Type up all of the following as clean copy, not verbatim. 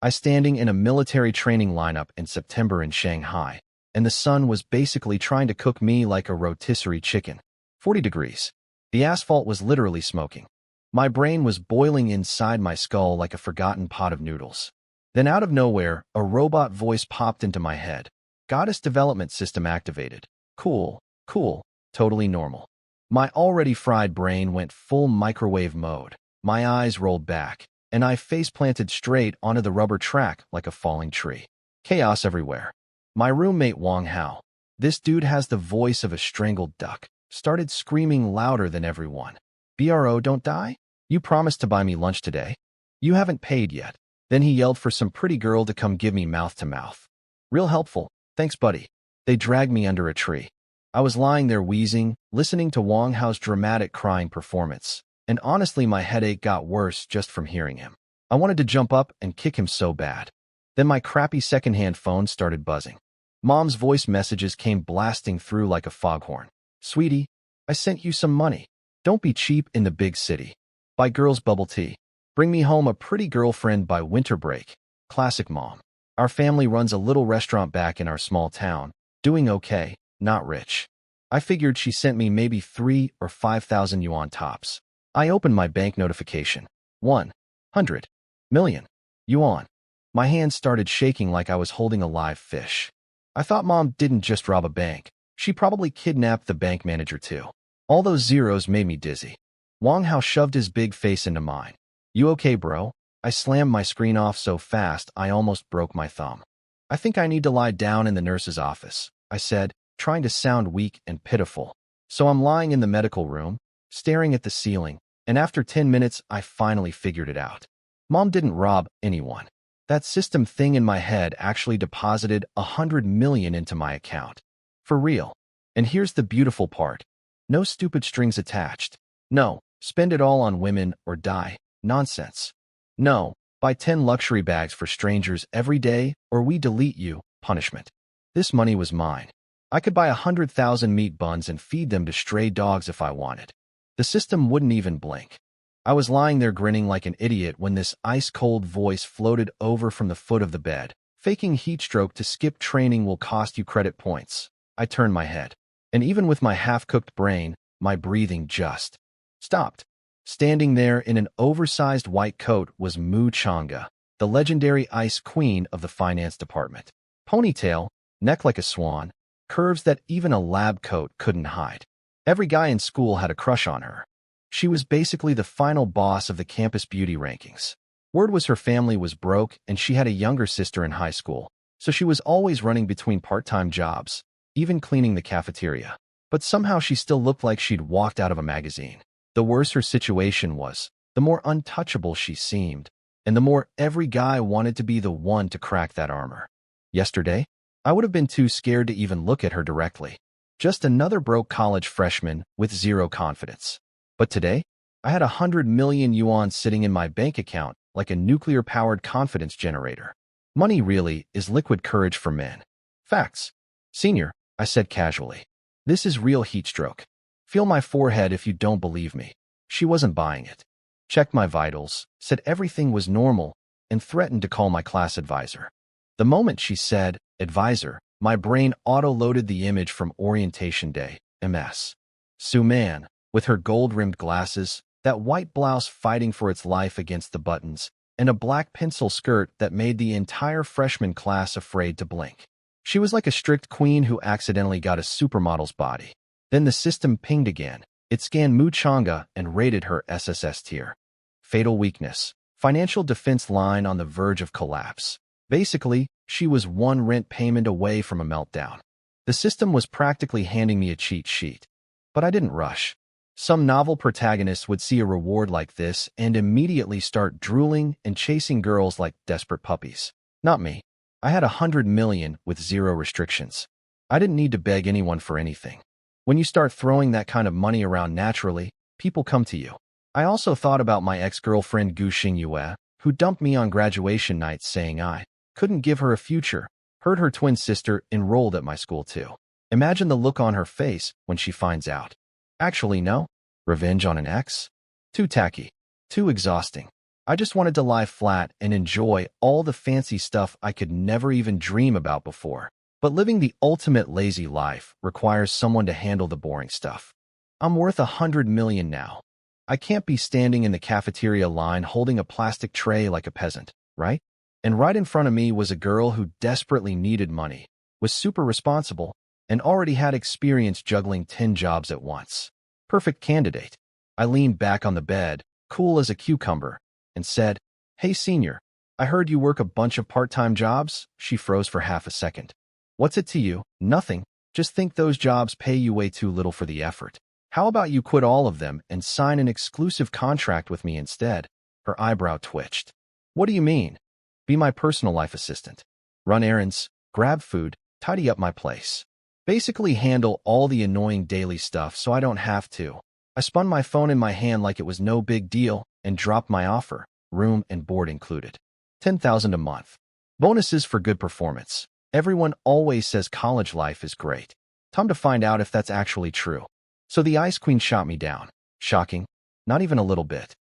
I standing in a military training lineup in September in Shanghai, and the sun was basically trying to cook me like a rotisserie chicken. 40 degrees. The asphalt was literally smoking. My brain was boiling inside my skull like a forgotten pot of noodles. Then out of nowhere, a robot voice popped into my head. Goddess development system activated. Cool, cool, totally normal. My already fried brain went full microwave mode. My eyes rolled back, and I face-planted straight onto the rubber track like a falling tree. Chaos everywhere. My roommate Wang Hao, this dude has the voice of a strangled duck, started screaming louder than everyone. Bro, don't die? You promised to buy me lunch today. You haven't paid yet. Then he yelled for some pretty girl to come give me mouth-to-mouth. Real helpful. Thanks, buddy. They dragged me under a tree. I was lying there wheezing, listening to Wang Hao's dramatic crying performance, and honestly my headache got worse just from hearing him. I wanted to jump up and kick him so bad. Then my crappy secondhand phone started buzzing. Mom's voice messages came blasting through like a foghorn. Sweetie, I sent you some money. Don't be cheap in the big city. Buy girls bubble tea. Bring me home a pretty girlfriend by winter break. Classic mom. Our family runs a little restaurant back in our small town. Doing okay, not rich. I figured she sent me maybe 3 or 5,000 yuan tops. I opened my bank notification. 100 million yuan. My hands started shaking like I was holding a live fish. I thought Mom didn't just rob a bank. She probably kidnapped the bank manager too. All those zeros made me dizzy. Wang Hao shoved his big face into mine. You okay, bro? I slammed my screen off so fast I almost broke my thumb. I think I need to lie down in the nurse's office, I said, trying to sound weak and pitiful. So I'm lying in the medical room, staring at the ceiling, and after 10 minutes I finally figured it out. Mom didn't rob anyone. That system thing in my head actually deposited 100 million into my account. For real. And here's the beautiful part. No stupid strings attached. No, spend it all on women or die. Nonsense. No, buy 10 luxury bags for strangers every day or we delete you. Punishment. This money was mine. I could buy 100,000 meat buns and feed them to stray dogs if I wanted. The system wouldn't even blink. I was lying there grinning like an idiot when this ice-cold voice floated over from the foot of the bed. Faking heat stroke to skip training will cost you credit points. I turned my head. And even with my half-cooked brain, my breathing just stopped. Standing there in an oversized white coat was Mu Chang'e, the legendary ice queen of the finance department. Ponytail, neck like a swan, curves that even a lab coat couldn't hide. Every guy in school had a crush on her. She was basically the final boss of the campus beauty rankings. Word was her family was broke and she had a younger sister in high school, so she was always running between part-time jobs, even cleaning the cafeteria. But somehow she still looked like she'd walked out of a magazine. The worse her situation was, the more untouchable she seemed, and the more every guy wanted to be the one to crack that armor. Yesterday, I would have been too scared to even look at her directly. Just another broke college freshman with zero confidence. But today, I had 100 million yuan sitting in my bank account like a nuclear-powered confidence generator. Money really is liquid courage for men. Facts. Senior, I said casually. This is real heat stroke. Feel my forehead if you don't believe me. She wasn't buying it. Checked my vitals, said everything was normal, and threatened to call my class advisor. The moment she said, advisor, my brain auto-loaded the image from orientation day, MS. Su Man, with her gold-rimmed glasses, that white blouse fighting for its life against the buttons, and a black pencil skirt that made the entire freshman class afraid to blink. She was like a strict queen who accidentally got a supermodel's body. Then the system pinged again. It scanned Mu Chang'e and rated her SSS tier. Fatal weakness. Financial defense line on the verge of collapse. Basically, she was one rent payment away from a meltdown. The system was practically handing me a cheat sheet. But I didn't rush. Some novel protagonist would see a reward like this and immediately start drooling and chasing girls like desperate puppies. Not me. I had 100 million with zero restrictions. I didn't need to beg anyone for anything. When you start throwing that kind of money around naturally, people come to you. I also thought about my ex-girlfriend Gu Xingyue, who dumped me on graduation night saying I couldn't give her a future. Heard her twin sister enrolled at my school too. Imagine the look on her face when she finds out. Actually, no. Revenge on an ex? Too tacky. Too exhausting. I just wanted to lie flat and enjoy all the fancy stuff I could never even dream about before. But living the ultimate lazy life requires someone to handle the boring stuff. I'm worth $100 million now. I can't be standing in the cafeteria line holding a plastic tray like a peasant, right? And right in front of me was a girl who desperately needed money, was super responsible, and already had experience juggling 10 jobs at once. Perfect candidate. I leaned back on the bed, cool as a cucumber, and said, "Hey, senior, I heard you work a bunch of part-time jobs." She froze for half a second. "What's it to you?" "Nothing. Just think those jobs pay you way too little for the effort. How about you quit all of them and sign an exclusive contract with me instead?" Her eyebrow twitched. "What do you mean?" "Be my personal life assistant. Run errands, grab food, tidy up my place. Basically handle all the annoying daily stuff so I don't have to." I spun my phone in my hand like it was no big deal and dropped my offer, room and board included. $10,000 a month. Bonuses for good performance. Everyone always says college life is great. Time to find out if that's actually true. So the Ice Queen shot me down. Shocking? Not even a little bit.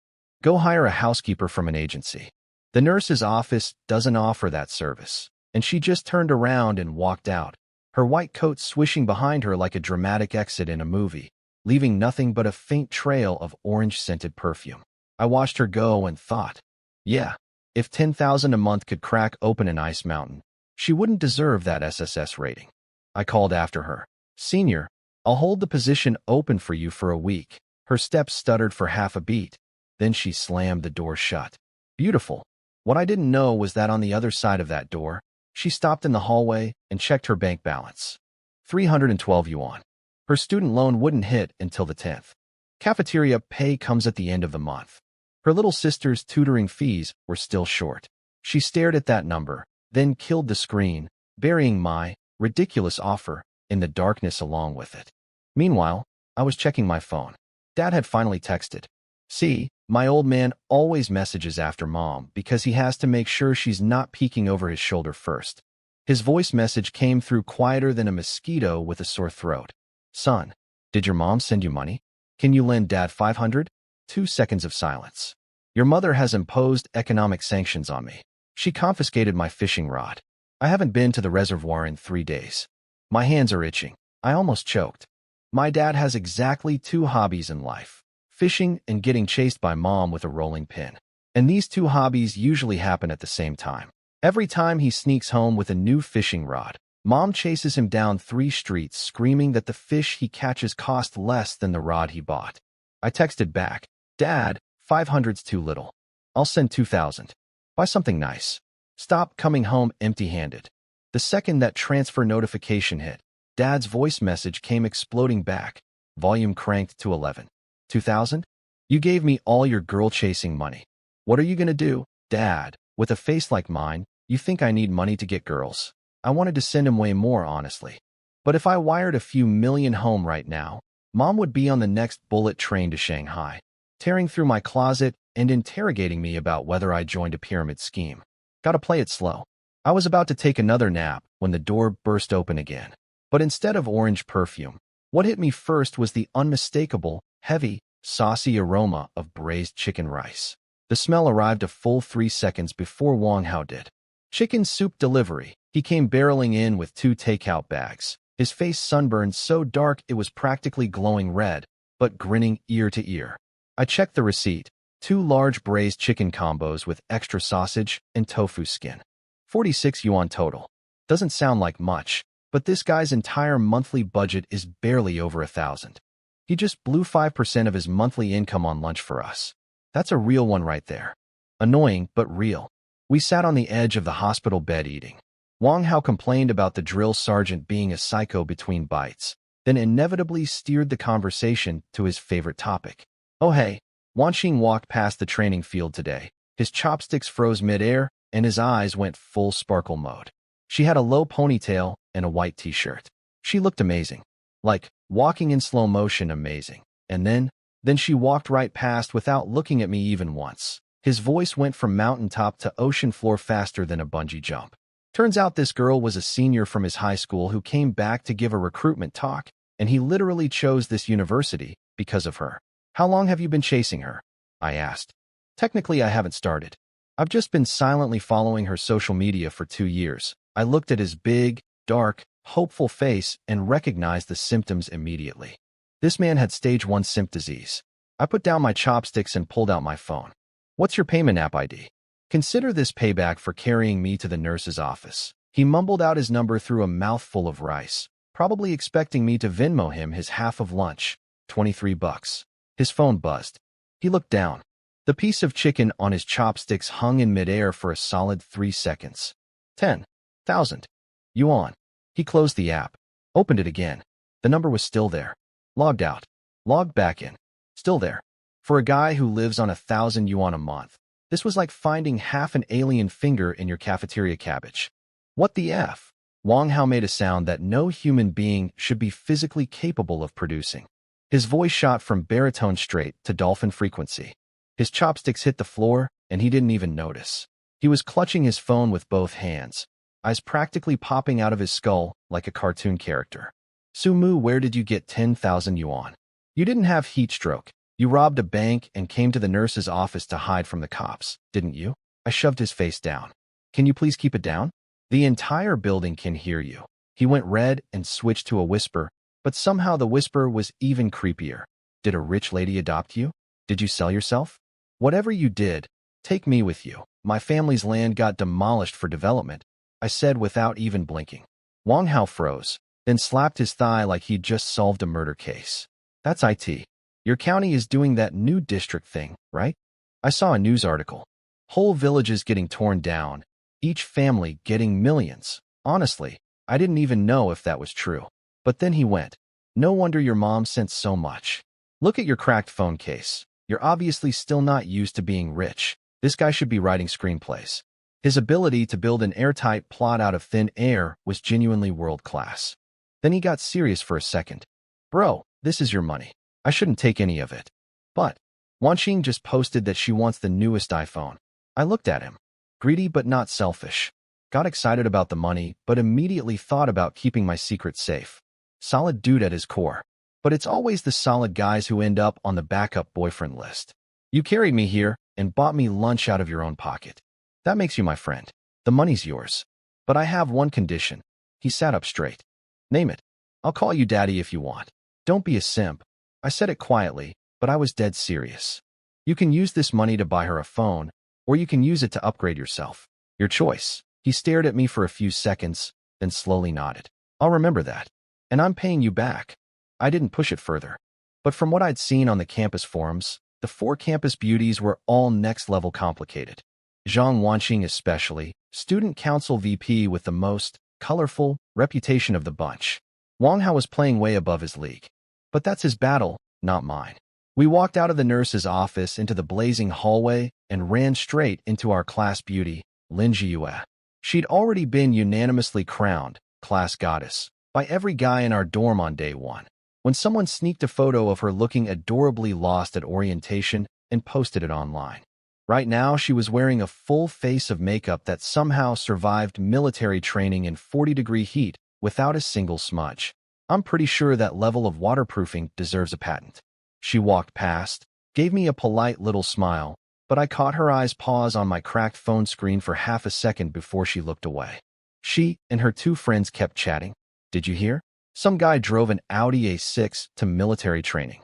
Go hire a housekeeper from an agency. The nurse's office doesn't offer that service. And she just turned around and walked out, her white coat swishing behind her like a dramatic exit in a movie, leaving nothing but a faint trail of orange-scented perfume. I watched her go and thought, yeah, if $10,000 a month could crack open an ice mountain, she wouldn't deserve that SSS rating. I called after her. "Senior, I'll hold the position open for you for a week." Her steps stuttered for half a beat. Then she slammed the door shut. Beautiful. What I didn't know was that on the other side of that door, she stopped in the hallway and checked her bank balance. 312 yuan. Her student loan wouldn't hit until the 10th. Cafeteria pay comes at the end of the month. Her little sister's tutoring fees were still short. She stared at that number, then killed the screen, burying my ridiculous offer in the darkness along with it. Meanwhile, I was checking my phone. Dad had finally texted. "See, my old man always messages after Mom because he has to make sure she's not peeking over his shoulder first." His voice message came through quieter than a mosquito with a sore throat. "Son, did your mom send you money? Can you lend Dad 500? 2 seconds of silence. "Your mother has imposed economic sanctions on me. She confiscated my fishing rod. I haven't been to the reservoir in 3 days. My hands are itching." I almost choked. My dad has exactly 2 hobbies in life: fishing and getting chased by Mom with a rolling pin. And these 2 hobbies usually happen at the same time. Every time he sneaks home with a new fishing rod, Mom chases him down 3 streets screaming that the fish he catches cost less than the rod he bought. I texted back, "Dad, 500's too little. I'll send 2,000. Buy something nice. Stop coming home empty-handed." The second that transfer notification hit, Dad's voice message came exploding back, volume cranked to 11. 2,000? "You gave me all your girl-chasing money. What are you gonna do, Dad? With a face like mine, you think I need money to get girls?" I wanted to send him way more, honestly. But if I wired a few million home right now, Mom would be on the next bullet train to Shanghai, tearing through my closet and interrogating me about whether I joined a pyramid scheme. Gotta play it slow. I was about to take another nap when the door burst open again. But instead of orange perfume, what hit me first was the unmistakable, heavy, saucy aroma of braised chicken rice. The smell arrived a full 3 seconds before Wang Hao did. "Chicken soup delivery." He came barreling in with 2 takeout bags, his face sunburned so dark it was practically glowing red, but grinning ear to ear. I checked the receipt: 2 large braised chicken combos with extra sausage and tofu skin. 46 yuan total. Doesn't sound like much, but this guy's entire monthly budget is barely over 1,000. He just blew 5% of his monthly income on lunch for us. That's a real one right there. Annoying, but real. We sat on the edge of the hospital bed eating. Wang Hao complained about the drill sergeant being a psycho between bites, then inevitably steered the conversation to his favorite topic. "Oh hey, Wanxing walked past the training field today. His chopsticks froze mid-air, and his eyes went full sparkle mode. She had a low ponytail and a white t-shirt. She looked amazing. Like, walking in slow motion amazing. And then she walked right past without looking at me even once." His voice went from mountaintop to ocean floor faster than a bungee jump. Turns out this girl was a senior from his high school who came back to give a recruitment talk, and he literally chose this university because of her. "How long have you been chasing her?" I asked. Technically, I haven't started. I've just been silently following her social media for 2 years. I looked at his big, dark, hopeful face and recognized the symptoms immediately. This man had stage 1 simp disease. I put down my chopsticks and pulled out my phone. What's your payment app ID? Consider this payback for carrying me to the nurse's office. He mumbled out his number through a mouthful of rice, probably expecting me to Venmo him his half of lunch, $23. His phone buzzed. He looked down. The piece of chicken on his chopsticks hung in midair for a solid 3 seconds. 10,000 yuan. He closed the app, opened it again. The number was still there. Logged out. Logged back in. Still there. For a guy who lives on 1,000 yuan a month, this was like finding half an alien finger in your cafeteria cabbage. What the F? Wang Hao made a sound that no human being should be physically capable of producing. His voice shot from baritone straight to dolphin frequency. His chopsticks hit the floor, and he didn't even notice. He was clutching his phone with both hands, eyes practically popping out of his skull like a cartoon character. Sumu, where did you get 10,000 yuan? You didn't have heat stroke. You robbed a bank and came to the nurse's office to hide from the cops, didn't you? I shoved his face down. Can you please keep it down? The entire building can hear you. He went red and switched to a whisper, but somehow the whisper was even creepier. Did a rich lady adopt you? Did you sell yourself? Whatever you did, take me with you. My family's land got demolished for development, I said without even blinking. Wang Hao froze, then slapped his thigh like he'd just solved a murder case. That's IT. Your county is doing that new district thing, right? I saw a news article. Whole villages getting torn down, each family getting millions. Honestly, I didn't even know if that was true. But then he went. No wonder your mom sent so much. Look at your cracked phone case. You're obviously still not used to being rich. This guy should be writing screenplays. His ability to build an airtight plot out of thin air was genuinely world-class. Then he got serious for a second. Bro, this is your money. I shouldn't take any of it. But Wanqing just posted that she wants the newest iPhone. I looked at him. Greedy but not selfish. Got excited about the money, but immediately thought about keeping my secret safe. Solid dude at his core. But it's always the solid guys who end up on the backup boyfriend list. You carried me here and bought me lunch out of your own pocket. That makes you my friend. The money's yours. But I have one condition. He sat up straight. Name it. I'll call you daddy if you want. Don't be a simp. I said it quietly, but I was dead serious. You can use this money to buy her a phone, or you can use it to upgrade yourself. Your choice. He stared at me for a few seconds, then slowly nodded. I'll remember that. And I'm paying you back. I didn't push it further. But from what I'd seen on the campus forums, the 4 campus beauties were all next-level complicated. Zhang Wanqing especially, student council VP with the most colorful reputation of the bunch. Wang Hao was playing way above his league. But that's his battle, not mine. We walked out of the nurse's office into the blazing hallway and ran straight into our class beauty, Lin Jiyue. She'd already been unanimously crowned class goddess by every guy in our dorm on day 1. When someone sneaked a photo of her looking adorably lost at orientation and posted it online. Right now, she was wearing a full face of makeup that somehow survived military training in 40-degree heat without a single smudge. I'm pretty sure that level of waterproofing deserves a patent. She walked past, gave me a polite little smile, but I caught her eyes pause on my cracked phone screen for half a second before she looked away. She and her 2 friends kept chatting. Did you hear? Some guy drove an Audi A6 to military training.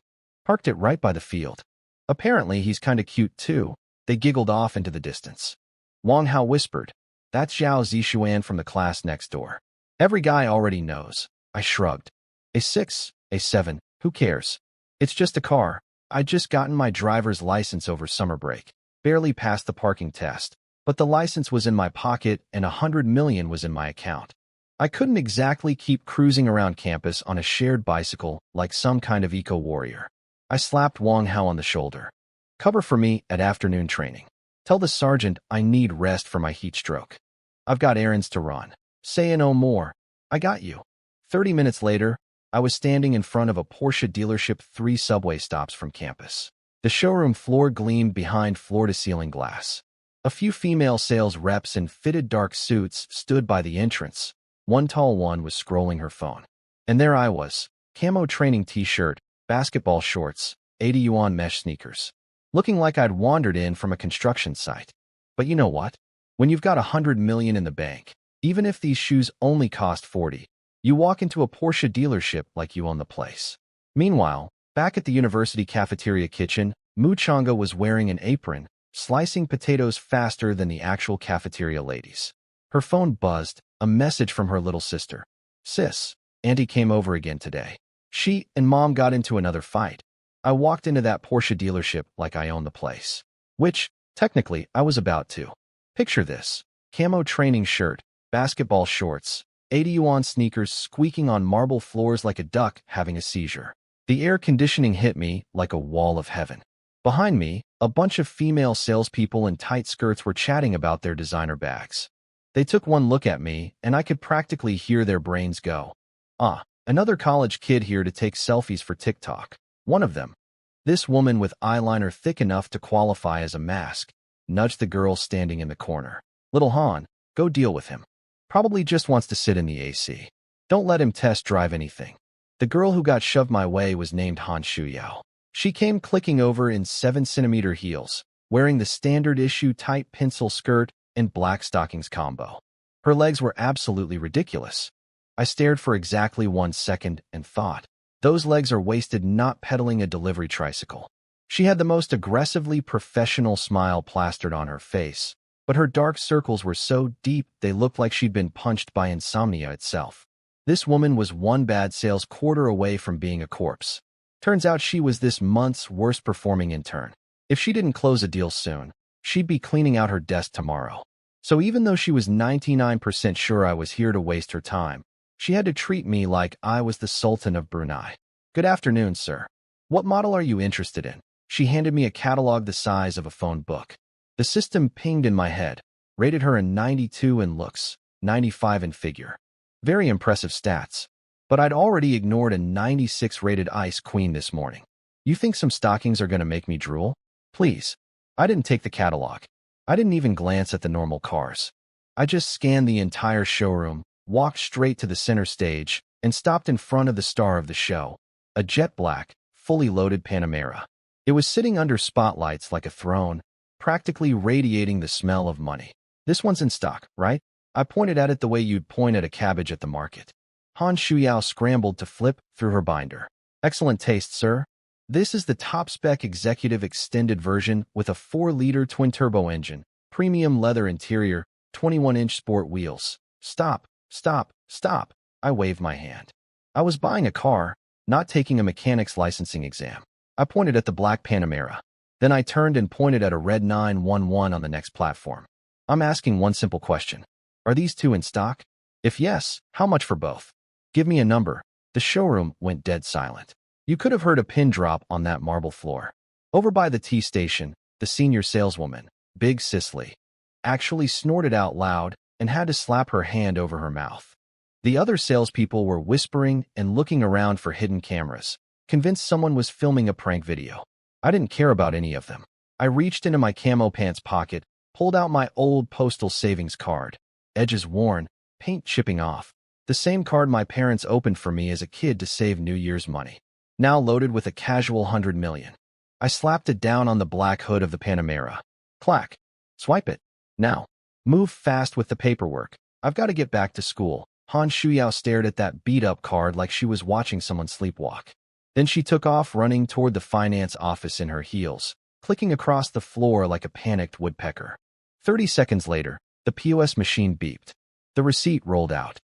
Parked it right by the field. Apparently, he's kinda cute too. They giggled off into the distance. Wang Hao whispered, That's Zhao Zixuan from the class next door. Every guy already knows. I shrugged. A6, A7, who cares? It's just a car. I'd just gotten my driver's license over summer break. Barely passed the parking test. But the license was in my pocket and 100 million was in my account. I couldn't exactly keep cruising around campus on a shared bicycle like some kind of eco-warrior. I slapped Wang Hao on the shoulder. Cover for me at afternoon training. Tell the sergeant I need rest for my heat stroke. I've got errands to run. Say no more. I got you. 30 minutes later, I was standing in front of a Porsche dealership 3 subway stops from campus. The showroom floor gleamed behind floor-to-ceiling glass. A few female sales reps in fitted dark suits stood by the entrance. One tall one was scrolling her phone. And there I was, camo training t-shirt, basketball shorts, 80 yuan mesh sneakers. looking like I'd wandered in from a construction site. But you know what? When you've got $100 million in the bank, even if these shoes only cost 40, you walk into a Porsche dealership like you own the place. Meanwhile, back at the university cafeteria kitchen, Muchanga was wearing an apron, slicing potatoes faster than the actual cafeteria ladies. Her phone buzzed, a message from her little sister. Sis, Auntie came over again today. She and Mom got into another fight. I walked into that Porsche dealership like I owned the place. Which, technically, I was about to. Picture this. Camo training shirt, basketball shorts, 80 yuan sneakers squeaking on marble floors like a duck having a seizure. The air conditioning hit me like a wall of heaven. Behind me, a bunch of female salespeople in tight skirts were chatting about their designer bags. They took one look at me, and I could practically hear their brains go. Ah, another college kid here to take selfies for TikTok. One of them, this woman with eyeliner thick enough to qualify as a mask, nudged the girl standing in the corner. Little Han, go deal with him. Probably just wants to sit in the AC. Don't let him test drive anything. The girl who got shoved my way was named Han Shuyao. She came clicking over in 7-centimeter heels, wearing the standard issue tight pencil skirt and black stockings combo. Her legs were absolutely ridiculous. I stared for exactly 1 second and thought, those legs are wasted not pedaling a delivery tricycle. She had the most aggressively professional smile plastered on her face, but her dark circles were so deep they looked like she'd been punched by insomnia itself. This woman was one bad sales quarter away from being a corpse. Turns out she was this month's worst performing intern. If she didn't close a deal soon, she'd be cleaning out her desk tomorrow. So even though she was 99% sure I was here to waste her time, she had to treat me like I was the Sultan of Brunei. Good afternoon, sir. What model are you interested in? She handed me a catalog the size of a phone book. The system pinged in my head, rated her a 92 in looks, 95 in figure. Very impressive stats. But I'd already ignored a 96 rated Ice Queen this morning. You think some stockings are going to make me drool? Please. I didn't take the catalog. I didn't even glance at the normal cars. I just scanned the entire showroom, walked straight to the center stage, and stopped in front of the star of the show, a jet black, fully loaded Panamera. It was sitting under spotlights like a throne, practically radiating the smell of money. This one's in stock, right? I pointed at it the way you'd point at a cabbage at the market. Han Shuyao scrambled to flip through her binder. Excellent taste, sir. This is the top-spec executive extended version with a 4-liter twin-turbo engine, premium leather interior, 21-inch sport wheels. Stop, stop, stop. I waved my hand. I was buying a car, not taking a mechanic's licensing exam. I pointed at the black Panamera. Then I turned and pointed at a red 911 on the next platform. I'm asking one simple question. Are these two in stock? If yes, how much for both? Give me a number. The showroom went dead silent. You could have heard a pin drop on that marble floor. Over by the tea station, the senior saleswoman, Big Sis Lee, actually snorted out loud and had to slap her hand over her mouth. The other salespeople were whispering and looking around for hidden cameras, convinced someone was filming a prank video. I didn't care about any of them. I reached into my camo pants pocket, pulled out my old postal savings card, edges worn, paint chipping off, the same card my parents opened for me as a kid to save New Year's money. Now loaded with a casual 100 million. I slapped it down on the black hood of the Panamera. Clack. Swipe it. Now. Move fast with the paperwork. I've got to get back to school. Han Shuyao stared at that beat-up card like she was watching someone sleepwalk. Then she took off running toward the finance office in her heels, clicking across the floor like a panicked woodpecker. 30 seconds later, the POS machine beeped. The receipt rolled out.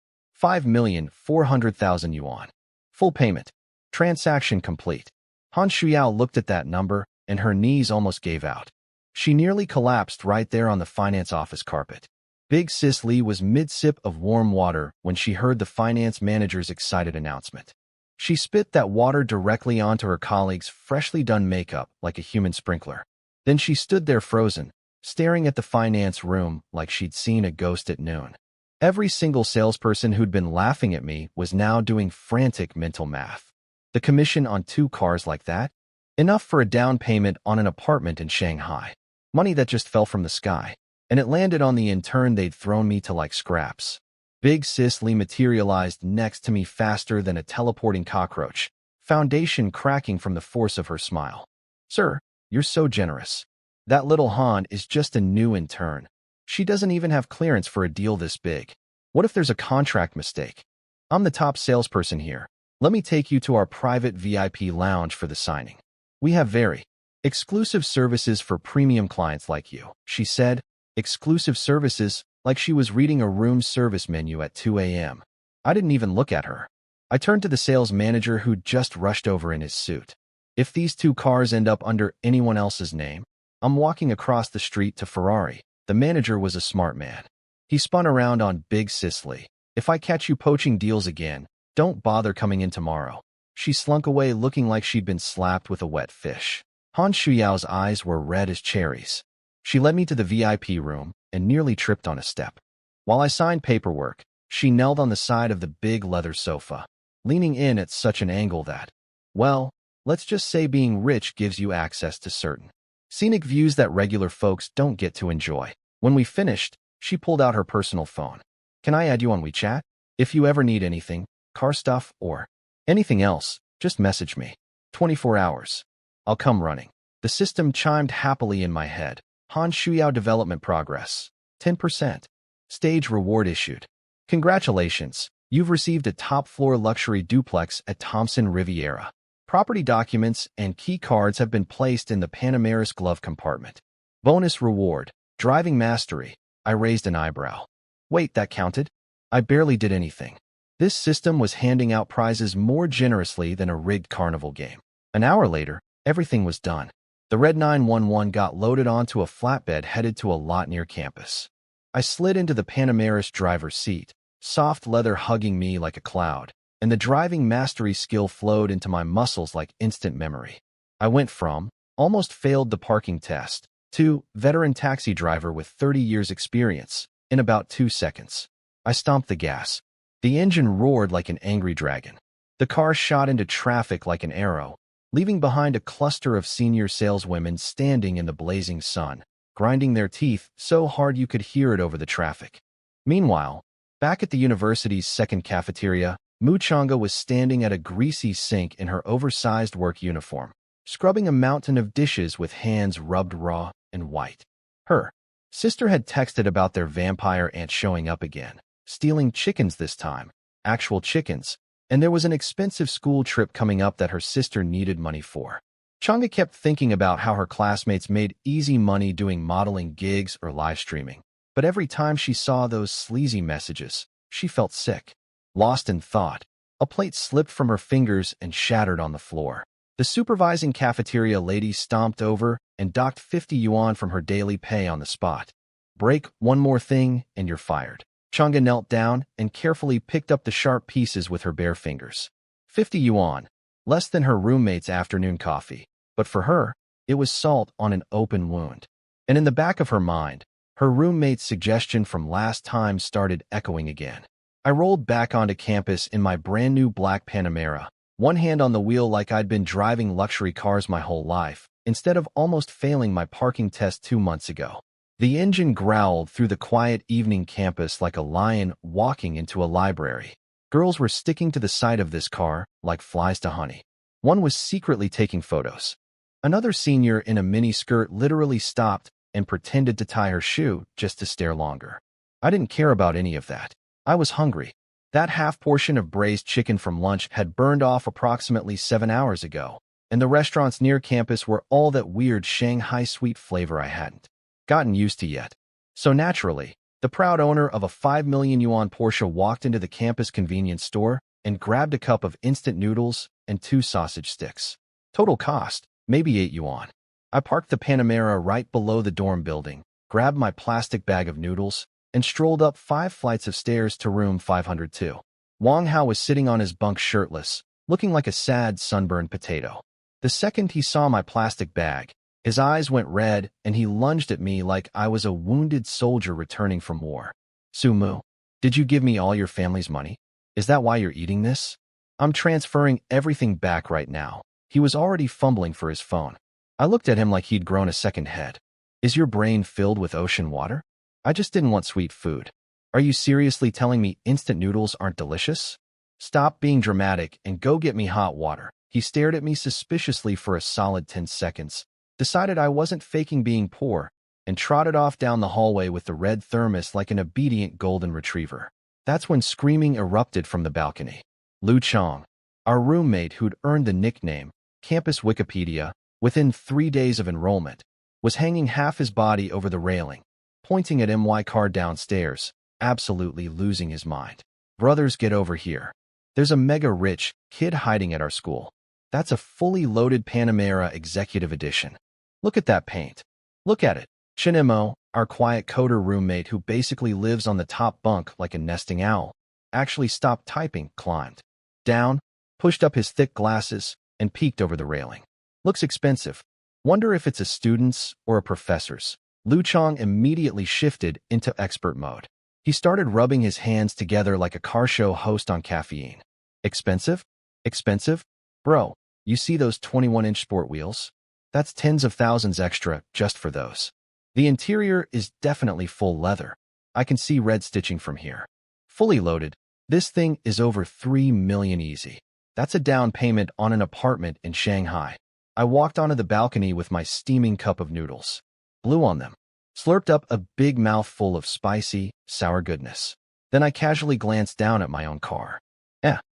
5,400,000 yuan. Full payment. Transaction complete. Han Shuyao looked at that number, and her knees almost gave out. She nearly collapsed right there on the finance office carpet. Big Sis Lee was mid-sip of warm water when she heard the finance manager's excited announcement. She spit that water directly onto her colleague's freshly done makeup like a human sprinkler. Then she stood there frozen, staring at the finance room like she'd seen a ghost at noon. Every single salesperson who'd been laughing at me was now doing frantic mental math. The commission on 2 cars like that? Enough for a down payment on an apartment in Shanghai. Money that just fell from the sky. And it landed on the intern they'd thrown me to like scraps. Big Sis Lee materialized next to me faster than a teleporting cockroach, foundation cracking from the force of her smile. Sir, You're so generous. That little Han is just a new intern. She doesn't even have clearance for a deal this big. What if there's a contract mistake? I'm the top salesperson here. Let me take you to our private VIP lounge for the signing. We have very exclusive services for premium clients like you, she said. Exclusive services, like she was reading a room service menu at 2 a.m. I didn't even look at her. I turned to the sales manager who just rushed over in his suit. If these two cars end up under anyone else's name, I'm walking across the street to Ferrari. The manager was a smart man. He spun around on Big Cicely. If I catch you poaching deals again, don't bother coming in tomorrow. She slunk away looking like she'd been slapped with a wet fish. Han Shuyao's eyes were red as cherries. She led me to the VIP room and nearly tripped on a step. While I signed paperwork, she knelt on the side of the big leather sofa, leaning in at such an angle that, well, let's just say being rich gives you access to certain scenic views that regular folks don't get to enjoy. When we finished, she pulled out her personal phone. Can I add you on WeChat? If you ever need anything, car stuff, or anything else, just message me. 24 hours. I'll come running. The system chimed happily in my head. Han Shuyao development progress. 10%. Stage reward issued. Congratulations. You've received a top-floor luxury duplex at Thompson Riviera. Property documents and key cards have been placed in the Panamera's glove compartment. Bonus reward. Driving mastery. I raised an eyebrow. Wait, that counted? I barely did anything. This system was handing out prizes more generously than a rigged carnival game. An hour later, everything was done. The red 911 got loaded onto a flatbed headed to a lot near campus. I slid into the Panamera's driver's seat, soft leather hugging me like a cloud, and the driving mastery skill flowed into my muscles like instant memory. I went from, almost failed the parking test, to veteran taxi driver with 30 years experience in about 2 seconds. I stomped the gas. The engine roared like an angry dragon. The car shot into traffic like an arrow, leaving behind a cluster of senior saleswomen standing in the blazing sun, grinding their teeth so hard you could hear it over the traffic. Meanwhile, back at the university's second cafeteria, Mu Changa was standing at a greasy sink in her oversized work uniform, scrubbing a mountain of dishes with hands rubbed raw and white. Her sister had texted about their vampire aunt showing up again, stealing chickens this time, actual chickens, and there was an expensive school trip coming up that her sister needed money for. Changa kept thinking about how her classmates made easy money doing modeling gigs or live streaming, but every time she saw those sleazy messages, she felt sick. Lost in thought, a plate slipped from her fingers and shattered on the floor. The supervising cafeteria lady stomped over and docked 50 yuan from her daily pay on the spot. Break one more thing and you're fired. Changa knelt down and carefully picked up the sharp pieces with her bare fingers. 50 yuan, less than her roommate's afternoon coffee, but for her, it was salt on an open wound. And in the back of her mind, her roommate's suggestion from last time started echoing again. I rolled back onto campus in my brand new black Panamera, one hand on the wheel like I'd been driving luxury cars my whole life, instead of almost failing my parking test 2 months ago. The engine growled through the quiet evening campus like a lion walking into a library. Girls were sticking to the side of this car like flies to honey. One was secretly taking photos. Another senior in a mini-skirt literally stopped and pretended to tie her shoe just to stare longer. I didn't care about any of that. I was hungry. That half portion of braised chicken from lunch had burned off approximately 7 hours ago, and the restaurants near campus were all that weird Shanghai sweet flavor I hadn't gotten used to yet. So naturally, the proud owner of a 5 million yuan Porsche walked into the campus convenience store and grabbed a cup of instant noodles and 2 sausage sticks. Total cost, maybe 8 yuan. I parked the Panamera right below the dorm building, grabbed my plastic bag of noodles, and strolled up 5 flights of stairs to room 502. Wang Hao was sitting on his bunk shirtless, looking like a sad sunburned potato. The second he saw my plastic bag, his eyes went red and he lunged at me like I was a wounded soldier returning from war. Su Mu, did you give me all your family's money? Is that why you're eating this? I'm transferring everything back right now. He was already fumbling for his phone. I looked at him like he'd grown a second head. Is your brain filled with ocean water? I just didn't want sweet food. Are you seriously telling me instant noodles aren't delicious? Stop being dramatic and go get me hot water. He stared at me suspiciously for a solid 10 seconds, decided I wasn't faking being poor, and trotted off down the hallway with the red thermos like an obedient golden retriever. That's when screaming erupted from the balcony. Lu Chong, our roommate who'd earned the nickname Campus Wikipedia within 3 days of enrollment, was hanging half his body over the railing, pointing at my car downstairs, absolutely losing his mind. Brothers, get over here. There's a mega-rich kid hiding at our school. That's a fully loaded Panamera Executive Edition. Look at that paint. Look at it. Chinemo, our quiet coder roommate who basically lives on the top bunk like a nesting owl, actually stopped typing, climbed down, pushed up his thick glasses, and peeked over the railing. Looks expensive. Wonder if it's a student's or a professor's. Lu Chong immediately shifted into expert mode. He started rubbing his hands together like a car show host on caffeine. Expensive? Expensive? Bro, you see those 21-inch sport wheels? That's tens of thousands extra just for those. The interior is definitely full leather. I can see red stitching from here. Fully loaded, this thing is over 3 million easy. That's a down payment on an apartment in Shanghai. I walked onto the balcony with my steaming cup of noodles. Blew on them. Slurped up a big mouthful of spicy, sour goodness. Then I casually glanced down at my own car.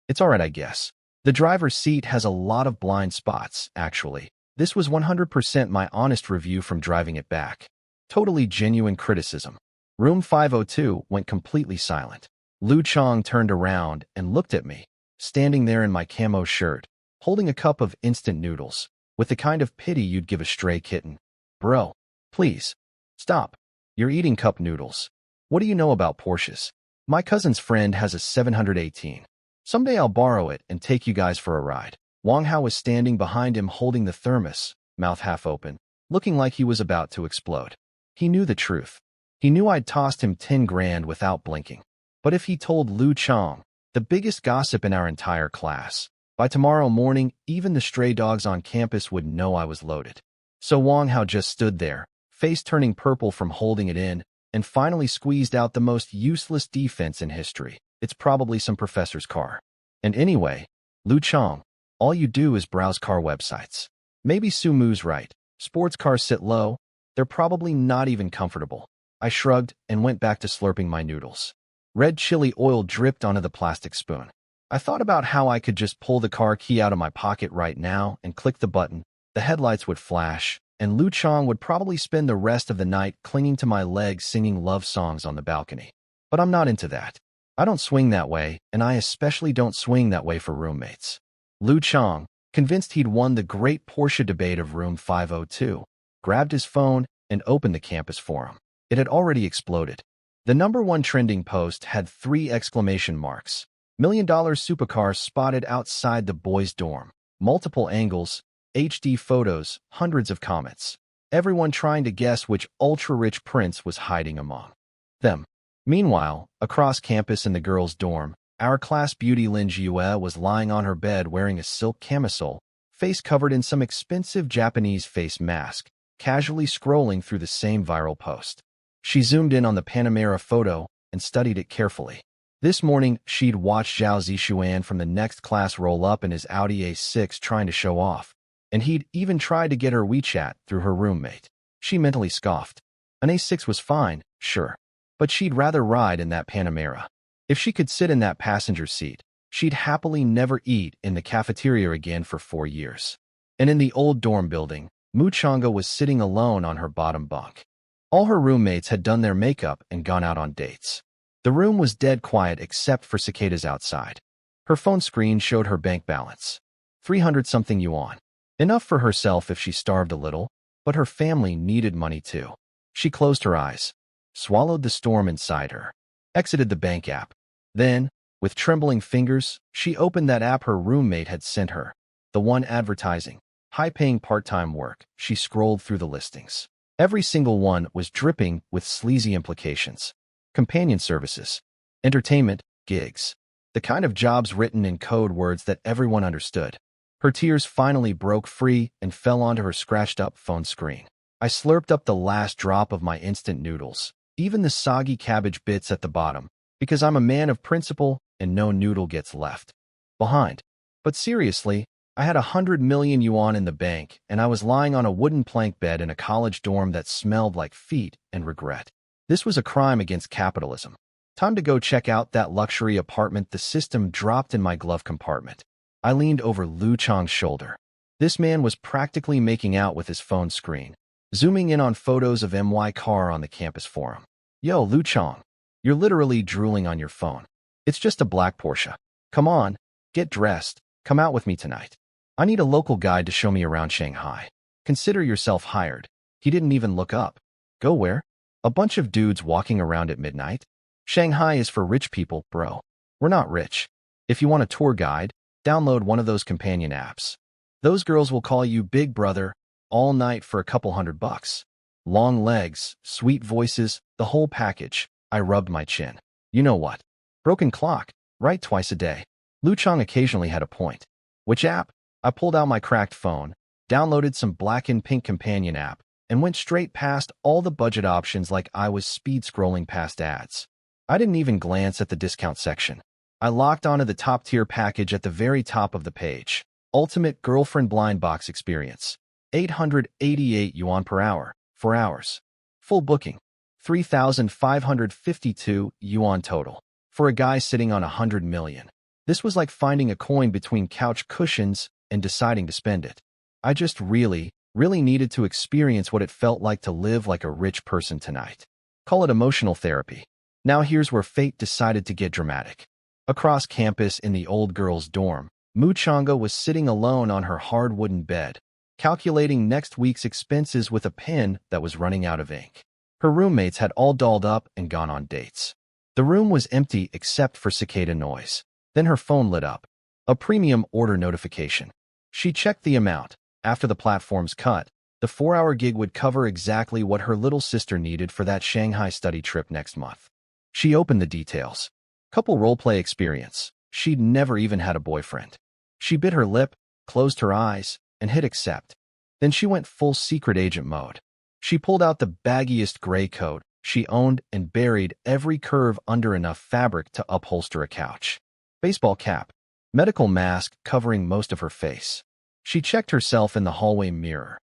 It's alright, I guess. The driver's seat has a lot of blind spots, actually. This was 100% my honest review from driving it back. Totally genuine criticism. Room 502 went completely silent. Lu Chong turned around and looked at me, standing there in my camo shirt, holding a cup of instant noodles, with the kind of pity you'd give a stray kitten. Bro, please, stop. You're eating cup noodles. What do you know about Porsches? My cousin's friend has a 718. Someday I'll borrow it and take you guys for a ride. Wang Hao was standing behind him holding the thermos, mouth half open, looking like he was about to explode. He knew the truth. He knew I'd tossed him 10 grand without blinking. But if he told Lu Chong, the biggest gossip in our entire class, by tomorrow morning, even the stray dogs on campus would know I was loaded. So Wang Hao just stood there, face turning purple from holding it in, and finally squeezed out the most useless defense in history. It's probably some professor's car. And anyway, Lu Chong, all you do is browse car websites. Maybe Sumu's right. Sports cars sit low. They're probably not even comfortable. I shrugged and went back to slurping my noodles. Red chili oil dripped onto the plastic spoon. I thought about how I could just pull the car key out of my pocket right now and click the button. The headlights would flash, and Lu Chong would probably spend the rest of the night clinging to my legs singing love songs on the balcony. But I'm not into that. I don't swing that way, and I especially don't swing that way for roommates. Lu Chong, convinced he'd won the great Porsche debate of room 502, grabbed his phone and opened the campus forum. It had already exploded. The #1 trending post had 3 exclamation marks. $1 million supercar spotted outside the boys' dorm. Multiple angles, HD photos, hundreds of comments. Everyone trying to guess which ultra-rich prince was hiding among them. Meanwhile, across campus in the girls' dorm, our class beauty Lin Jiue was lying on her bed wearing a silk camisole, face covered in some expensive Japanese face mask, casually scrolling through the same viral post. She zoomed in on the Panamera photo and studied it carefully. This morning, she'd watched Zhao Zixuan from the next class roll up in his Audi A6 trying to show off, and he'd even tried to get her WeChat through her roommate. She mentally scoffed. An A6 was fine, sure, but she'd rather ride in that Panamera. If she could sit in that passenger seat, she'd happily never eat in the cafeteria again for 4 years. And in the old dorm building, Mu Changa was sitting alone on her bottom bunk. All her roommates had done their makeup and gone out on dates. The room was dead quiet except for cicadas outside. Her phone screen showed her bank balance. 300-something yuan. Enough for herself if she starved a little, but her family needed money too. She closed her eyes, swallowed the storm inside her, exited the bank app. Then, with trembling fingers, she opened that app her roommate had sent her, the one advertising high-paying part-time work. She scrolled through the listings. Every single one was dripping with sleazy implications. Companion services, entertainment, gigs. The kind of jobs written in code words that everyone understood. Her tears finally broke free and fell onto her scratched-up phone screen. I slurped up the last drop of my instant noodles, even the soggy cabbage bits at the bottom, because I'm a man of principle and no noodle gets left behind. But seriously, I had 100 million yuan in the bank, and I was lying on a wooden plank bed in a college dorm that smelled like feet and regret. This was a crime against capitalism. Time to go check out that luxury apartment. The system dropped in my glove compartment. I leaned over Lu Chang's shoulder. This man was practically making out with his phone screen, zooming in on photos of my car on the campus forum. Yo, Lu Chang, you're literally drooling on your phone. It's just a black Porsche. Come on, get dressed, come out with me tonight. I need a local guide to show me around Shanghai. Consider yourself hired. He didn't even look up. Go where? A bunch of dudes walking around at midnight? Shanghai is for rich people, bro. We're not rich. If you want a tour guide, download one of those companion apps. Those girls will call you Big Brother all night for a couple $100. Long legs, sweet voices, the whole package. I rubbed my chin. You know what? Broken clock, right twice a day. Lu Chang occasionally had a point. Which app? I pulled out my cracked phone, downloaded some black and pink companion app, and went straight past all the budget options like I was speed scrolling past ads. I didn't even glance at the discount section. I locked onto the top-tier package at the very top of the page. Ultimate Girlfriend Blind Box Experience. 888 yuan per hour, 4 hours. Full booking. 3,552 yuan total. For a guy sitting on 100 million. This was like finding a coin between couch cushions and deciding to spend it. I just really needed to experience what it felt like to live like a rich person tonight. Call it emotional therapy. Now here's where fate decided to get dramatic. Across campus in the old girls' dorm, Mu Changa was sitting alone on her hard wooden bed, calculating next week's expenses with a pen that was running out of ink. Her roommates had all dolled up and gone on dates. The room was empty except for cicada noise. Then her phone lit up. A premium order notification. She checked the amount. After the platform's cut, the 4-hour gig would cover exactly what her little sister needed for that Shanghai study trip next month. She opened the details. Couple roleplay experience. She'd never even had a boyfriend. She bit her lip, closed her eyes, and hit accept. Then she went full secret agent mode. She pulled out the baggiest gray coat she owned and buried every curve under enough fabric to upholster a couch. Baseball cap. Medical mask covering most of her face. She checked herself in the hallway mirror.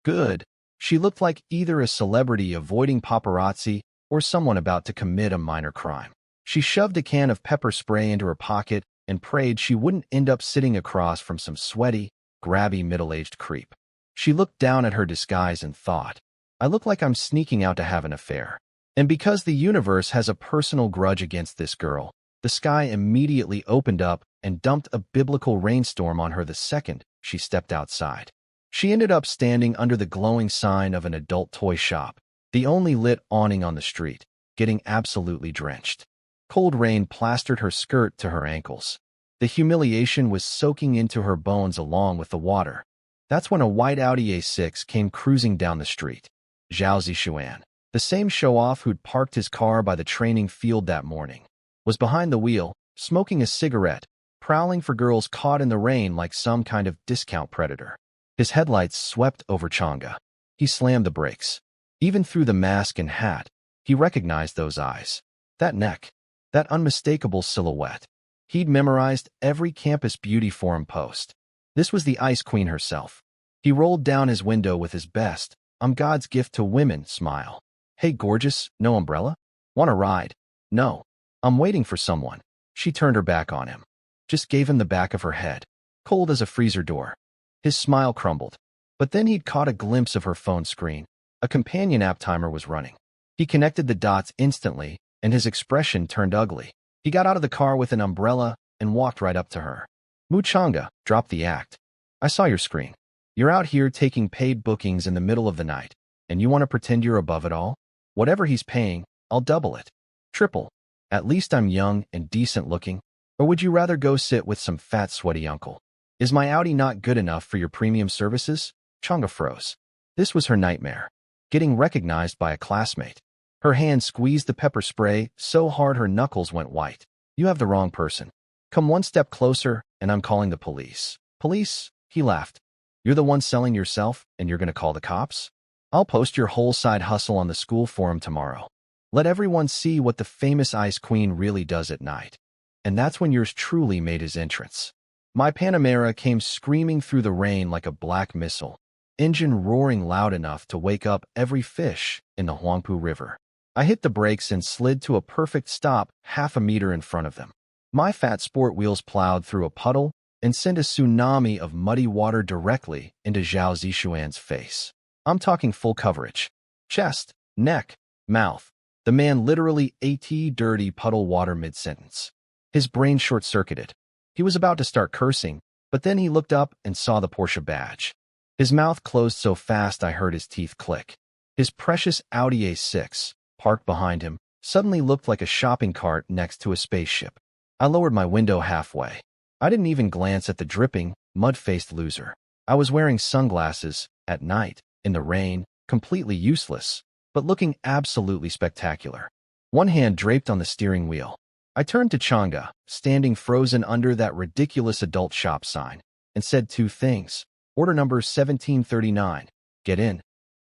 Good. She looked like either a celebrity avoiding paparazzi or someone about to commit a minor crime. She shoved a can of pepper spray into her pocket and prayed she wouldn't end up sitting across from some sweaty, grabby middle-aged creep. She looked down at her disguise and thought, I look like I'm sneaking out to have an affair. And because the universe has a personal grudge against this girl, the sky immediately opened up and dumped a biblical rainstorm on her the second she stepped outside. She ended up standing under the glowing sign of an adult toy shop, the only lit awning on the street, getting absolutely drenched. Cold rain plastered her skirt to her ankles. The humiliation was soaking into her bones along with the water. That's when a white Audi A6 came cruising down the street. Zhao Zixuan, the same show-off who'd parked his car by the training field that morning, was behind the wheel, smoking a cigarette, prowling for girls caught in the rain like some kind of discount predator. His headlights swept over Changa. He slammed the brakes. Even through the mask and hat, he recognized those eyes. That neck. That unmistakable silhouette. He'd memorized every Campus Beauty Forum post. This was the Ice Queen herself. He rolled down his window with his best, I'm God's gift to women, smile. Hey, gorgeous, no umbrella? Want a ride? No. I'm waiting for someone. She turned her back on him. Just gave him the back of her head. Cold as a freezer door. His smile crumbled. But then he'd caught a glimpse of her phone screen. A companion app timer was running. He connected the dots instantly, and his expression turned ugly. He got out of the car with an umbrella and walked right up to her. Mu Changa, drop the act. I saw your screen. You're out here taking paid bookings in the middle of the night, and you want to pretend you're above it all? Whatever he's paying, I'll double it. Triple. At least I'm young and decent looking. Or would you rather go sit with some fat, sweaty uncle? Is my Audi not good enough for your premium services? Changa froze. This was her nightmare. Getting recognized by a classmate. Her hand squeezed the pepper spray so hard her knuckles went white. You have the wrong person. Come one step closer, and I'm calling the police. Police? He laughed. You're the one selling yourself, and you're going to call the cops? I'll post your whole side hustle on the school forum tomorrow. Let everyone see what the famous Ice Queen really does at night. And that's when yours truly made his entrance. My Panamera came screaming through the rain like a black missile, engine roaring loud enough to wake up every fish in the Huangpu River. I hit the brakes and slid to a perfect stop half a meter in front of them. My fat sport wheels plowed through a puddle and sent a tsunami of muddy water directly into Zhao Zishuan's face. I'm talking full coverage. Chest, neck, mouth. The man literally ate dirty puddle water mid-sentence. His brain short-circuited. He was about to start cursing, but then he looked up and saw the Porsche badge. His mouth closed so fast I heard his teeth click. His precious Audi A6, parked behind him, suddenly looked like a shopping cart next to a spaceship. I lowered my window halfway. I didn't even glance at the dripping, mud-faced loser. I was wearing sunglasses, at night, in the rain, completely useless, but looking absolutely spectacular. One hand draped on the steering wheel. I turned to Changa, standing frozen under that ridiculous adult shop sign, and said two things. Order number 1739. Get in.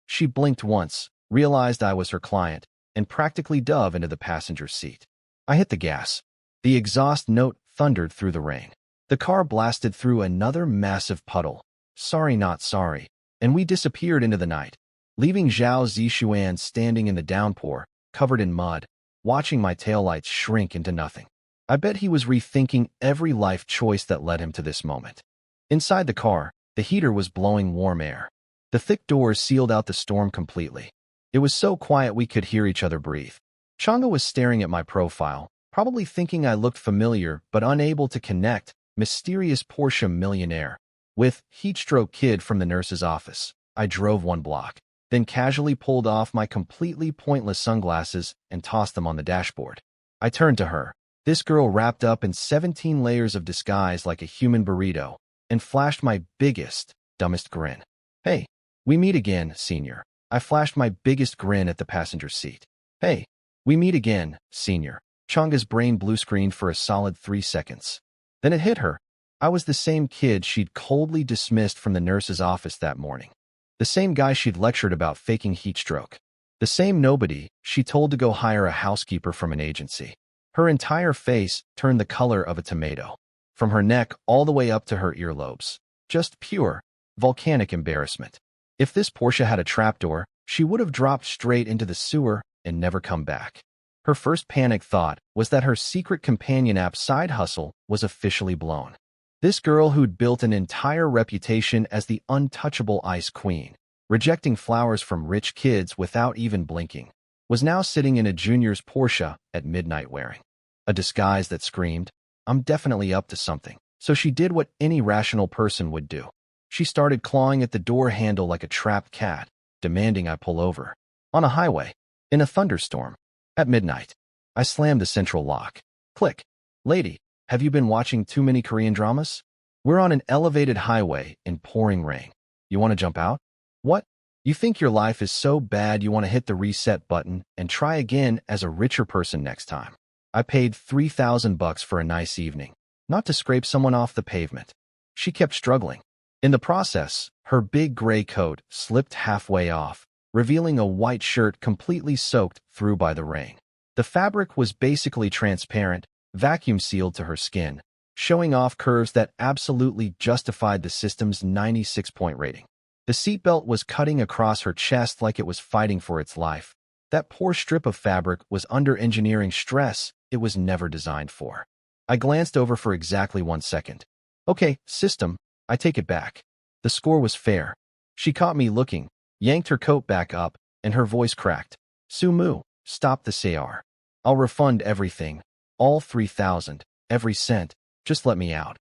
She blinked once, realized I was her client, and practically dove into the passenger seat. I hit the gas. The exhaust note thundered through the rain. The car blasted through another massive puddle. Sorry not sorry. And we disappeared into the night, leaving Zhao Zishuan standing in the downpour, covered in mud, watching my taillights shrink into nothing. I bet he was rethinking every life choice that led him to this moment. Inside the car, the heater was blowing warm air. The thick doors sealed out the storm completely. It was so quiet we could hear each other breathe. Changa was staring at my profile, probably thinking I looked familiar but unable to connect, mysterious Porsche millionaire, with heatstroke kid from the nurse's office. I drove 1 block, then casually pulled off my completely pointless sunglasses and tossed them on the dashboard. I turned to her, this girl wrapped up in 17 layers of disguise like a human burrito, and flashed my biggest, dumbest grin. Hey, we meet again, senior. I flashed my biggest grin at the passenger seat. Hey, we meet again, senior. Changa's brain blue-screened for a solid 3 seconds. Then it hit her. I was the same kid she'd coldly dismissed from the nurse's office that morning. The same guy she'd lectured about faking heat stroke. The same nobody she told to go hire a housekeeper from an agency. Her entire face turned the color of a tomato, from her neck all the way up to her earlobes. Just pure, volcanic embarrassment. If this Porsche had a trapdoor, she would have dropped straight into the sewer and never come back. Her first panic thought was that her secret companion app side hustle was officially blown. This girl who'd built an entire reputation as the untouchable ice queen, rejecting flowers from rich kids without even blinking, was now sitting in a junior's Porsche at midnight wearing a disguise that screamed, I'm definitely up to something. So she did what any rational person would do. She started clawing at the door handle like a trapped cat, demanding I pull over. On a highway, in a thunderstorm, at midnight, I slammed the central lock. Click. Lady, have you been watching too many Korean dramas? We're on an elevated highway in pouring rain. You want to jump out? What? You think your life is so bad you want to hit the reset button and try again as a richer person next time? I paid $3,000 for a nice evening, not to scrape someone off the pavement. She kept struggling. In the process, her big gray coat slipped halfway off, revealing a white shirt completely soaked through by the rain. The fabric was basically transparent, vacuum-sealed to her skin, showing off curves that absolutely justified the system's 96-point rating. The seatbelt was cutting across her chest like it was fighting for its life. That poor strip of fabric was under engineering stress it was never designed for. I glanced over for exactly 1 second. Okay, system, I take it back. The score was fair. She caught me looking, yanked her coat back up, and her voice cracked. Sumu, stop the CR. I'll refund everything, all 3,000, every cent, just let me out.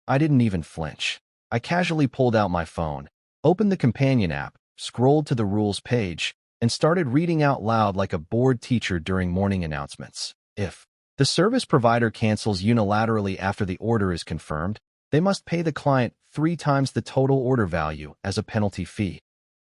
I didn't even flinch. I casually pulled out my phone, opened the companion app, scrolled to the rules page, and started reading out loud like a bored teacher during morning announcements. If the service provider cancels unilaterally after the order is confirmed, they must pay the client 3 times the total order value as a penalty fee.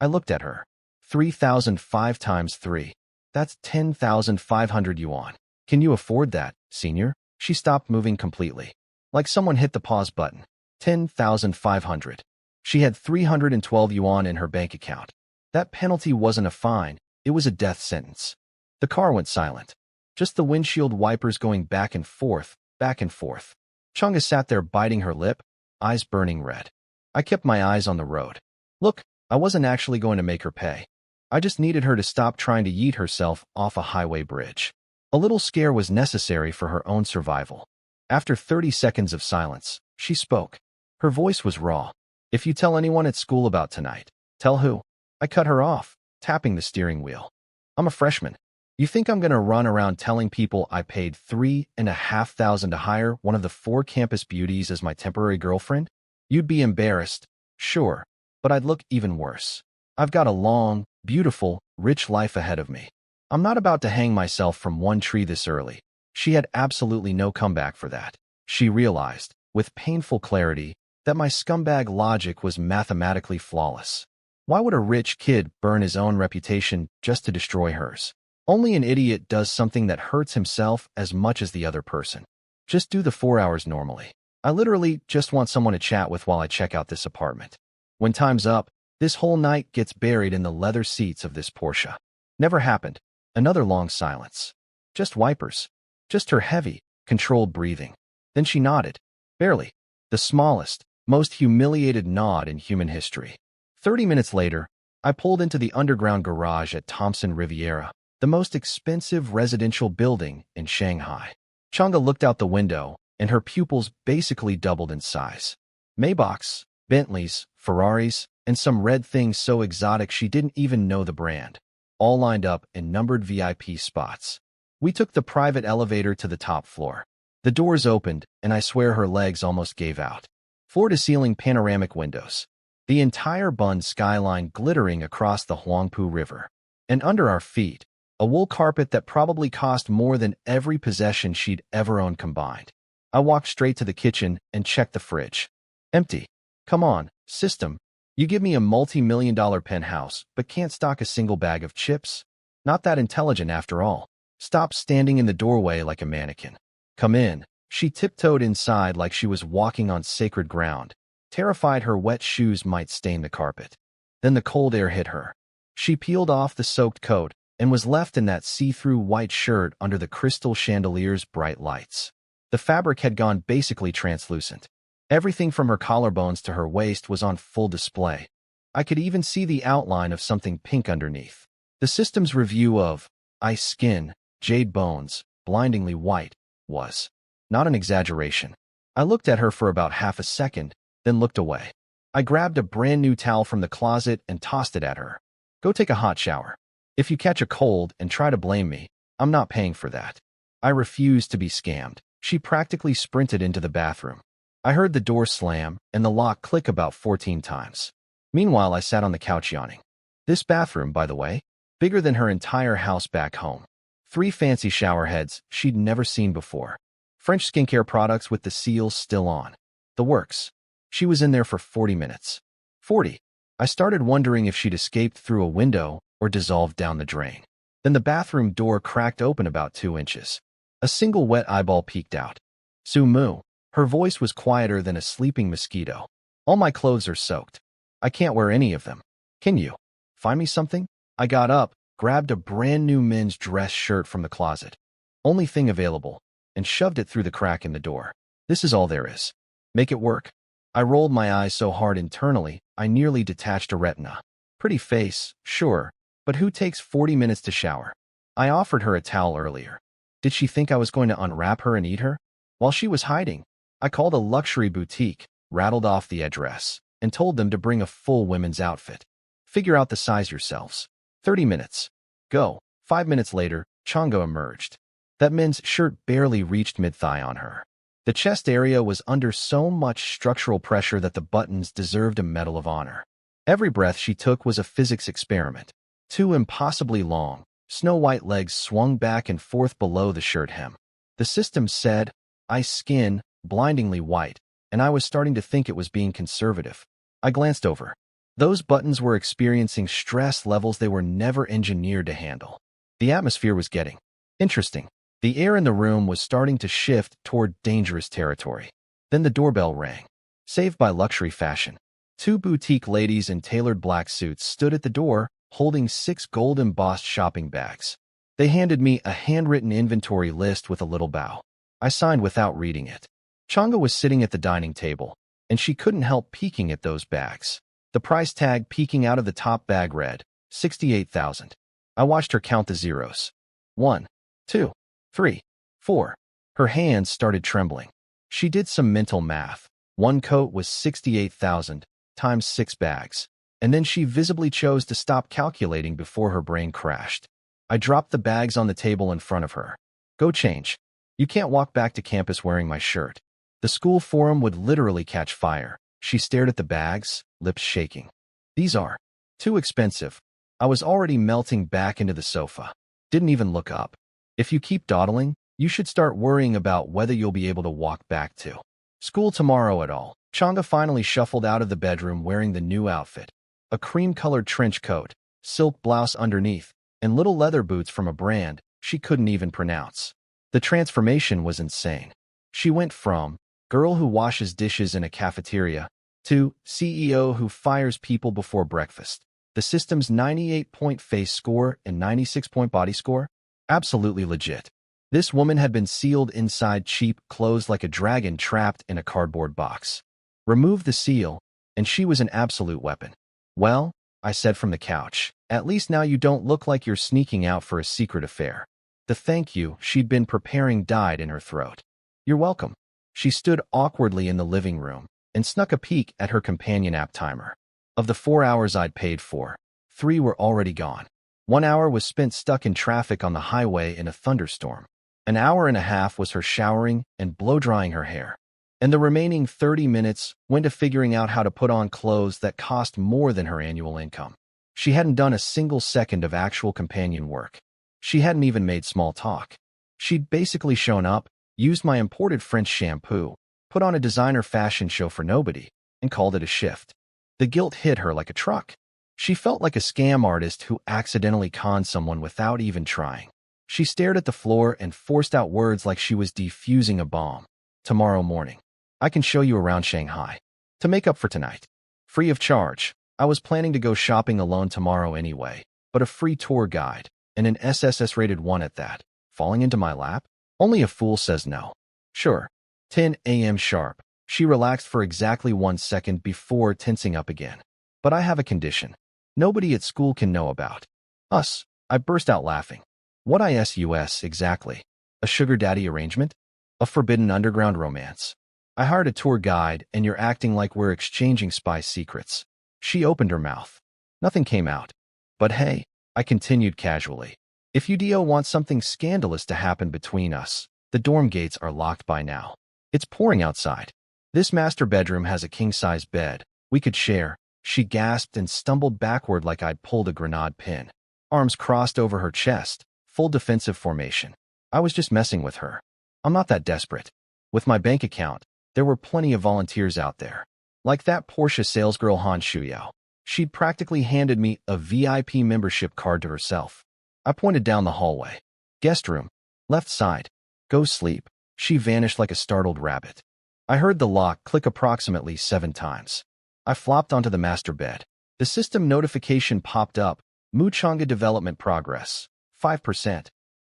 I looked at her. 3,005 times 3. That's 10,500 yuan. Can you afford that, senior? She stopped moving completely. Like someone hit the pause button. 10,500. She had 312 yuan in her bank account. That penalty wasn't a fine, it was a death sentence. The car went silent. Just the windshield wipers going back and forth, back and forth. Changa sat there biting her lip, eyes burning red. I kept my eyes on the road. Look, I wasn't actually going to make her pay. I just needed her to stop trying to yeet herself off a highway bridge. A little scare was necessary for her own survival. After 30 seconds of silence, she spoke. Her voice was raw. If you tell anyone at school about tonight, tell who? I cut her off, tapping the steering wheel. I'm a freshman. You think I'm going to run around telling people I paid $3,500 to hire one of the 4 campus beauties as my temporary girlfriend? You'd be embarrassed, sure, but I'd look even worse. I've got a long, beautiful, rich life ahead of me. I'm not about to hang myself from one tree this early. She had absolutely no comeback for that. She realized, with painful clarity, that my scumbag logic was mathematically flawless. Why would a rich kid burn his own reputation just to destroy hers? Only an idiot does something that hurts himself as much as the other person. Just do the 4 hours normally. I literally just want someone to chat with while I check out this apartment. When time's up, this whole night gets buried in the leather seats of this Porsche. Never happened. Another long silence. Just wipers. Just her heavy, controlled breathing. Then she nodded. Barely. The smallest, most humiliated nod in human history. 30 minutes later, I pulled into the underground garage at Thompson Riviera, the most expensive residential building in Shanghai. Chang'e looked out the window, and her pupils basically doubled in size. Maybachs, Bentleys, Ferraris, and some red things so exotic she didn't even know the brand, all lined up in numbered VIP spots. We took the private elevator to the top floor. The doors opened, and I swear her legs almost gave out. Floor-to-ceiling panoramic windows. The entire Bund skyline glittering across the Huangpu River. And under our feet, a wool carpet that probably cost more than every possession she'd ever owned combined. I walked straight to the kitchen and checked the fridge. Empty. Come on, system. You give me a multi-million-dollar penthouse, but can't stock a single bag of chips? Not that intelligent after all. Stop standing in the doorway like a mannequin. Come in. She tiptoed inside like she was walking on sacred ground, terrified her wet shoes might stain the carpet. Then the cold air hit her. She peeled off the soaked coat and was left in that see-through white shirt under the crystal chandelier's bright lights. The fabric had gone basically translucent. Everything from her collarbones to her waist was on full display. I could even see the outline of something pink underneath. The system's review of ice skin, jade bones, blindingly white, was not an exaggeration. I looked at her for about half a second, then looked away. I grabbed a brand new towel from the closet and tossed it at her. Go take a hot shower. If you catch a cold and try to blame me, I'm not paying for that. I refused to be scammed. She practically sprinted into the bathroom. I heard the door slam and the lock click about 14 times. Meanwhile, I sat on the couch yawning. This bathroom, by the way, bigger than her entire house back home. 3 fancy shower heads she'd never seen before. French skincare products with the seals still on. The works. She was in there for 40 minutes. 40. I started wondering if she'd escaped through a window or dissolved down the drain. Then the bathroom door cracked open about 2 inches. A single wet eyeball peeked out. Sumu. Her voice was quieter than a sleeping mosquito. All my clothes are soaked. I can't wear any of them. Can you? Find me something? I got up, grabbed a brand new men's dress shirt from the closet. Only thing available, and shoved it through the crack in the door. This is all there is. Make it work. I rolled my eyes so hard internally, I nearly detached a retina. Pretty face, sure, but who takes 40 minutes to shower? I offered her a towel earlier. Did she think I was going to unwrap her and eat her? While she was hiding, I called a luxury boutique, rattled off the address, and told them to bring a full women's outfit. Figure out the size yourselves. 30 minutes. Go. 5 minutes later, Chang'e emerged. That men's shirt barely reached mid-thigh on her. The chest area was under so much structural pressure that the buttons deserved a Medal of Honor. Every breath she took was a physics experiment. 2 impossibly long, snow-white legs swung back and forth below the shirt hem. The system said, ice skin, blindingly white, and I was starting to think it was being conservative. I glanced over. Those buttons were experiencing stress levels they were never engineered to handle. The atmosphere was getting interesting. The air in the room was starting to shift toward dangerous territory. Then the doorbell rang. Saved by luxury fashion. 2 boutique ladies in tailored black suits stood at the door, holding 6 gold-embossed shopping bags. They handed me a handwritten inventory list with a little bow. I signed without reading it. Chang'e was sitting at the dining table, and she couldn't help peeking at those bags. The price tag peeking out of the top bag read, 68,000. I watched her count the zeros. 1, 2, 3, 4. Her hands started trembling. She did some mental math. One coat was 68,000 times 6 bags. And then she visibly chose to stop calculating before her brain crashed. I dropped the bags on the table in front of her. Go change. You can't walk back to campus wearing my shirt. The school forum would literally catch fire. She stared at the bags, lips shaking. These are too expensive. I was already melting back into the sofa. Didn't even look up. If you keep dawdling, you should start worrying about whether you'll be able to walk back to school tomorrow at all. Chang'e finally shuffled out of the bedroom wearing the new outfit. A cream-colored trench coat, silk blouse underneath, and little leather boots from a brand she couldn't even pronounce. The transformation was insane. She went from girl who washes dishes in a cafeteria to CEO who fires people before breakfast. The system's 98-point face score and 96-point body score? Absolutely legit. This woman had been sealed inside cheap clothes like a dragon trapped in a cardboard box. Remove the seal, and she was an absolute weapon. Well, I said from the couch, at least now you don't look like you're sneaking out for a secret affair. The thank you she'd been preparing died in her throat. You're welcome. She stood awkwardly in the living room and snuck a peek at her companion app timer. Of the 4 hours I'd paid for, 3 were already gone. 1 hour was spent stuck in traffic on the highway in a thunderstorm. An hour and a half was her showering and blow-drying her hair. And the remaining 30 minutes went to figuring out how to put on clothes that cost more than her annual income. She hadn't done a single second of actual companion work. She hadn't even made small talk. She'd basically shown up, used my imported French shampoo, put on a designer fashion show for nobody, and called it a shift. The guilt hit her like a truck. She felt like a scam artist who accidentally conned someone without even trying. She stared at the floor and forced out words like she was defusing a bomb. Tomorrow morning, I can show you around Shanghai. To make up for tonight. Free of charge. I was planning to go shopping alone tomorrow anyway, but a free tour guide, and an SSS-rated one at that, falling into my lap? Only a fool says no. Sure. 10 a.m. sharp. She relaxed for exactly 1 second before tensing up again. But I have a condition. Nobody at school can know about. Us. I burst out laughing. What ISUS exactly? A sugar daddy arrangement? A forbidden underground romance? I hired a tour guide, and you're acting like we're exchanging spy secrets. She opened her mouth. Nothing came out. But hey, I continued casually. If UDO wants something scandalous to happen between us, the dorm gates are locked by now. It's pouring outside. This master bedroom has a king-size bed. We could share. She gasped and stumbled backward like I'd pulled a grenade pin. Arms crossed over her chest, full defensive formation. I was just messing with her. I'm not that desperate. With my bank account, there were plenty of volunteers out there. Like that Porsche salesgirl Han Shuyao. She'd practically handed me a VIP membership card to herself. I pointed down the hallway. Guest room. Left side. Go sleep. She vanished like a startled rabbit. I heard the lock click approximately 7 times. I flopped onto the master bed. The system notification popped up. Muchanga development progress. 5%.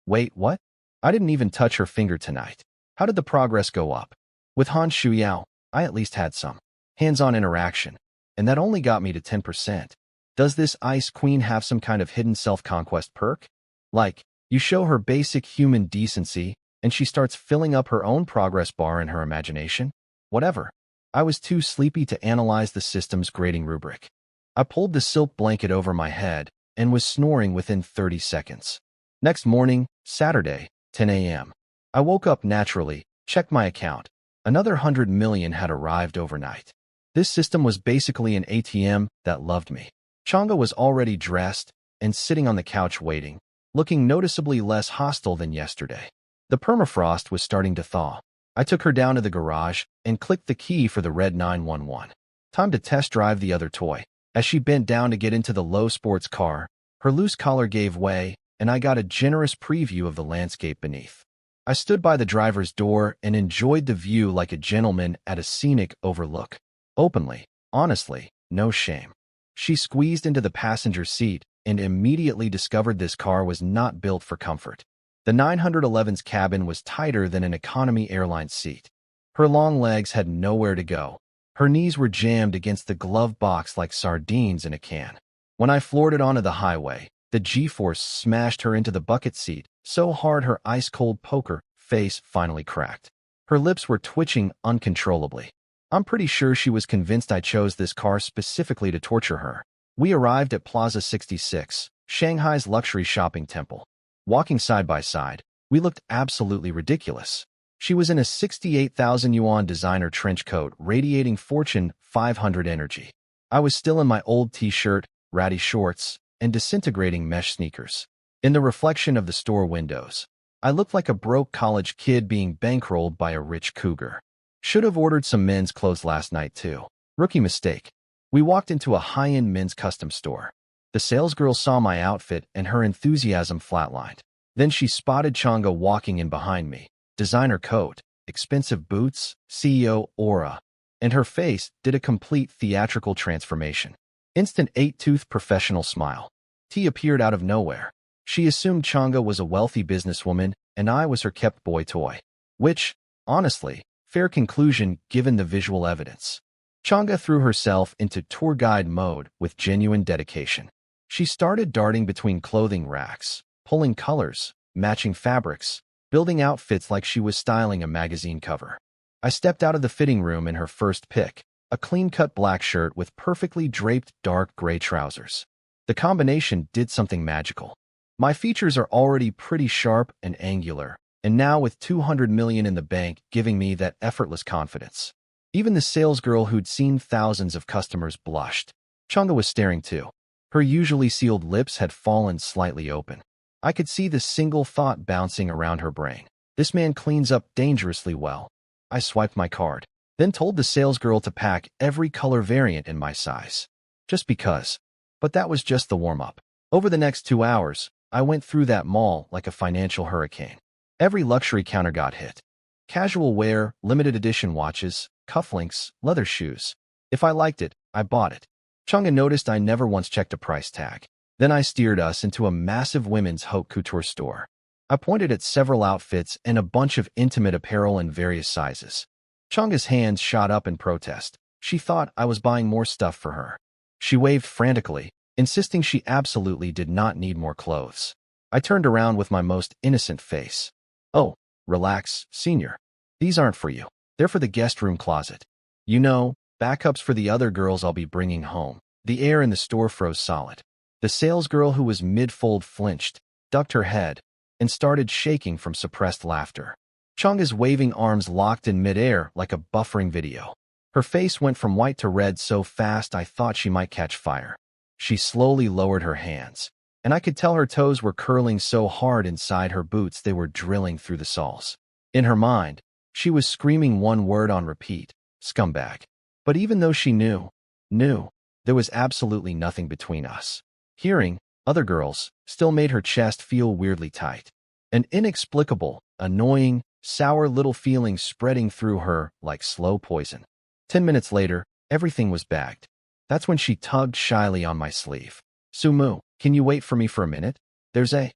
Wait, what? I didn't even touch her finger tonight. How did the progress go up? With Han Shuyao, I at least had some hands-on interaction, and that only got me to 10%. Does this Ice Queen have some kind of hidden self-conquest perk? Like, you show her basic human decency, and she starts filling up her own progress bar in her imagination? Whatever. I was too sleepy to analyze the system's grading rubric. I pulled the silk blanket over my head and was snoring within 30 seconds. Next morning, Saturday, 10 a.m. I woke up naturally, checked my account. Another 100 million had arrived overnight. This system was basically an ATM that loved me. Chang'e was already dressed and sitting on the couch waiting, looking noticeably less hostile than yesterday. The permafrost was starting to thaw. I took her down to the garage and clicked the key for the red 911. Time to test drive the other toy. As she bent down to get into the low sports car, her loose collar gave way, and I got a generous preview of the landscape beneath. I stood by the driver's door and enjoyed the view like a gentleman at a scenic overlook. Openly, honestly, no shame. She squeezed into the passenger seat and immediately discovered this car was not built for comfort. The 911's cabin was tighter than an economy airline seat. Her long legs had nowhere to go, Her knees were jammed against the glove box like sardines in a can. When I floored it onto the highway, the G-force smashed her into the bucket seat so hard her ice-cold poker face finally cracked. Her lips were twitching uncontrollably. I'm pretty sure she was convinced I chose this car specifically to torture her. We arrived at Plaza 66, Shanghai's luxury shopping temple. Walking side by side, we looked absolutely ridiculous. She was in a 68,000 yuan designer trench coat radiating Fortune 500 energy. I was still in my old t-shirt, ratty shorts, and disintegrating mesh sneakers. In the reflection of the store windows, I looked like a broke college kid being bankrolled by a rich cougar. Should have ordered some men's clothes last night too. Rookie mistake. We walked into a high-end men's custom store. The salesgirl saw my outfit and her enthusiasm flatlined. Then she spotted Chang'e walking in behind me. Designer coat, expensive boots, CEO aura, and her face did a complete theatrical transformation. Instant eight-tooth professional smile. T appeared out of nowhere. She assumed Chang'e was a wealthy businesswoman and I was her kept boy toy. Which, honestly, fair conclusion given the visual evidence. Chang'e threw herself into tour guide mode with genuine dedication. She started darting between clothing racks, pulling colors, matching fabrics, building outfits like she was styling a magazine cover. I stepped out of the fitting room in her first pick, a clean-cut black shirt with perfectly draped dark gray trousers. The combination did something magical. My features are already pretty sharp and angular, and now with 200 million in the bank giving me that effortless confidence. Even the salesgirl who'd seen thousands of customers blushed. Chang'e was staring too. Her usually sealed lips had fallen slightly open. I could see the single thought bouncing around her brain. This man cleans up dangerously well. I swiped my card, then told the salesgirl to pack every color variant in my size. Just because. But that was just the warm-up. Over the next 2 hours, I went through that mall like a financial hurricane. Every luxury counter got hit. Casual wear, limited edition watches, cufflinks, leather shoes. If I liked it, I bought it. Chang'e noticed I never once checked a price tag. Then I steered us into a massive women's haute couture store. I pointed at several outfits and a bunch of intimate apparel in various sizes. Chang'e's hands shot up in protest. She thought I was buying more stuff for her. She waved frantically, insisting she absolutely did not need more clothes. I turned around with my most innocent face. Oh, relax, senior. These aren't for you. They're for the guest room closet. You know, backups for the other girls I'll be bringing home. The air in the store froze solid. The salesgirl who was mid-fold flinched, ducked her head, and started shaking from suppressed laughter. Chang'e's waving arms locked in midair like a buffering video. Her face went from white to red so fast I thought she might catch fire. She slowly lowered her hands, and I could tell her toes were curling so hard inside her boots they were drilling through the soles. In her mind, she was screaming one word on repeat, scumbag. But even though she knew, there was absolutely nothing between us. Hearing, other girls, still made her chest feel weirdly tight. An inexplicable, annoying, sour little feeling spreading through her like slow poison. 10 minutes later, everything was bagged. That's when she tugged shyly on my sleeve. Sumu, can you wait for me for a minute? There's a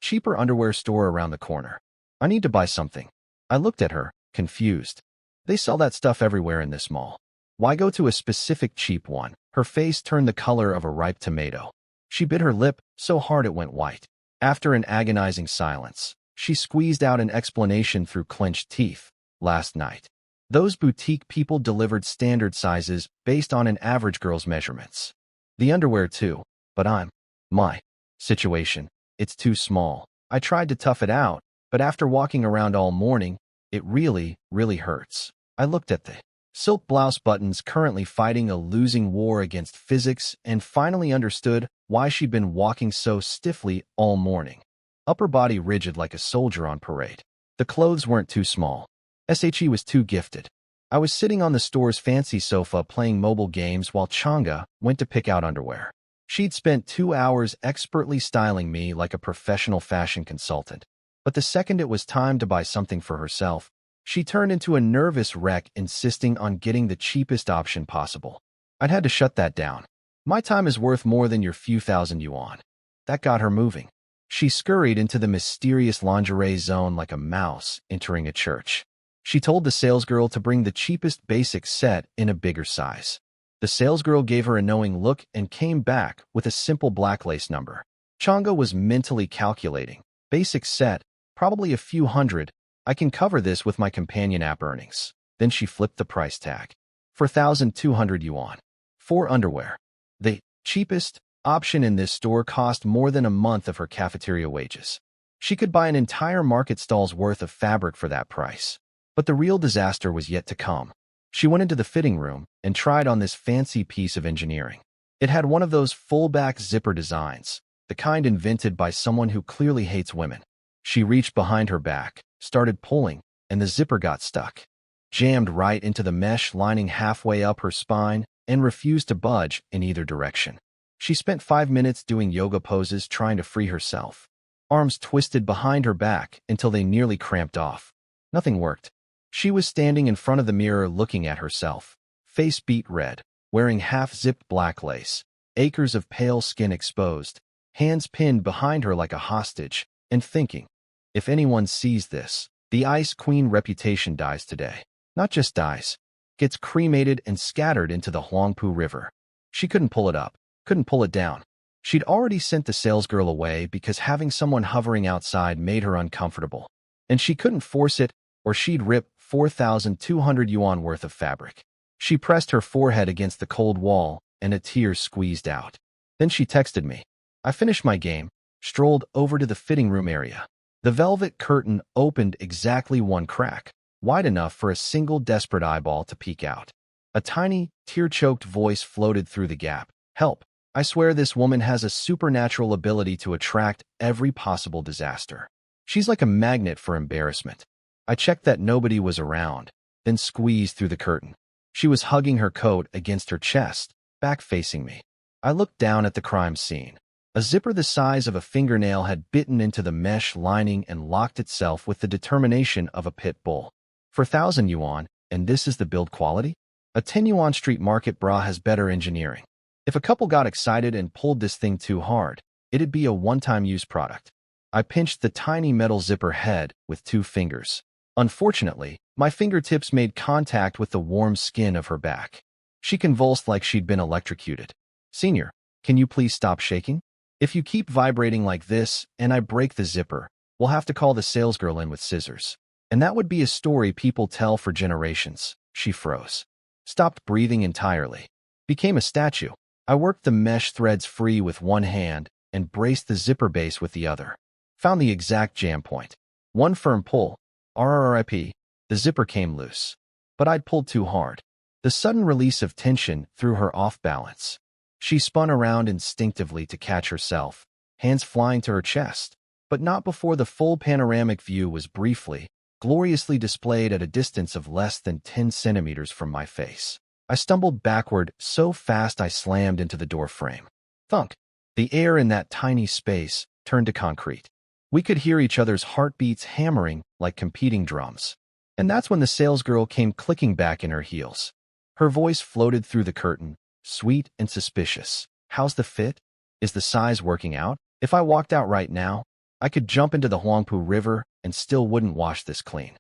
cheaper underwear store around the corner. I need to buy something. I looked at her, confused. They sell that stuff everywhere in this mall. Why go to a specific cheap one? Her face turned the color of a ripe tomato. She bit her lip so hard it went white. After an agonizing silence, she squeezed out an explanation through clenched teeth. Last night, those boutique people delivered standard sizes based on an average girl's measurements. The underwear too, but my situation, it's too small. I tried to tough it out, but after walking around all morning, it really hurts. I looked at the silk blouse buttons currently fighting a losing war against physics and finally understood why she'd been walking so stiffly all morning. Upper body rigid like a soldier on parade. The clothes weren't too small. SHE was too gifted. I was sitting on the store's fancy sofa playing mobile games while Chang'e went to pick out underwear. She'd spent 2 hours expertly styling me like a professional fashion consultant. But the second it was time to buy something for herself, she turned into a nervous wreck insisting on getting the cheapest option possible. I'd had to shut that down. My time is worth more than your few thousand yuan. That got her moving. She scurried into the mysterious lingerie zone like a mouse entering a church. She told the salesgirl to bring the cheapest basic set in a bigger size. The salesgirl gave her a knowing look and came back with a simple black lace number. Changa was mentally calculating. Basic set, probably a few hundred. I can cover this with my companion app earnings. Then she flipped the price tag. 4,200 yuan. 4 underwear. The cheapest option in this store cost more than a month of her cafeteria wages. She could buy an entire market stall's worth of fabric for that price. But the real disaster was yet to come. She went into the fitting room and tried on this fancy piece of engineering. It had one of those full-back zipper designs, the kind invented by someone who clearly hates women. She reached behind her back, started pulling, and the zipper got stuck. Jammed right into the mesh lining halfway up her spine and refused to budge in either direction. She spent 5 minutes doing yoga poses trying to free herself. Arms twisted behind her back until they nearly cramped off. Nothing worked. She was standing in front of the mirror looking at herself, face beet red, wearing half-zipped black lace, acres of pale skin exposed, hands pinned behind her like a hostage, and thinking, if anyone sees this, the Ice Queen reputation dies today. Not just dies, gets cremated and scattered into the Huangpu River. She couldn't pull it up, couldn't pull it down. She'd already sent the salesgirl away because having someone hovering outside made her uncomfortable, and she couldn't force it or she'd rip 4,200 yuan worth of fabric. She pressed her forehead against the cold wall, and a tear squeezed out. Then she texted me. I finished my game, strolled over to the fitting room area. The velvet curtain opened exactly one crack, wide enough for a single desperate eyeball to peek out. A tiny, tear-choked voice floated through the gap. Help! I swear this woman has a supernatural ability to attract every possible disaster. She's like a magnet for embarrassment. I checked that nobody was around, then squeezed through the curtain. She was hugging her coat against her chest, back facing me. I looked down at the crime scene. A zipper the size of a fingernail had bitten into the mesh lining and locked itself with the determination of a pit bull. For 1,000 yuan, and this is the build quality? A 10 yuan street market bra has better engineering. If a couple got excited and pulled this thing too hard, it'd be a one-time use product. I pinched the tiny metal zipper head with 2 fingers. Unfortunately, my fingertips made contact with the warm skin of her back. She convulsed like she'd been electrocuted. Senior, can you please stop shaking? If you keep vibrating like this and I break the zipper, we'll have to call the salesgirl in with scissors. And that would be a story people tell for generations. She froze. Stopped breathing entirely. Became a statue. I worked the mesh threads free with one hand and braced the zipper base with the other. Found the exact jam point. One firm pull. RRIP, the zipper came loose. But I'd pulled too hard. The sudden release of tension threw her off balance. She spun around instinctively to catch herself, hands flying to her chest, but not before the full panoramic view was briefly, gloriously displayed at a distance of less than 10 centimeters from my face. I stumbled backward so fast I slammed into the door frame. Thunk! The air in that tiny space turned to concrete. We could hear each other's heartbeats hammering like competing drums. And that's when the salesgirl came clicking back in her heels. Her voice floated through the curtain, sweet and suspicious. How's the fit? Is the size working out? If I walked out right now, I could jump into the Huangpu River and still wouldn't wash this clean.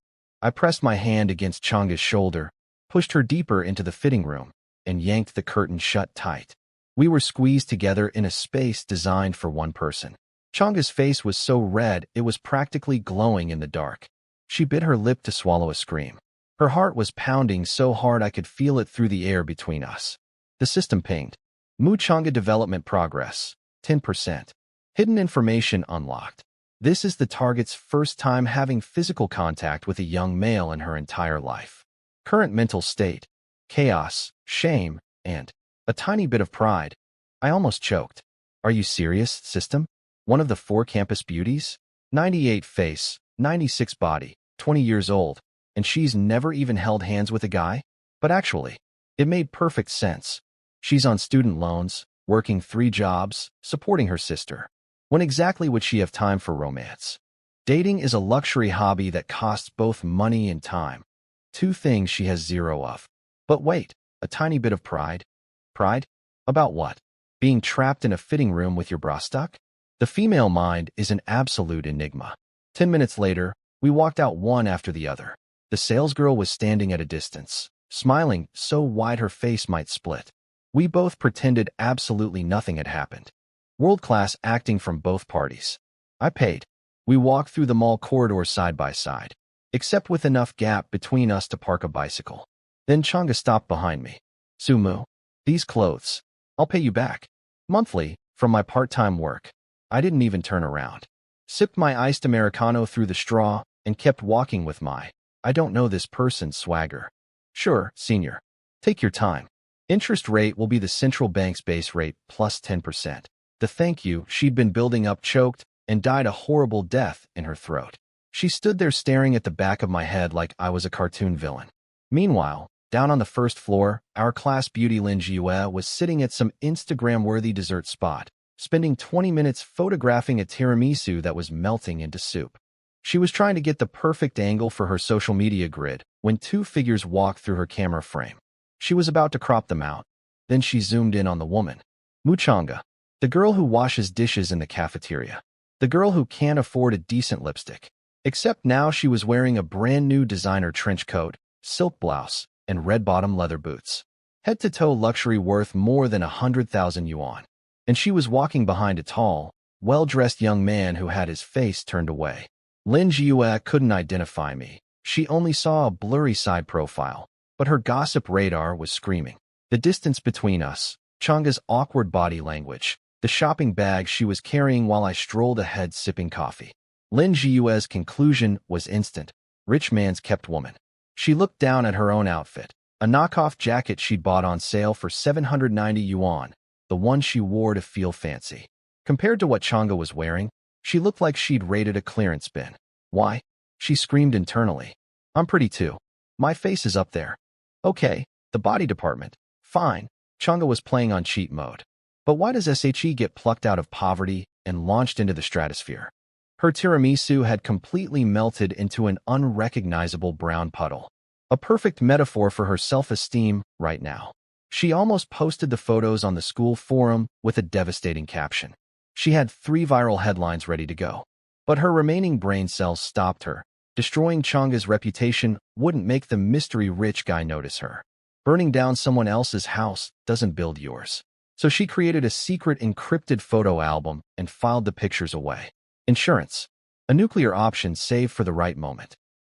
I pressed my hand against Changa's shoulder, pushed her deeper into the fitting room, and yanked the curtain shut tight. We were squeezed together in a space designed for one person. Changa's face was so red it was practically glowing in the dark. She bit her lip to swallow a scream. Her heart was pounding so hard I could feel it through the air between us. The system pinged. Mu Changa development progress, 10%. Hidden information unlocked. This is the target's first time having physical contact with a young male in her entire life. Current mental state, chaos, shame, and a tiny bit of pride. I almost choked. Are you serious, system? One of the 4 campus beauties? 98 face, 96 body, 20 years old, and she's never even held hands with a guy? But actually, it made perfect sense. She's on student loans, working 3 jobs, supporting her sister. When exactly would she have time for romance? Dating is a luxury hobby that costs both money and time. 2 things she has 0 of. But wait, a tiny bit of pride? Pride? About what? Being trapped in a fitting room with your bra stuck? The female mind is an absolute enigma. 10 minutes later, we walked out one after the other. The salesgirl was standing at a distance, smiling so wide her face might split. We both pretended absolutely nothing had happened. World-class acting from both parties. I paid. We walked through the mall corridor side by side, except with enough gap between us to park a bicycle. Then Changa stopped behind me. Sumu, these clothes. I'll pay you back. Monthly, from my part-time work. I didn't even turn around. Sipped my iced Americano through the straw and kept walking with my, I don't know this person swagger. Sure, senior. Take your time. Interest rate will be the central bank's base rate plus 10%. The thank you she'd been building up choked and died a horrible death in her throat. She stood there staring at the back of my head like I was a cartoon villain. Meanwhile, down on the first floor, our class beauty Lin Jiyue was sitting at some Instagram-worthy dessert spot, spending 20 minutes photographing a tiramisu that was melting into soup. She was trying to get the perfect angle for her social media grid when two figures walked through her camera frame. She was about to crop them out. Then she zoomed in on the woman. Muchanga, the girl who washes dishes in the cafeteria. The girl who can't afford a decent lipstick. Except now she was wearing a brand new designer trench coat, silk blouse, and red-bottom leather boots. Head-to-toe luxury worth more than 100,000 yuan. And she was walking behind a tall, well-dressed young man who had his face turned away. Lin Jiyue couldn't identify me. She only saw a blurry side profile, but her gossip radar was screaming. The distance between us, Changa's awkward body language, the shopping bag she was carrying while I strolled ahead sipping coffee. Lin Jiyue's conclusion was instant. Rich man's kept woman. She looked down at her own outfit, a knockoff jacket she'd bought on sale for 790 yuan, the one she wore to feel fancy. Compared to what Changa was wearing, she looked like she'd raided a clearance bin. Why? She screamed internally. I'm pretty too. My face is up there. Okay, the body department. Fine. Changa was playing on cheat mode. But why does SHE get plucked out of poverty and launched into the stratosphere? Her tiramisu had completely melted into an unrecognizable brown puddle. A perfect metaphor for her self-esteem right now. She almost posted the photos on the school forum with a devastating caption. She had 3 viral headlines ready to go. But her remaining brain cells stopped her. Destroying Changa's reputation wouldn't make the mystery rich guy notice her. Burning down someone else's house doesn't build yours. So she created a secret encrypted photo album and filed the pictures away. Insurance. A nuclear option saved for the right moment.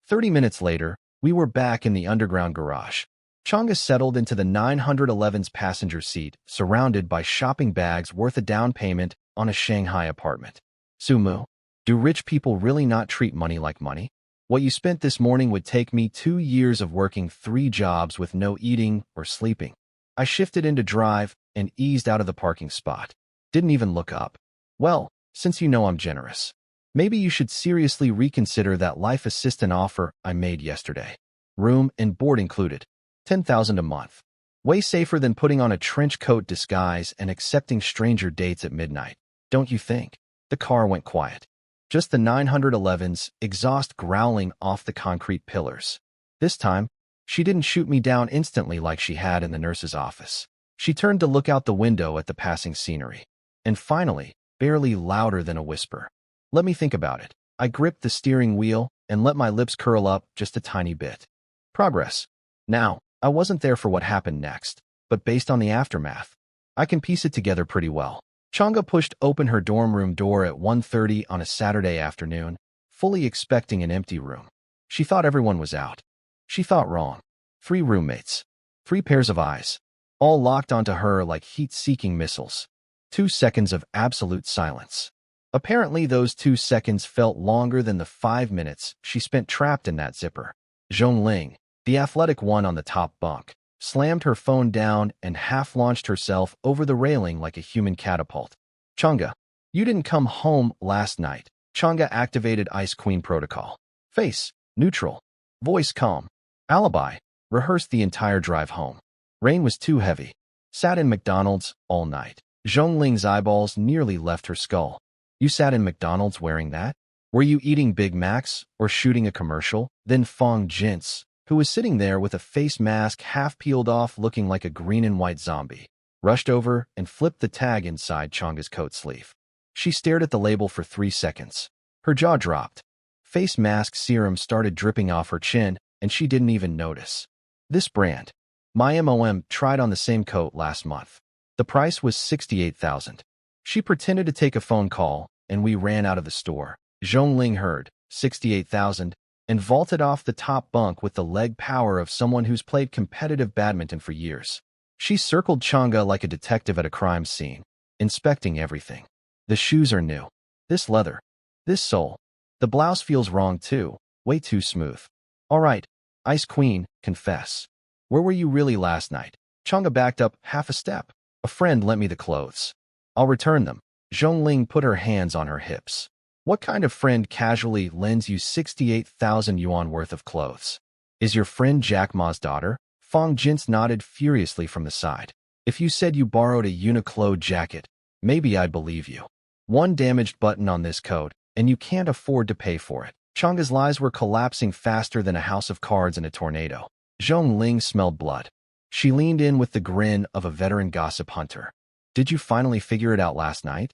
30 minutes later, we were back in the underground garage. Changa settled into the 911's passenger seat, surrounded by shopping bags worth a down payment on a Shanghai apartment. Sumu, do rich people really not treat money like money? What you spent this morning would take me 2 years of working 3 jobs with no eating or sleeping. I shifted into drive and eased out of the parking spot. Didn't even look up. Well, since you know I'm generous, maybe you should seriously reconsider that life assistant offer I made yesterday. Room and board included. 10,000 a month. Way safer than putting on a trench coat disguise and accepting stranger dates at midnight. Don't you think? The car went quiet. Just the 911's exhaust growling off the concrete pillars. This time, she didn't shoot me down instantly like she had in the nurse's office. She turned to look out the window at the passing scenery. And finally, barely louder than a whisper. Let me think about it. I gripped the steering wheel and let my lips curl up just a tiny bit. Progress. Now, I wasn't there for what happened next, but based on the aftermath, I can piece it together pretty well. Changa pushed open her dorm room door at 1:30 on a Saturday afternoon, fully expecting an empty room. She thought everyone was out. She thought wrong. 3 roommates. 3 pairs of eyes. All locked onto her like heat-seeking missiles. 2 seconds of absolute silence. Apparently those 2 seconds felt longer than the 5 minutes she spent trapped in that zipper. Zhongling, the athletic one on the top bunk, slammed her phone down and half-launched herself over the railing like a human catapult. Changa, you didn't come home last night. Changa activated Ice Queen protocol. Face, neutral. Voice calm. Alibi, rehearsed the entire drive home. Rain was too heavy. Sat in McDonald's all night. Zhongling's eyeballs nearly left her skull. You sat in McDonald's wearing that? Were you eating Big Macs or shooting a commercial? Then Fong Jintz, who was sitting there with a face mask half peeled off looking like a green and white zombie, rushed over and flipped the tag inside Changa's coat sleeve. She stared at the label for 3 seconds. Her jaw dropped. Face mask serum started dripping off her chin and she didn't even notice. This brand. My mom tried on the same coat last month. The price was $68,000. She pretended to take a phone call, and we ran out of the store. Zhongling heard, $68,000, and vaulted off the top bunk with the leg power of someone who's played competitive badminton for years. She circled Chang'e like a detective at a crime scene, inspecting everything. The shoes are new. This leather. This sole. The blouse feels wrong too, way too smooth. All right, Ice Queen, confess. Where were you really last night? Chang'e backed up half a step. A friend lent me the clothes. I'll return them. Zhongling put her hands on her hips. What kind of friend casually lends you 68,000 yuan worth of clothes? Is your friend Jack Ma's daughter? Fang Jins nodded furiously from the side. If you said you borrowed a Uniqlo jacket, maybe I'd believe you. One damaged button on this coat, and you can't afford to pay for it. Chang'e's lies were collapsing faster than a house of cards in a tornado. Zhongling smelled blood. She leaned in with the grin of a veteran gossip hunter. Did you finally figure it out last night?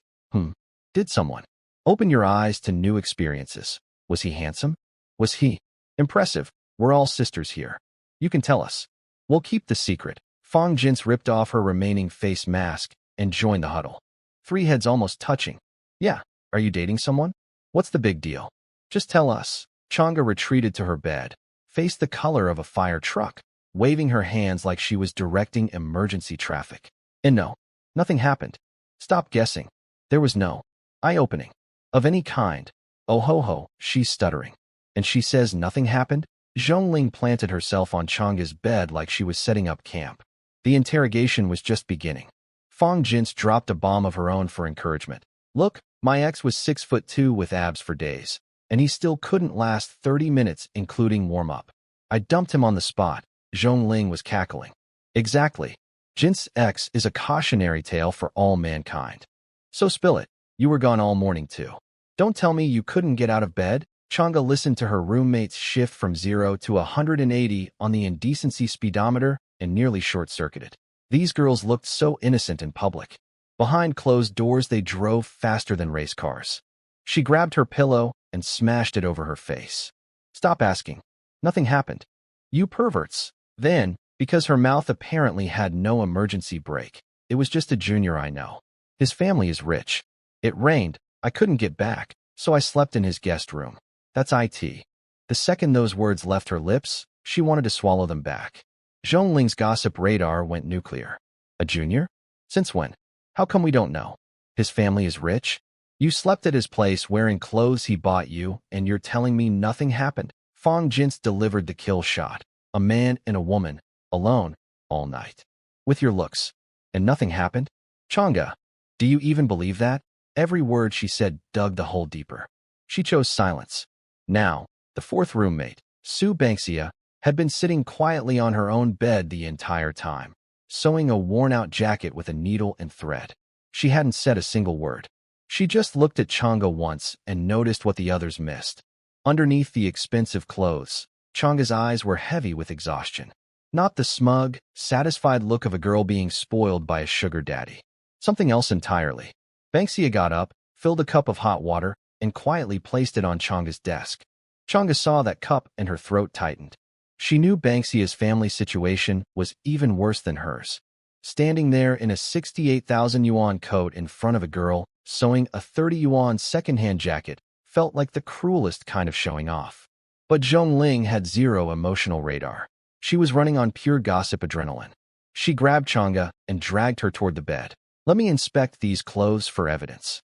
Did someone? Open your eyes to new experiences. Was he handsome? Was he impressive? We're all sisters here. You can tell us. We'll keep the secret. Fang Jins ripped off her remaining face mask and joined the huddle. Three heads almost touching. Yeah, are you dating someone? What's the big deal? Just tell us. Chang'e retreated to her bed, faced the color of a fire truck, waving her hands like she was directing emergency traffic. And no, nothing happened. Stop guessing. There was no eye-opening of any kind. Oh ho ho, she's stuttering. And she says nothing happened? Zhongling planted herself on Chang'e's bed like she was setting up camp. The interrogation was just beginning. Fang Jins dropped a bomb of her own for encouragement. Look, my ex was 6'2" with abs for days, and he still couldn't last 30 minutes including warm-up. I dumped him on the spot. Zhongling was cackling. Exactly. Jin's ex is a cautionary tale for all mankind. So spill it. You were gone all morning too. Don't tell me you couldn't get out of bed. Chang'e listened to her roommate's shift from 0 to 180 on the indecency speedometer and nearly short-circuited. These girls looked so innocent in public. Behind closed doors they drove faster than race cars. She grabbed her pillow and smashed it over her face. Stop asking. Nothing happened. You perverts. Then, because her mouth apparently had no emergency brake, it was just a junior I know. His family is rich. It rained. I couldn't get back, so I slept in his guest room. That's it. The second those words left her lips, she wanted to swallow them back. Zhongling's gossip radar went nuclear. A junior? Since when? How come we don't know? His family is rich? You slept at his place wearing clothes he bought you, and you're telling me nothing happened? Fang Jins delivered the kill shot. A man and a woman, alone, all night. With your looks. And nothing happened? Chang'e, do you even believe that? Every word she said dug the hole deeper. She chose silence. Now, the fourth roommate, Su Banksia, had been sitting quietly on her own bed the entire time, sewing a worn-out jacket with a needle and thread. She hadn't said a single word. She just looked at Chang'e once and noticed what the others missed. Underneath the expensive clothes, Chang'e's eyes were heavy with exhaustion. Not the smug, satisfied look of a girl being spoiled by a sugar daddy. Something else entirely. Banksia got up, filled a cup of hot water, and quietly placed it on Chang'e's desk. Chang'e saw that cup and her throat tightened. She knew Banksia's family situation was even worse than hers. Standing there in a 68,000 yuan coat in front of a girl, sewing a 30 yuan second-hand jacket, felt like the cruelest kind of showing off. But Zhongling had zero emotional radar. She was running on pure gossip adrenaline. She grabbed Chang'e and dragged her toward the bed. Let me inspect these clothes for evidence.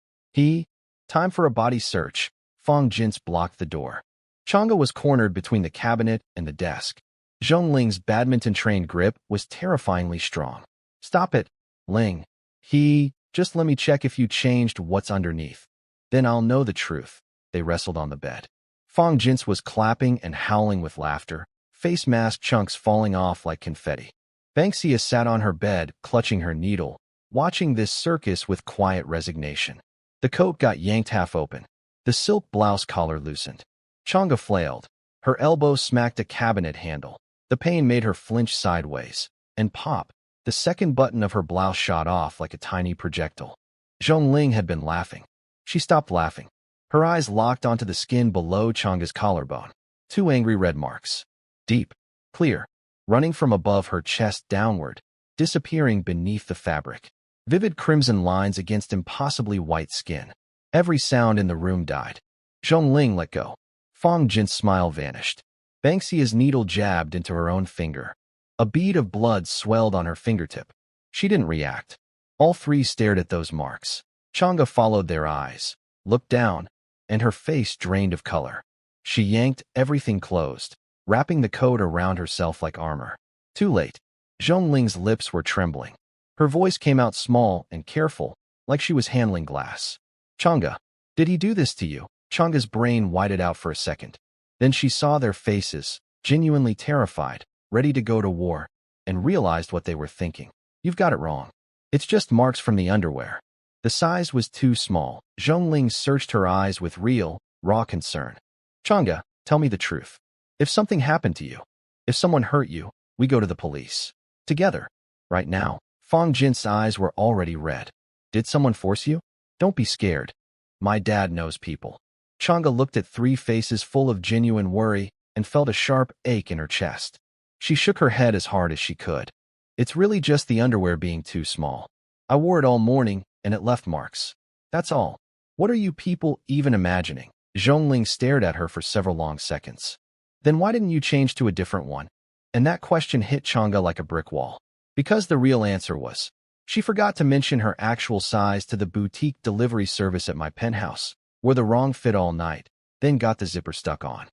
Time for a body search. Fang Jins blocked the door. Chang'e was cornered between the cabinet and the desk. Zhongling's badminton-trained grip was terrifyingly strong. Stop it, Ling. Just let me check if you changed what's underneath. Then I'll know the truth. They wrestled on the bed. Fang Jins was clapping and howling with laughter, face mask chunks falling off like confetti. Banksia sat on her bed, clutching her needle, watching this circus with quiet resignation. The coat got yanked half open. The silk blouse collar loosened. Chang'e flailed. Her elbow smacked a cabinet handle. The pain made her flinch sideways. And pop, the second button of her blouse shot off like a tiny projectile. Zhongling had been laughing. She stopped laughing. Her eyes locked onto the skin below Chang'e's collarbone. Two angry red marks. Deep, clear, running from above her chest downward, disappearing beneath the fabric. Vivid crimson lines against impossibly white skin. Every sound in the room died. Zhongling let go. Fang Jin's smile vanished. Banxia's needle jabbed into her own finger. A bead of blood swelled on her fingertip. She didn't react. All three stared at those marks. Chang'e followed their eyes, looked down, and her face drained of color. She yanked everything closed, wrapping the coat around herself like armor. Too late. Zhongling's lips were trembling. Her voice came out small and careful, like she was handling glass. Chang'e, did he do this to you? Chang'e's brain whited out for a second. Then she saw their faces, genuinely terrified, ready to go to war, and realized what they were thinking. You've got it wrong. It's just marks from the underwear. The size was too small. Zhongling searched her eyes with real, raw concern. Chang'e, tell me the truth. If something happened to you, if someone hurt you, we go to the police. Together. Right now. Fang Jin's eyes were already red. Did someone force you? Don't be scared. My dad knows people. Chang'e looked at three faces full of genuine worry and felt a sharp ache in her chest. She shook her head as hard as she could. It's really just the underwear being too small. I wore it all morning and it left marks. That's all. What are you people even imagining? Zhongling stared at her for several long seconds. Then why didn't you change to a different one? And that question hit Chang'e like a brick wall. Because the real answer was, she forgot to mention her actual size to the boutique delivery service at my penthouse, wore the wrong fit all night, then got the zipper stuck on.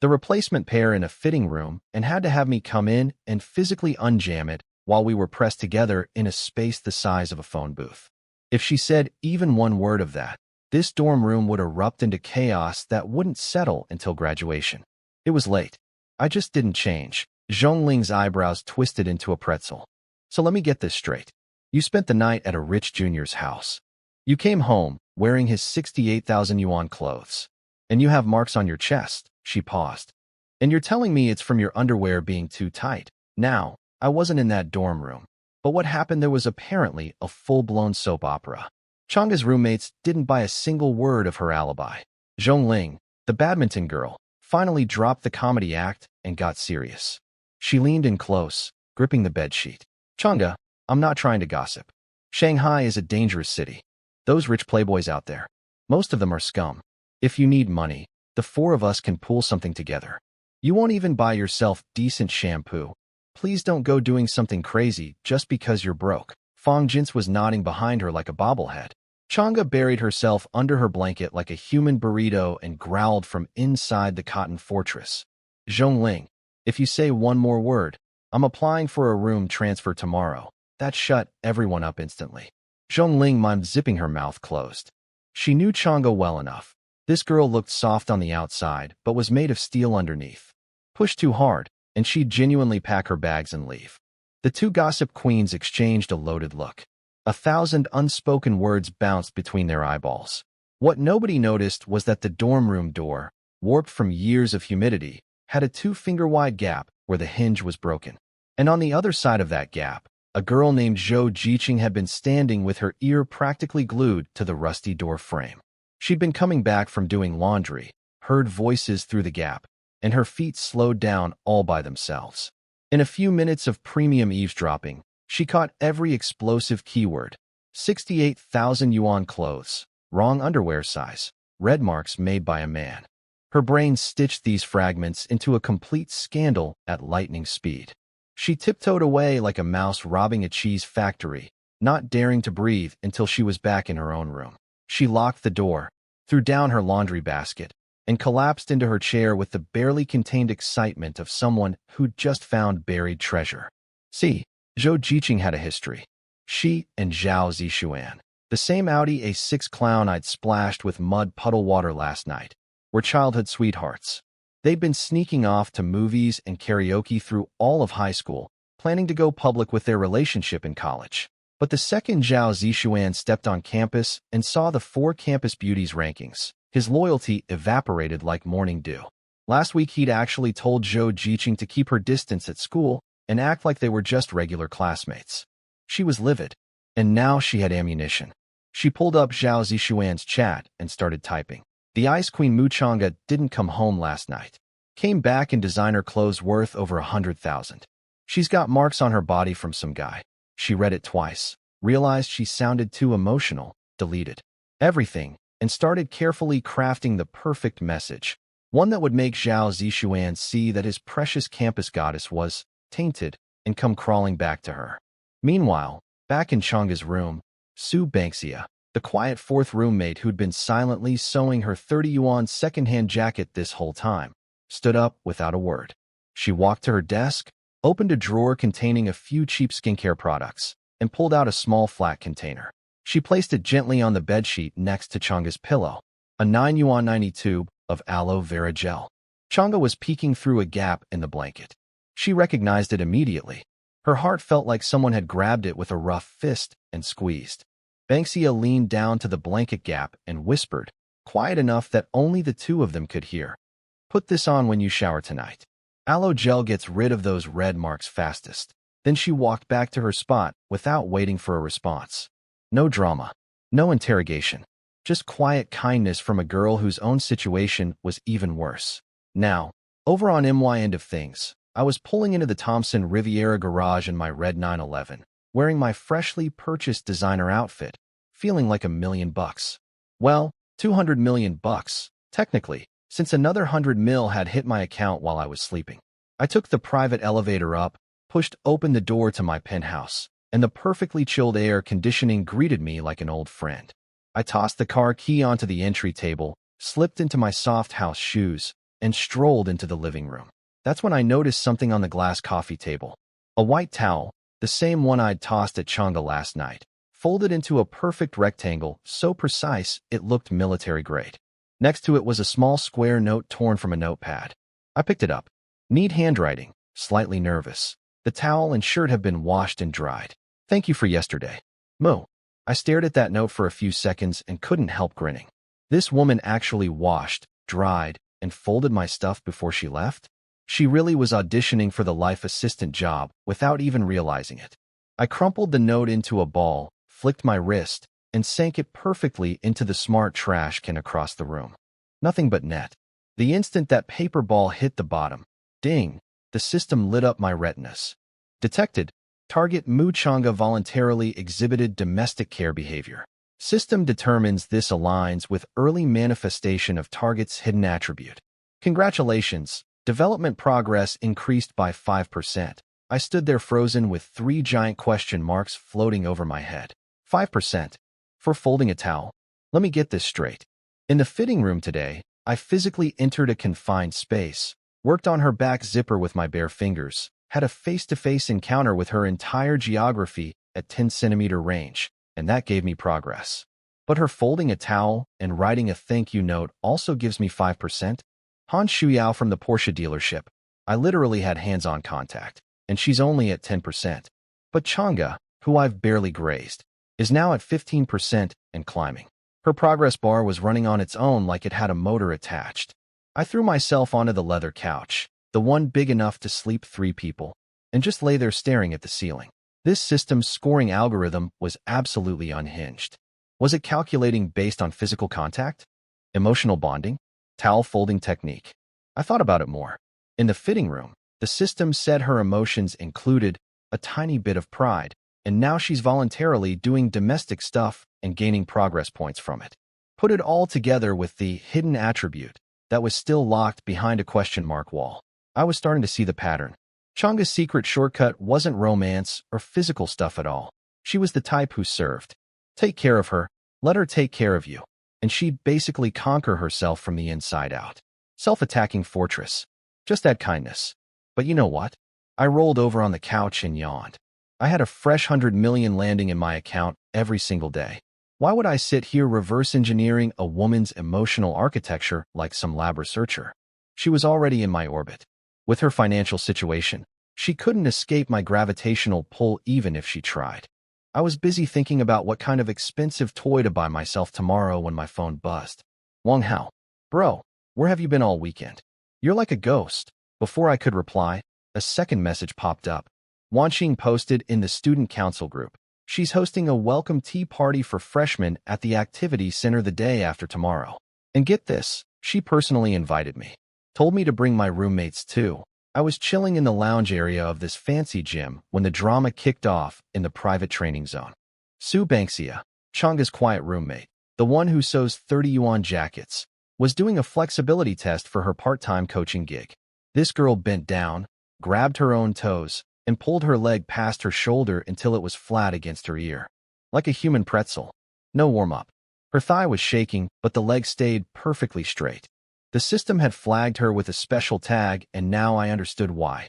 The replacement pair in a fitting room and had to have me come in and physically unjam it while we were pressed together in a space the size of a phone booth. If she said even one word of that, this dorm room would erupt into chaos that wouldn't settle until graduation. It was late. I just didn't change. Zhongling's eyebrows twisted into a pretzel. So let me get this straight. You spent the night at a rich junior's house. You came home wearing his 68,000 yuan clothes. And you have marks on your chest. She paused. And you're telling me it's from your underwear being too tight. Now, I wasn't in that dorm room. But what happened there was apparently a full-blown soap opera. Chang'e's roommates didn't buy a single word of her alibi. Zhongling, the badminton girl, finally dropped the comedy act and got serious. She leaned in close, gripping the bedsheet. Chang'e, I'm not trying to gossip. Shanghai is a dangerous city. Those rich playboys out there, most of them are scum. If you need money, the four of us can pull something together. You won't even buy yourself decent shampoo. Please don't go doing something crazy just because you're broke. Fang Jin was nodding behind her like a bobblehead. Chang'e buried herself under her blanket like a human burrito and growled from inside the cotton fortress. Zhongling, if you say one more word, I'm applying for a room transfer tomorrow. That shut everyone up instantly. Zhongling mimed zipping her mouth closed. She knew Chang'e well enough. This girl looked soft on the outside, but was made of steel underneath. Push too hard, and she'd genuinely pack her bags and leave. The two gossip queens exchanged a loaded look. 1,000 unspoken words bounced between their eyeballs. What nobody noticed was that the dorm room door, warped from years of humidity, had a 2-finger-wide gap where the hinge was broken. And on the other side of that gap, a girl named Zhou Jiqing had been standing with her ear practically glued to the rusty door frame. She'd been coming back from doing laundry, heard voices through the gap, and her feet slowed down all by themselves. In a few minutes of premium eavesdropping, she caught every explosive keyword. 68,000 yuan clothes, wrong underwear size, red marks made by a man. Her brain stitched these fragments into a complete scandal at lightning speed. She tiptoed away like a mouse robbing a cheese factory, not daring to breathe until she was back in her own room. She locked the door, threw down her laundry basket, and collapsed into her chair with the barely contained excitement of someone who'd just found buried treasure. See, Zhou Jiqing had a history. She and Zhao Zixuan, the same Audi A6 clown I'd splashed with mud puddle water last night, were childhood sweethearts. They'd been sneaking off to movies and karaoke through all of high school, planning to go public with their relationship in college. But the second Zhao Zixuan stepped on campus and saw the 4 campus beauties rankings, his loyalty evaporated like morning dew. Last week he'd actually told Zhou Jiqing to keep her distance at school and act like they were just regular classmates. She was livid, and now she had ammunition. She pulled up Zhao Zixuan's chat and started typing. The Ice Queen Mu Chang'e didn't come home last night. Came back in designer clothes worth over 100,000. She's got marks on her body from some guy. She read it twice, realized she sounded too emotional, deleted everything, and started carefully crafting the perfect message. One that would make Zhao Zishuan see that his precious campus goddess was tainted and come crawling back to her. Meanwhile, back in Changa's room, Su Banksia, the quiet fourth roommate who'd been silently sewing her 30 yuan second-hand jacket this whole time, stood up without a word. She walked to her desk, opened a drawer containing a few cheap skincare products, and pulled out a small flat container. She placed it gently on the bedsheet next to Changa's pillow, a 9 yuan 90 tube of aloe vera gel. Changa was peeking through a gap in the blanket. She recognized it immediately. Her heart felt like someone had grabbed it with a rough fist and squeezed. Banksia leaned down to the blanket gap and whispered, quiet enough that only the two of them could hear. "Put this on when you shower tonight. Aloe gel gets rid of those red marks fastest." Then she walked back to her spot without waiting for a response. No drama, no interrogation, just quiet kindness from a girl whose own situation was even worse. Now, over on my end of things, I was pulling into the Thompson Riviera garage in my red 911, wearing my freshly purchased designer outfit, feeling like $1,000,000. Well, $200 million, technically, since another 100 mil had hit my account while I was sleeping. I took the private elevator up, pushed open the door to my penthouse, and the perfectly chilled air conditioning greeted me like an old friend. I tossed the car key onto the entry table, slipped into my soft house shoes, and strolled into the living room. That's when I noticed something on the glass coffee table. A white towel, the same one I'd tossed at Changa last night, folded into a perfect rectangle so precise it looked military-grade. Next to it was a small square note torn from a notepad. I picked it up. Neat handwriting, slightly nervous. The towel and shirt have been washed and dried. Thank you for yesterday. Moo. I stared at that note for a few seconds and couldn't help grinning. This woman actually washed, dried, and folded my stuff before she left? She really was auditioning for the life assistant job without even realizing it. I crumpled the note into a ball, flicked my wrist, and sank it perfectly into the smart trash can across the room. Nothing but net. The instant that paper ball hit the bottom, ding, the system lit up my retinas. Detected. Target Mu Changa voluntarily exhibited domestic care behavior. System determines this aligns with early manifestation of target's hidden attribute. Congratulations, development progress increased by 5%. I stood there frozen with 3 giant question marks floating over my head. 5%. For folding a towel. Let me get this straight. In the fitting room today, I physically entered a confined space, worked on her back zipper with my bare fingers, had a face-to-face encounter with her entire geography at 10-centimeter range, and that gave me progress. But her folding a towel and writing a thank you note also gives me 5%? Han Shuyao from the Porsche dealership. I literally had hands-on contact, and she's only at 10%. But Changa, who I've barely grazed, is now at 15% and climbing. Her progress bar was running on its own like it had a motor attached. I threw myself onto the leather couch, the one big enough to sleep 3 people, and just lay there staring at the ceiling. This system's scoring algorithm was absolutely unhinged. Was it calculating based on physical contact? Emotional bonding? Towel folding technique? I thought about it more. In the fitting room, the system said her emotions included a tiny bit of pride, and now she's voluntarily doing domestic stuff and gaining progress points from it. Put it all together with the hidden attribute that was still locked behind a question mark wall. I was starting to see the pattern. Changa's secret shortcut wasn't romance or physical stuff at all. She was the type who served. Take care of her, let her take care of you, and she'd basically conquer herself from the inside out. Self-attacking fortress. Just that kindness. But you know what? I rolled over on the couch and yawned. I had a fresh 100 million landing in my account every single day. Why would I sit here reverse engineering a woman's emotional architecture like some lab researcher? She was already in my orbit. With her financial situation, she couldn't escape my gravitational pull even if she tried. I was busy thinking about what kind of expensive toy to buy myself tomorrow when my phone buzzed. Wang Hao. Bro, where have you been all weekend? You're like a ghost. Before I could reply, a second message popped up. Wan Xing posted in the student council group. She's hosting a welcome tea party for freshmen at the activity center the day after tomorrow. And get this, she personally invited me. Told me to bring my roommates too. I was chilling in the lounge area of this fancy gym when the drama kicked off in the private training zone. Sue Banksia, Chang's quiet roommate, the one who sews 30 yuan jackets, was doing a flexibility test for her part-time coaching gig. This girl bent down, grabbed her own toes, and pulled her leg past her shoulder until it was flat against her ear. Like a human pretzel. No warm-up. Her thigh was shaking, but the leg stayed perfectly straight. The system had flagged her with a special tag, and now I understood why.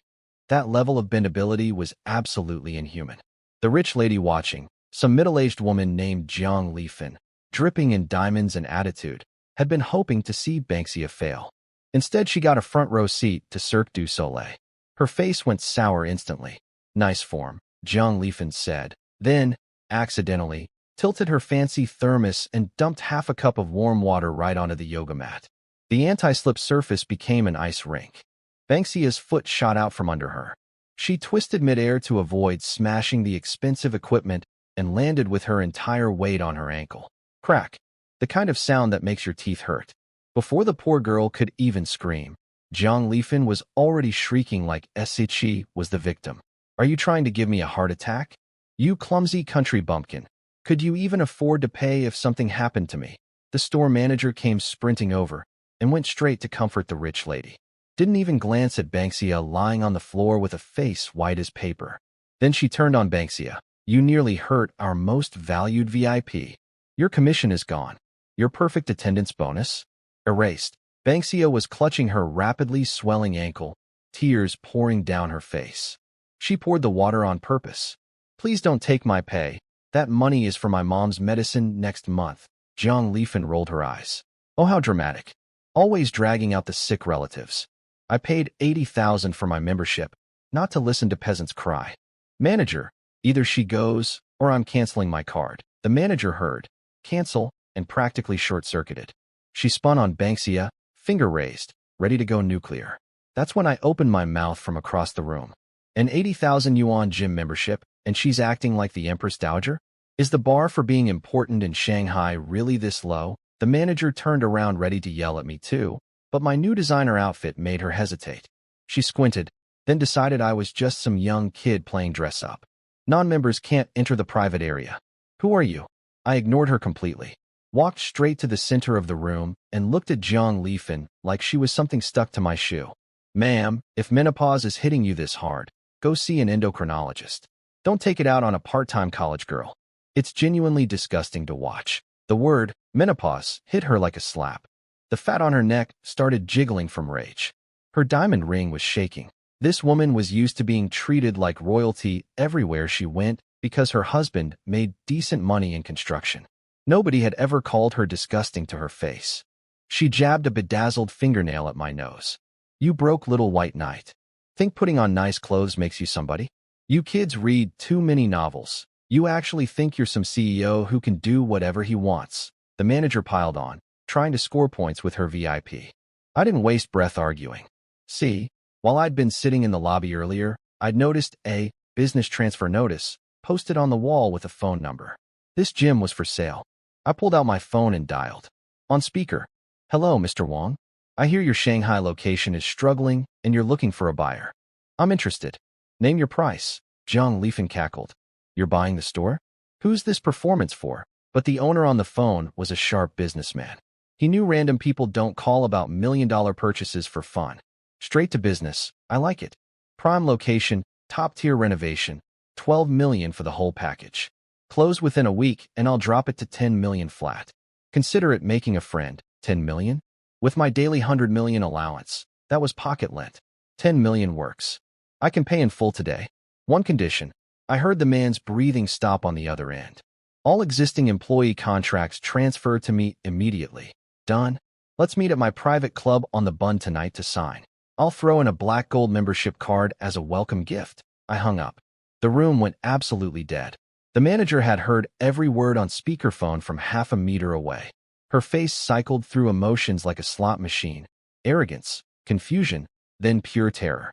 That level of bendability was absolutely inhuman. The rich lady watching, some middle-aged woman named Jiang Lifan, dripping in diamonds and attitude, had been hoping to see Banksia fail. Instead, she got a front-row seat to Cirque du Soleil. Her face went sour instantly. Nice form, Jiang Lifan said, then, accidentally, tilted her fancy thermos and dumped half a cup of warm water right onto the yoga mat. The anti-slip surface became an ice rink. Banksia's foot shot out from under her. She twisted midair to avoid smashing the expensive equipment and landed with her entire weight on her ankle. Crack. The kind of sound that makes your teeth hurt. Before the poor girl could even scream, Jiang Lifan was already shrieking like Esichi was the victim. Are you trying to give me a heart attack? You clumsy country bumpkin. Could you even afford to pay if something happened to me? The store manager came sprinting over and went straight to comfort the rich lady. Didn't even glance at Banksia lying on the floor with a face white as paper. Then she turned on Banksia. You nearly hurt our most valued VIP. Your commission is gone. Your perfect attendance bonus? Erased. Banksia was clutching her rapidly swelling ankle, tears pouring down her face. She poured the water on purpose. Please don't take my pay. That money is for my mom's medicine next month. Jiang Lifan rolled her eyes. Oh, how dramatic. Always dragging out the sick relatives. I paid 80,000 for my membership, not to listen to peasants cry. Manager, either she goes, or I'm canceling my card. The manager heard, cancel, and practically short-circuited. She spun on Banksia, finger raised, ready to go nuclear. That's when I opened my mouth from across the room. An 80,000 yuan gym membership, and she's acting like the Empress Dowager? Is the bar for being important in Shanghai really this low? The manager turned around ready to yell at me too, but my new designer outfit made her hesitate. She squinted, then decided I was just some young kid playing dress-up. Non-members can't enter the private area. Who are you? I ignored her completely, walked straight to the center of the room, and looked at Jiang Lifan like she was something stuck to my shoe. Ma'am, if menopause is hitting you this hard, go see an endocrinologist. Don't take it out on a part-time college girl. It's genuinely disgusting to watch. The word, menopause, hit her like a slap. The fat on her neck started jiggling from rage. Her diamond ring was shaking. This woman was used to being treated like royalty everywhere she went because her husband made decent money in construction. Nobody had ever called her disgusting to her face. She jabbed a bedazzled fingernail at my nose. You broke little white knight. Think putting on nice clothes makes you somebody? You kids read too many novels. You actually think you're some CEO who can do whatever he wants. The manager piled on, trying to score points with her VIP. I didn't waste breath arguing. See, while I'd been sitting in the lobby earlier, I'd noticed a business transfer notice posted on the wall with a phone number. This gym was for sale. I pulled out my phone and dialed. On speaker. Hello, Mr. Wang. I hear your Shanghai location is struggling and you're looking for a buyer. I'm interested. Name your price. Jiang Lifan cackled. You're buying the store? Who's this performance for? But the owner on the phone was a sharp businessman. He knew random people don't call about million-dollar purchases for fun. Straight to business. I like it. Prime location, top-tier renovation, 12 million for the whole package. Close within a week and I'll drop it to 10 million flat. Consider it making a friend. 10 million? With my daily 100 million allowance, that was pocket lent. 10 million works. I can pay in full today. One condition. I heard the man's breathing stop on the other end. All existing employee contracts transfer to me immediately. Done. Let's meet at my private club on the Bund tonight to sign. I'll throw in a black gold membership card as a welcome gift. I hung up. The room went absolutely dead. The manager had heard every word on speakerphone from half a meter away. Her face cycled through emotions like a slot machine. Arrogance, confusion, then pure terror.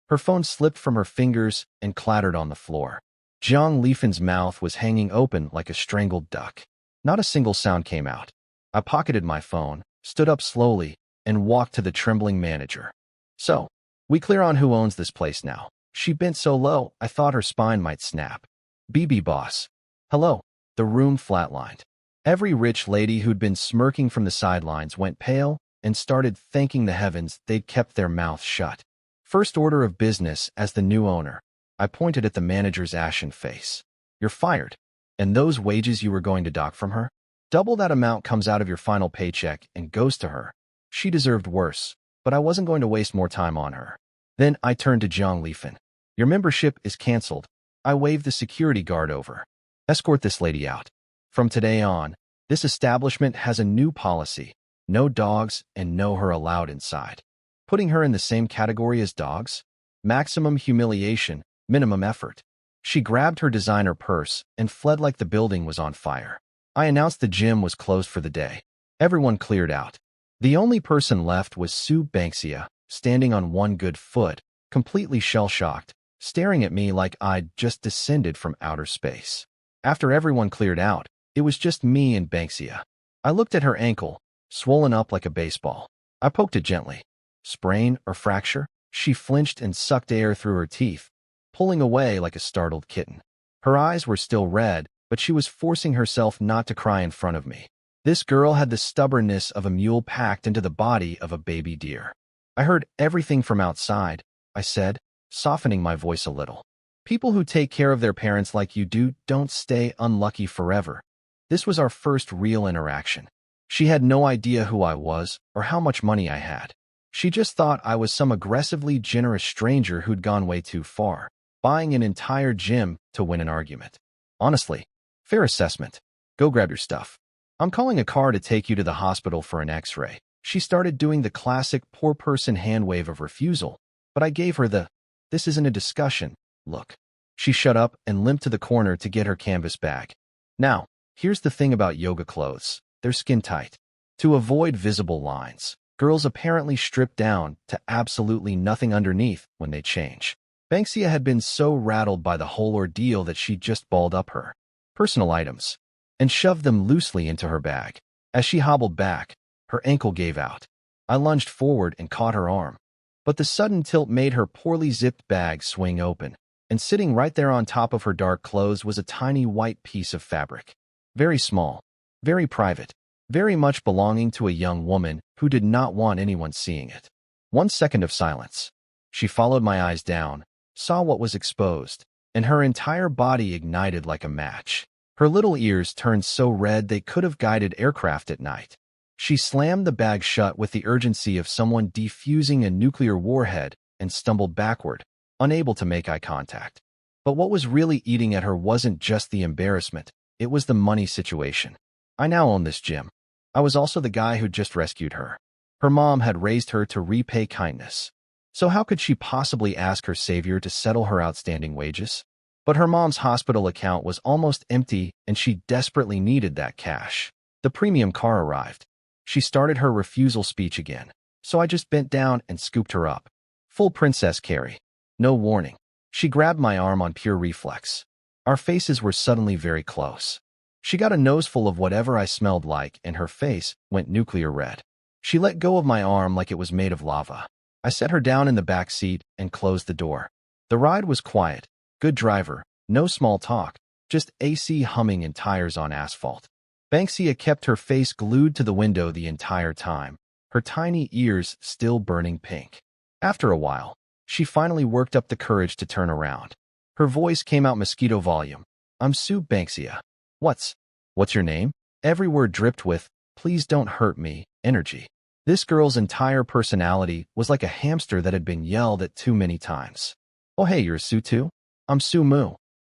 Her phone slipped from her fingers and clattered on the floor. Jiang Lifan's mouth was hanging open like a strangled duck. Not a single sound came out. I pocketed my phone, stood up slowly, and walked to the trembling manager. So, we clear on who owns this place now. She bent so low, I thought her spine might snap. BB boss. Hello. The room flatlined. Every rich lady who'd been smirking from the sidelines went pale and started thanking the heavens they'd kept their mouths shut. First order of business as the new owner. I pointed at the manager's ashen face. You're fired. And those wages you were going to dock from her? Double that amount comes out of your final paycheck and goes to her. She deserved worse, but I wasn't going to waste more time on her. Then I turned to Jiang Lifen. Your membership is canceled. I waved the security guard over. Escort this lady out. From today on, this establishment has a new policy. No dogs and no her allowed inside. Putting her in the same category as dogs? Maximum humiliation, minimum effort. She grabbed her designer purse and fled like the building was on fire. I announced the gym was closed for the day. Everyone cleared out. The only person left was Sue Banksia, standing on one good foot, completely shell-shocked, staring at me like I'd just descended from outer space. After everyone cleared out, it was just me and Banksia. I looked at her ankle, swollen up like a baseball. I poked it gently. Sprain or fracture? She flinched and sucked air through her teeth, pulling away like a startled kitten. Her eyes were still red, but she was forcing herself not to cry in front of me. This girl had the stubbornness of a mule packed into the body of a baby deer. I heard everything from outside, I said, softening my voice a little. People who take care of their parents like you do don't stay unlucky forever. This was our first real interaction. She had no idea who I was or how much money I had. She just thought I was some aggressively generous stranger who'd gone way too far, buying an entire gym to win an argument. Honestly, fair assessment. Go grab your stuff. I'm calling a car to take you to the hospital for an x-ray. She started doing the classic poor person hand wave of refusal, but I gave her the, this isn't a discussion, look. She shut up and limped to the corner to get her canvas bag. Now, here's the thing about yoga clothes. They're skin tight. To avoid visible lines, girls apparently strip down to absolutely nothing underneath when they change. Banksia had been so rattled by the whole ordeal that she just balled up her personal items and shoved them loosely into her bag. As she hobbled back, her ankle gave out. I lunged forward and caught her arm, but the sudden tilt made her poorly zipped bag swing open, and sitting right there on top of her dark clothes was a tiny white piece of fabric. Very small, very private, very much belonging to a young woman who did not want anyone seeing it. 1 second of silence. She followed my eyes down, saw what was exposed, and her entire body ignited like a match. Her little ears turned so red they could have guided aircraft at night. She slammed the bag shut with the urgency of someone defusing a nuclear warhead and stumbled backward, unable to make eye contact. But what was really eating at her wasn't just the embarrassment, it was the money situation. I now own this gym. I was also the guy who just rescued her. Her mom had raised her to repay kindness. So how could she possibly ask her savior to settle her outstanding wages? But her mom's hospital account was almost empty and she desperately needed that cash. The premium car arrived. She started her refusal speech again, so I just bent down and scooped her up. Full Princess Carrie. No warning. She grabbed my arm on pure reflex. Our faces were suddenly very close. She got a noseful of whatever I smelled like and her face went nuclear red. She let go of my arm like it was made of lava. I set her down in the back seat and closed the door. The ride was quiet. Good driver, no small talk, just AC humming and tires on asphalt. Banksia kept her face glued to the window the entire time, her tiny ears still burning pink. After a while, she finally worked up the courage to turn around. Her voice came out mosquito volume. I'm Sue Banksia. What's your name? Every word dripped with, please don't hurt me, energy. This girl's entire personality was like a hamster that had been yelled at too many times. Oh hey, you're Sue too? I'm Sue Moo.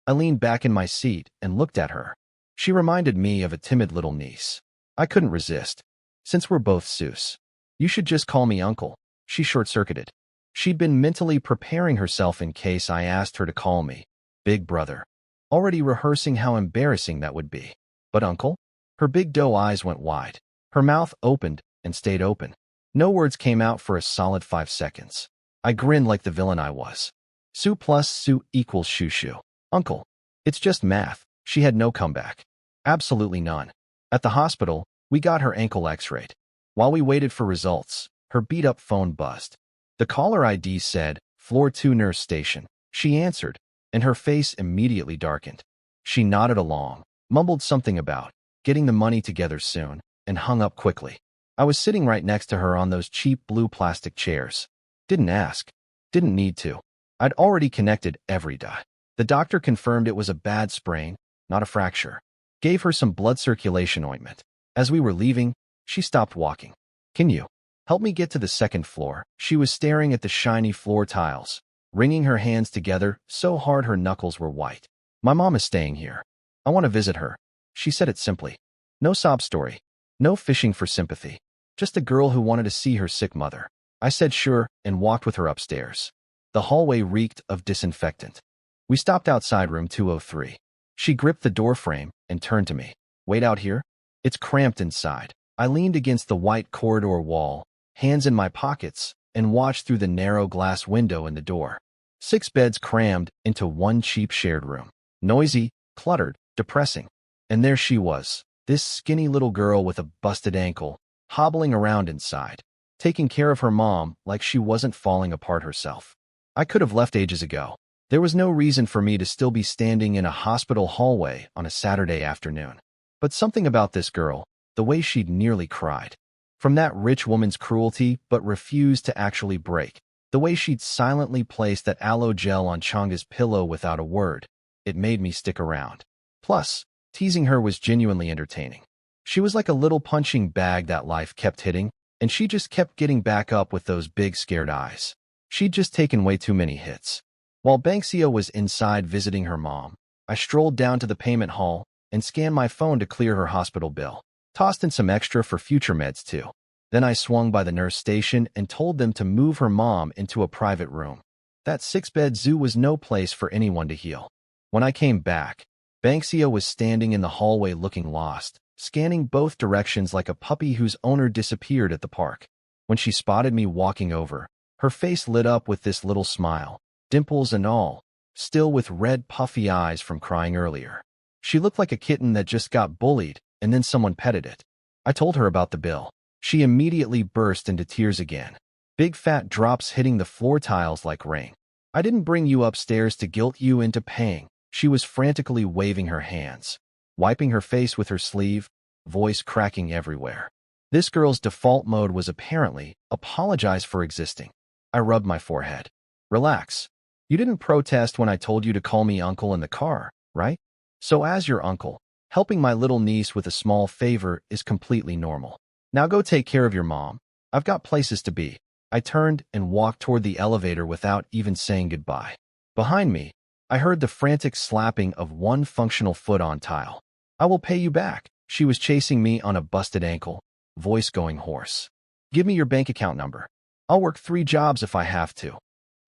I leaned back in my seat and looked at her. She reminded me of a timid little niece. I couldn't resist. Since we're both Seuss, you should just call me Uncle. She short-circuited. She'd been mentally preparing herself in case I asked her to call me Big Brother, already rehearsing how embarrassing that would be. But Uncle? Her big doe eyes went wide. Her mouth opened and stayed open. No words came out for a solid 5 seconds. I grinned like the villain I was. Sue plus Sue equals shoo shoo. Uncle. It's just math. She had no comeback. Absolutely none. At the hospital, we got her ankle x-rayed. While we waited for results, Her beat-up phone buzzed. The caller ID said, "Floor 2 nurse station." She answered, and her face immediately darkened. She nodded along, mumbled something about getting the money together soon, and hung up quickly. I was sitting right next to her on those cheap blue plastic chairs. Didn't ask. Didn't need to. I'd already connected every dot. The doctor confirmed it was a bad sprain, not a fracture. Gave her some blood circulation ointment. As we were leaving, she stopped walking. "Can you help me get to the second floor?" She was staring at the shiny floor tiles, wringing her hands together so hard her knuckles were white. "My mom is staying here. I want to visit her." She said it simply. No sob story. No fishing for sympathy. Just a girl who wanted to see her sick mother. I said sure and walked with her upstairs. The hallway reeked of disinfectant. We stopped outside room 203. She gripped the doorframe and turned to me. "Wait out here? It's cramped inside." I leaned against the white corridor wall, hands in my pockets, and watched through the narrow glass window in the door. 6 beds crammed into one cheap shared room. Noisy, cluttered, depressing. And there she was, this skinny little girl with a busted ankle, hobbling around inside, taking care of her mom like she wasn't falling apart herself. I could have left ages ago. There was no reason for me to still be standing in a hospital hallway on a Saturday afternoon. But something about this girl, the way she'd nearly cried. From that rich woman's cruelty but refused to actually break. The way she'd silently placed that aloe gel on Changa's pillow without a word. It made me stick around. Plus, teasing her was genuinely entertaining. She was like a little punching bag that life kept hitting, and she just kept getting back up with those big scared eyes. She'd just taken way too many hits. While Banksia was inside visiting her mom, I strolled down to the payment hall and scanned my phone to clear her hospital bill. Tossed in some extra for future meds too. Then I swung by the nurse station and told them to move her mom into a private room. That 6-bed zoo was no place for anyone to heal. When I came back, Banksia was standing in the hallway looking lost, scanning both directions like a puppy whose owner disappeared at the park. When she spotted me walking over, her face lit up with this little smile, dimples and all, still with red puffy eyes from crying earlier. She looked like a kitten that just got bullied and then someone petted it. I told her about the bill. She immediately burst into tears again. Big fat drops hitting the floor tiles like rain. "I didn't bring you upstairs to guilt you into paying." She was frantically waving her hands, wiping her face with her sleeve, voice cracking everywhere. This girl's default mode was apparently, apologize for existing. I rubbed my forehead. "Relax. You didn't protest when I told you to call me uncle in the car, right? So as your uncle, helping my little niece with a small favor is completely normal. Now go take care of your mom. I've got places to be." I turned and walked toward the elevator without even saying goodbye. Behind me, I heard the frantic slapping of one functional foot on tile. "I will pay you back." She was chasing me on a busted ankle, voice going hoarse. "Give me your bank account number. I'll work 3 jobs if I have to."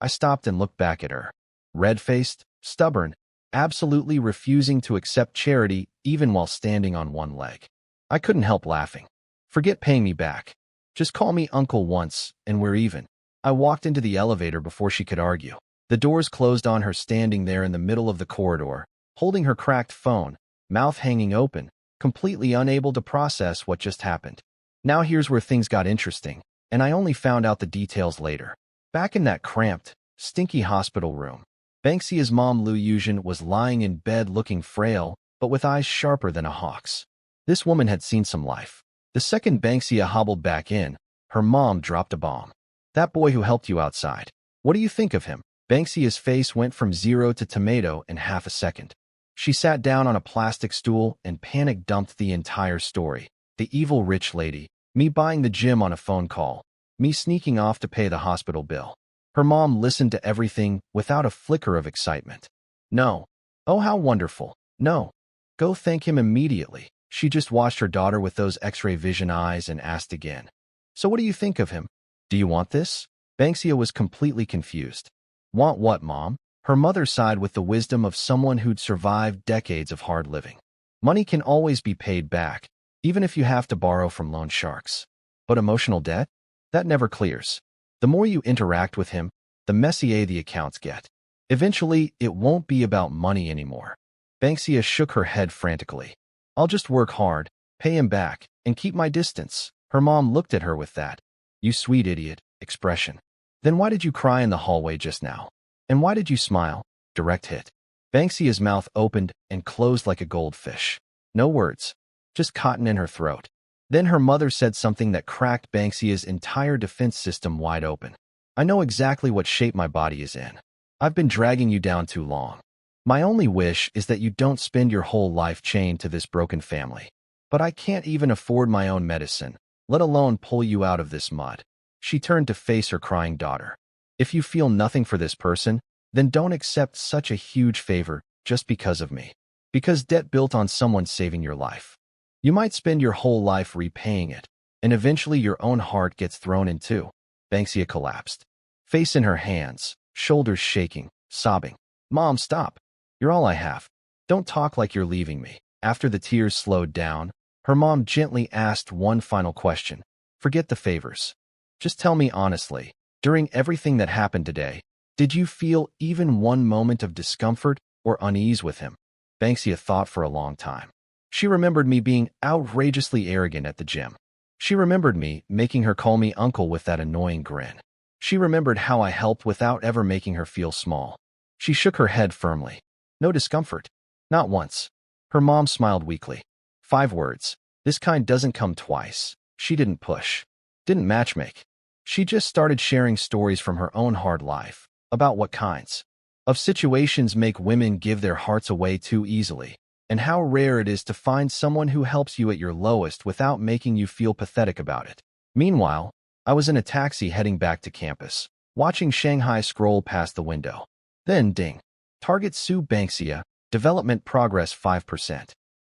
I stopped and looked back at her. Red-faced, stubborn, absolutely refusing to accept charity even while standing on one leg. I couldn't help laughing. "Forget paying me back. Just call me uncle once, and we're even." I walked into the elevator before she could argue. The doors closed on her standing there in the middle of the corridor, holding her cracked phone, mouth hanging open, completely unable to process what just happened. Now here's where things got interesting, and I only found out the details later. Back in that cramped, stinky hospital room, Banksia's mom Lu Yuzhen was lying in bed looking frail, but with eyes sharper than a hawk's. This woman had seen some life. The second Banksia hobbled back in, her mom dropped a bomb. "That boy who helped you outside. What do you think of him?" Banksia's face went from 0 to tomato in half a second. She sat down on a plastic stool and panic dumped the entire story. The evil rich lady, me buying the gym on a phone call, me sneaking off to pay the hospital bill. Her mom listened to everything without a flicker of excitement. "No. Oh, how wonderful. No. Go thank him immediately." She just watched her daughter with those X-ray vision eyes and asked again. "So what do you think of him? Do you want this?" Banksia was completely confused. "Want what, Mom?" Her mother sighed with the wisdom of someone who'd survived decades of hard living. "Money can always be paid back, even if you have to borrow from loan sharks. But emotional debt? That never clears. The more you interact with him, the messier the accounts get. Eventually, it won't be about money anymore." Banksia shook her head frantically. "I'll just work hard, pay him back, and keep my distance." Her mom looked at her with that You sweet idiot, expression. Then why did you cry in the hallway just now? And why did you smile? Direct hit. Banksia's mouth opened and closed like a goldfish. No words, just cotton in her throat. Then her mother said something that cracked Banksia's entire defense system wide open. I know exactly what shape my body is in. I've been dragging you down too long. My only wish is that you don't spend your whole life chained to this broken family. But I can't even afford my own medicine, let alone pull you out of this mud. She turned to face her crying daughter. If you feel nothing for this person, then don't accept such a huge favor just because of me. Because debt built on someone saving your life. You might spend your whole life repaying it, and eventually your own heart gets thrown in too. Banksia collapsed. Face in her hands, shoulders shaking, sobbing. Mom, stop. You're all I have. Don't talk like you're leaving me. After the tears slowed down, her mom gently asked one final question. Forget the favors. Just tell me honestly, during everything that happened today, did you feel even one moment of discomfort or unease with him? Banksia thought for a long time. She remembered me being outrageously arrogant at the gym. She remembered me making her call me uncle with that annoying grin. She remembered how I helped without ever making her feel small. She shook her head firmly. No discomfort. Not once. Her mom smiled weakly. 5 words. This kind doesn't come twice. She didn't push. Didn't matchmake. She just started sharing stories from her own hard life, about what kinds of situations make women give their hearts away too easily, and how rare it is to find someone who helps you at your lowest without making you feel pathetic about it. Meanwhile, I was in a taxi heading back to campus, watching Shanghai scroll past the window. Then ding. Target Sue Banksia, development progress 5%.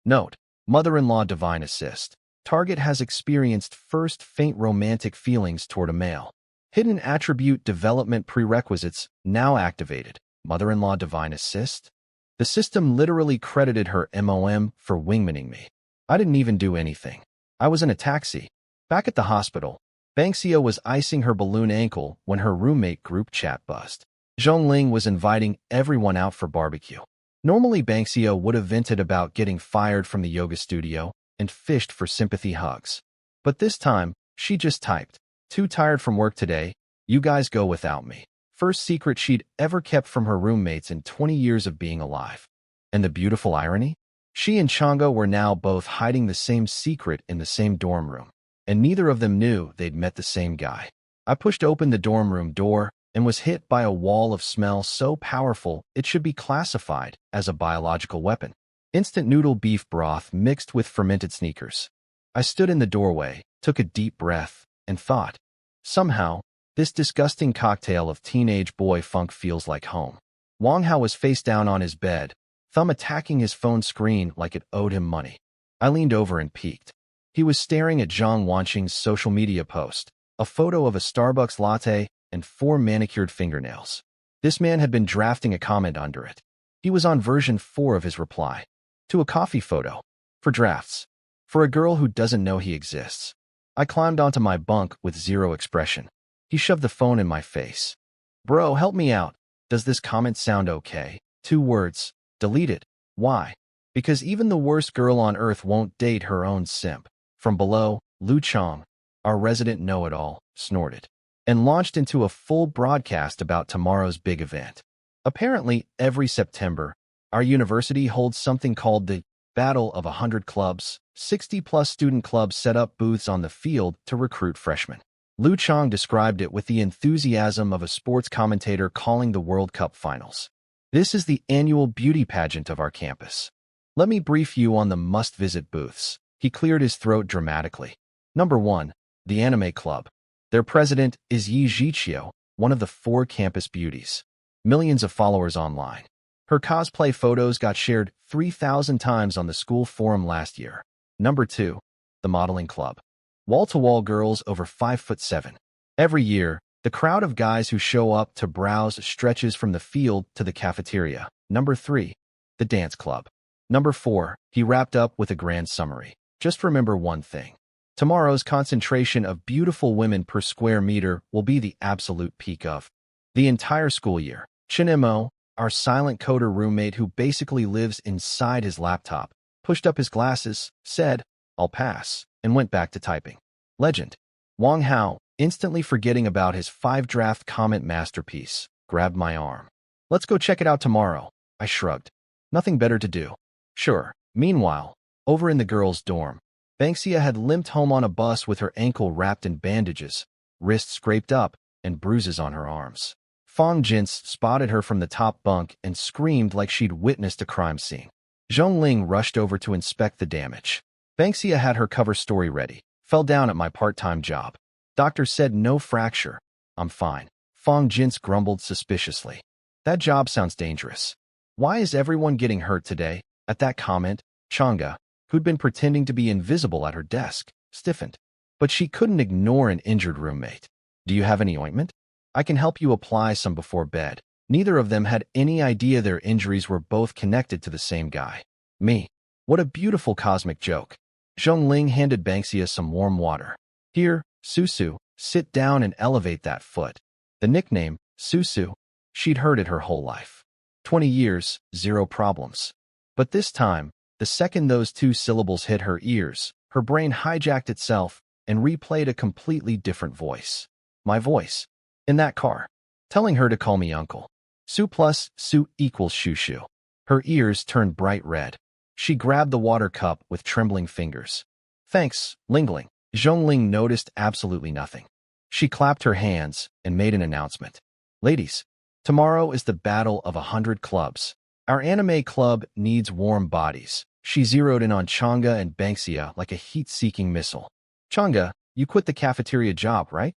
Note, mother-in-law divine assist. Target has experienced first faint romantic feelings toward a male. Hidden attribute development prerequisites now activated. Mother-in-law divine assist? The system literally credited her MOM for wingmaning me. I didn't even do anything. I was in a taxi. Back at the hospital, Banksia was icing her balloon ankle when her roommate group chat buzzed. Zhongling was inviting everyone out for barbecue. Normally Banksia would have vented about getting fired from the yoga studio and fished for sympathy hugs. But this time, she just typed, "Too tired from work today, you guys go without me." First secret she'd ever kept from her roommates in 20 years of being alive. And the beautiful irony? She and Chang'e were now both hiding the same secret in the same dorm room, and neither of them knew they'd met the same guy. I pushed open the dorm room door and was hit by a wall of smell so powerful it should be classified as a biological weapon. Instant noodle beef broth mixed with fermented sneakers. I stood in the doorway, took a deep breath, and thought, somehow, this disgusting cocktail of teenage boy funk feels like home. Wang Hao was face down on his bed, thumb attacking his phone screen like it owed him money. I leaned over and peeked. He was staring at Zhang Wanqing's social media post, a photo of a Starbucks latte and 4 manicured fingernails. This man had been drafting a comment under it. He was on version 4 of his reply. To a coffee photo. For drafts. For a girl who doesn't know he exists. I climbed onto my bunk with zero expression. He shoved the phone in my face. Bro, help me out. Does this comment sound okay? 2 words. Delete it. Why? Because even the worst girl on earth won't date her own simp. From below, Lu Chong, our resident know-it-all, snorted, and launched into a full broadcast about tomorrow's big event. Apparently, every September, our university holds something called the Battle of 100 Clubs. 60-plus student clubs set up booths on the field to recruit freshmen. Lu Chong described it with the enthusiasm of a sports commentator calling the World Cup finals. This is the annual beauty pageant of our campus. Let me brief you on the must-visit booths. He cleared his throat dramatically. Number 1, the Anime Club. Their president is Yi Zhiqiu, one of the 4 campus beauties. Millions of followers online. Her cosplay photos got shared 3,000 times on the school forum last year. Number 2, the Modeling Club. Wall-to-wall girls over 5'7". Every year, the crowd of guys who show up to browse stretches from the field to the cafeteria. Number 3, the Dance Club. Number 4, he wrapped up with a grand summary. Just remember one thing. Tomorrow's concentration of beautiful women per square meter will be the absolute peak of the entire school year. Chen Mo, our silent coder roommate who basically lives inside his laptop, pushed up his glasses, said, "I'll pass," and went back to typing. Legend. Wang Hao, instantly forgetting about his 5-draft comment masterpiece, grabbed my arm. Let's go check it out tomorrow, I shrugged. Nothing better to do. Sure. Meanwhile, over in the girls' dorm, Banksia had limped home on a bus with her ankle wrapped in bandages, wrists scraped up, and bruises on her arms. Fong Jin's spotted her from the top bunk and screamed like she'd witnessed a crime scene. Zhongling rushed over to inspect the damage. Banksia had her cover story ready. Fell down at my part-time job. Doctor said no fracture. I'm fine. Fong Jin grumbled suspiciously. That job sounds dangerous. Why is everyone getting hurt today? At that comment, Chang'e, who'd been pretending to be invisible at her desk, stiffened. But she couldn't ignore an injured roommate. Do you have any ointment? I can help you apply some before bed. Neither of them had any idea their injuries were both connected to the same guy. Me. What a beautiful cosmic joke. Zhongling handed Banksia some warm water. Here, Susu, sit down and elevate that foot. The nickname, Susu, she'd heard it her whole life. 20 years, 0 problems. But this time, the second those 2 syllables hit her ears, her brain hijacked itself and replayed a completely different voice. My voice. In that car. Telling her to call me uncle. Su plus Su equals Shushu. Her ears turned bright red. She grabbed the water cup with trembling fingers. Thanks, Lingling. Zhongling noticed absolutely nothing. She clapped her hands and made an announcement. Ladies, tomorrow is the battle of 100 clubs. Our anime club needs warm bodies. She zeroed in on Chang'e and Banksia like a heat-seeking missile. Chang'e, you quit the cafeteria job, right?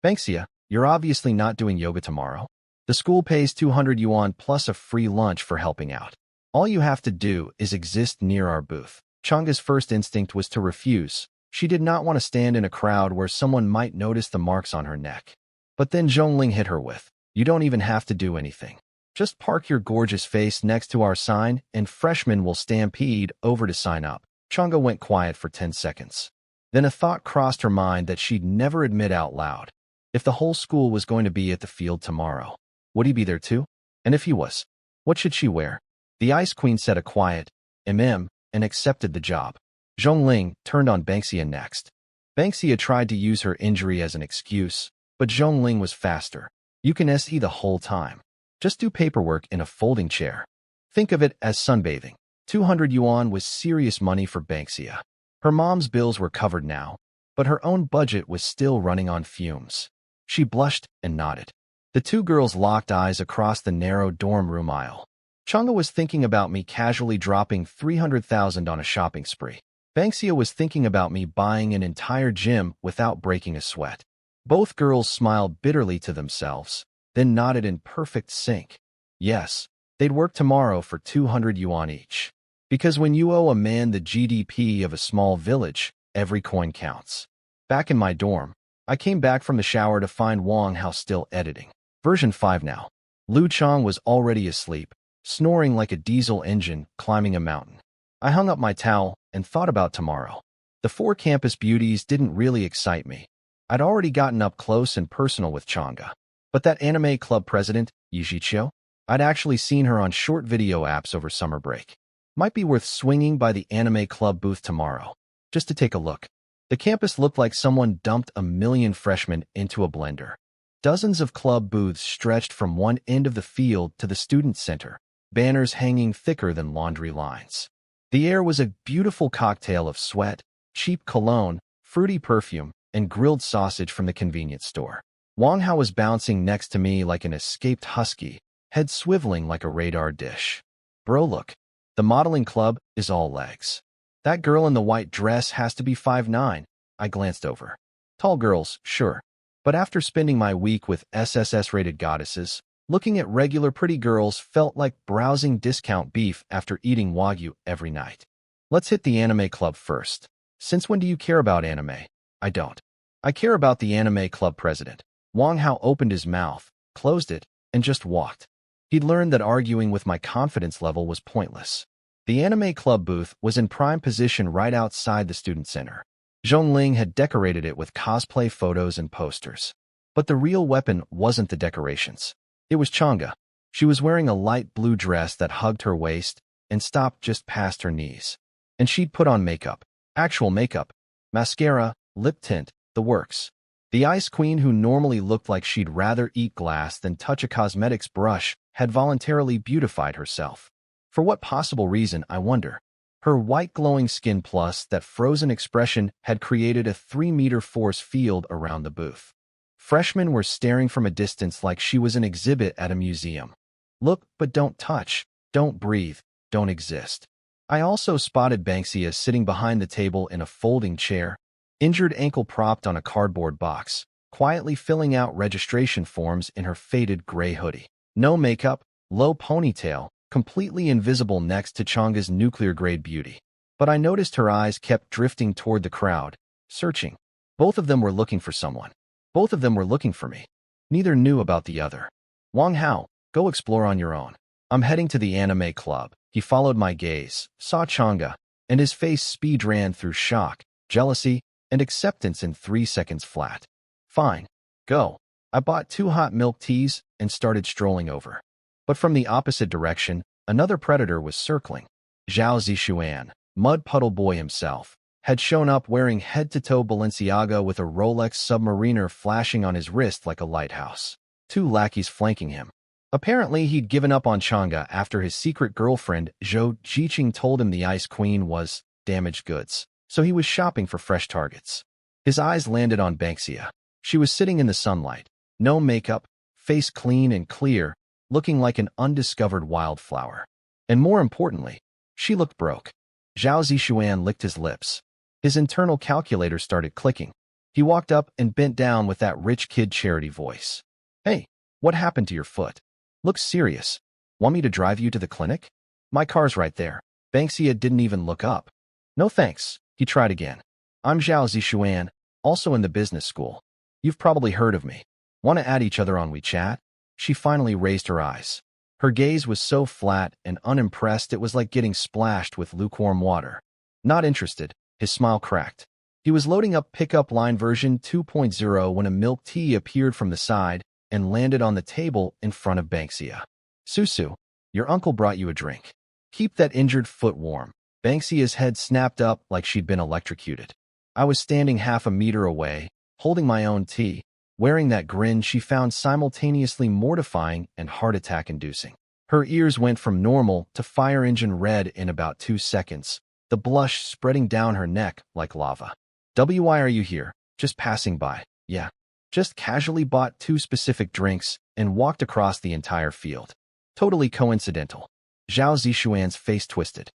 Banksia, you're obviously not doing yoga tomorrow. The school pays 200 yuan plus a free lunch for helping out. All you have to do is exist near our booth. Chang'e's first instinct was to refuse. She did not want to stand in a crowd where someone might notice the marks on her neck. But then Zhongling hit her with, you don't even have to do anything. Just park your gorgeous face next to our sign and freshmen will stampede over to sign up. Chang'e went quiet for 10 seconds. Then a thought crossed her mind that she'd never admit out loud. If the whole school was going to be at the field tomorrow, would he be there too? And if he was, what should she wear? The Ice Queen said a quiet, and accepted the job. Zhongling turned on Banksia next. Banksia tried to use her injury as an excuse, but Zhongling was faster. You can SE the whole time. Just do paperwork in a folding chair. Think of it as sunbathing. 200 yuan was serious money for Banksia. Her mom's bills were covered now, but her own budget was still running on fumes. She blushed and nodded. The 2 girls locked eyes across the narrow dorm room aisle. Chang'e was thinking about me casually dropping 300,000 on a shopping spree. Banksia was thinking about me buying an entire gym without breaking a sweat. Both girls smiled bitterly to themselves, then nodded in perfect sync. Yes, they'd work tomorrow for 200 yuan each. Because when you owe a man the GDP of a small village, every coin counts. Back in my dorm, I came back from the shower to find Wang Hao still editing. Version 5 now. Lu Chang was already asleep, snoring like a diesel engine climbing a mountain. I hung up my towel and thought about tomorrow. The 4 campus beauties didn't really excite me. I'd already gotten up close and personal with Chang'e. But that anime club president, Yi Zhiqiu, I'd actually seen her on short video apps over summer break. Might be worth swinging by the anime club booth tomorrow, just to take a look. The campus looked like someone dumped 1,000,000 freshmen into a blender. Dozens of club booths stretched from one end of the field to the student center, banners hanging thicker than laundry lines. The air was a beautiful cocktail of sweat, cheap cologne, fruity perfume, and grilled sausage from the convenience store. Wang Hao was bouncing next to me like an escaped husky, head swiveling like a radar dish. Bro, look. The modeling club is all legs. That girl in the white dress has to be 5'9". I glanced over. Tall girls, sure. But after spending my week with SSS-rated goddesses, looking at regular pretty girls felt like browsing discount beef after eating Wagyu every night. Let's hit the anime club first. Since when do you care about anime? I don't. I care about the anime club president. Wang Hao opened his mouth, closed it, and just walked. He'd learned that arguing with my confidence level was pointless. The anime club booth was in prime position right outside the student center. Zhongling had decorated it with cosplay photos and posters. But the real weapon wasn't the decorations. It was Chang'e. She was wearing a light blue dress that hugged her waist and stopped just past her knees. And she'd put on makeup. Actual makeup. Mascara, lip tint, the works. The Ice Queen, who normally looked like she'd rather eat glass than touch a cosmetics brush, had voluntarily beautified herself. For what possible reason, I wonder? Her white glowing skin plus that frozen expression had created a 3-meter force field around the booth. Freshmen were staring from a distance like she was an exhibit at a museum. Look, but don't touch, don't breathe, don't exist. I also spotted Banksia sitting behind the table in a folding chair, injured ankle propped on a cardboard box, quietly filling out registration forms in her faded gray hoodie. No makeup, low ponytail, completely invisible next to Changa's nuclear-grade beauty. But I noticed her eyes kept drifting toward the crowd, searching. Both of them were looking for someone. Both of them were looking for me. Neither knew about the other. Wang Hao, go explore on your own. I'm heading to the anime club. He followed my gaze, saw Changa, and his face speed ran through shock, jealousy, and acceptance in 3 seconds flat. Fine, go. I bought 2 hot milk teas and started strolling over. But from the opposite direction, another predator was circling. Zhao Zishuan, Mud Puddle Boy himself, had shown up wearing head-to-toe Balenciaga with a Rolex Submariner flashing on his wrist like a lighthouse. 2 lackeys flanking him. Apparently, he'd given up on Changa after his secret girlfriend, Zhou Jiqing, told him the Ice Queen was damaged goods, so he was shopping for fresh targets. His eyes landed on Banksia. She was sitting in the sunlight, no makeup, face clean and clear, looking like an undiscovered wildflower. And more importantly, she looked broke. Zhao Zishuan licked his lips. His internal calculator started clicking. He walked up and bent down with that rich kid charity voice. Hey, what happened to your foot? Looks serious. Want me to drive you to the clinic? My car's right there. Banksia didn't even look up. No thanks. He tried again. I'm Zhao Zishuan, also in the business school. You've probably heard of me. Want to add each other on WeChat? She finally raised her eyes. Her gaze was so flat and unimpressed it was like getting splashed with lukewarm water. Not interested. His smile cracked. He was loading up pickup line version 2.0 when a milk tea appeared from the side and landed on the table in front of Banksia. Susu, your uncle brought you a drink. Keep that injured foot warm. Banksia's head snapped up like she'd been electrocuted. I was standing half a meter away, holding my own tea, wearing that grin she found simultaneously mortifying and heart attack-inducing. Her ears went from normal to fire engine red in about 2 seconds, the blush spreading down her neck like lava. Why are you here? Just passing by. Yeah. Just casually bought 2 specific drinks and walked across the entire field. Totally coincidental. Zhao Zishuan's face twisted.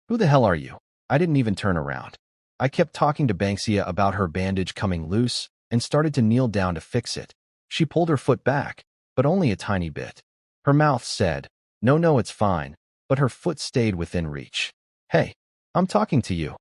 Who the hell are you? I didn't even turn around. I kept talking to Banksia about her bandage coming loose and started to kneel down to fix it. She pulled her foot back, but only a tiny bit. Her mouth said, no, it's fine, but her foot stayed within reach. Hey, I'm talking to you.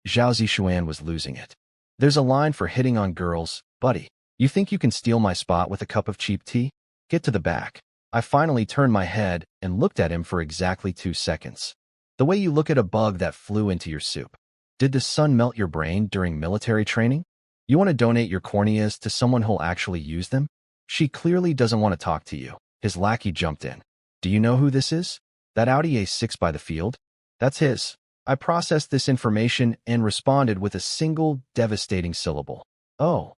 Zhao Zishuan was losing it. There's a line for hitting on girls, buddy. You think you can steal my spot with a cup of cheap tea? Get to the back. I finally turned my head and looked at him for exactly 2 seconds. The way you look at a bug that flew into your soup. Did the sun melt your brain during military training? You want to donate your corneas to someone who'll actually use them? She clearly doesn't want to talk to you. His lackey jumped in. Do you know who this is? That Audi A6 by the field? That's his. I processed this information and responded with a single devastating syllable. Oh.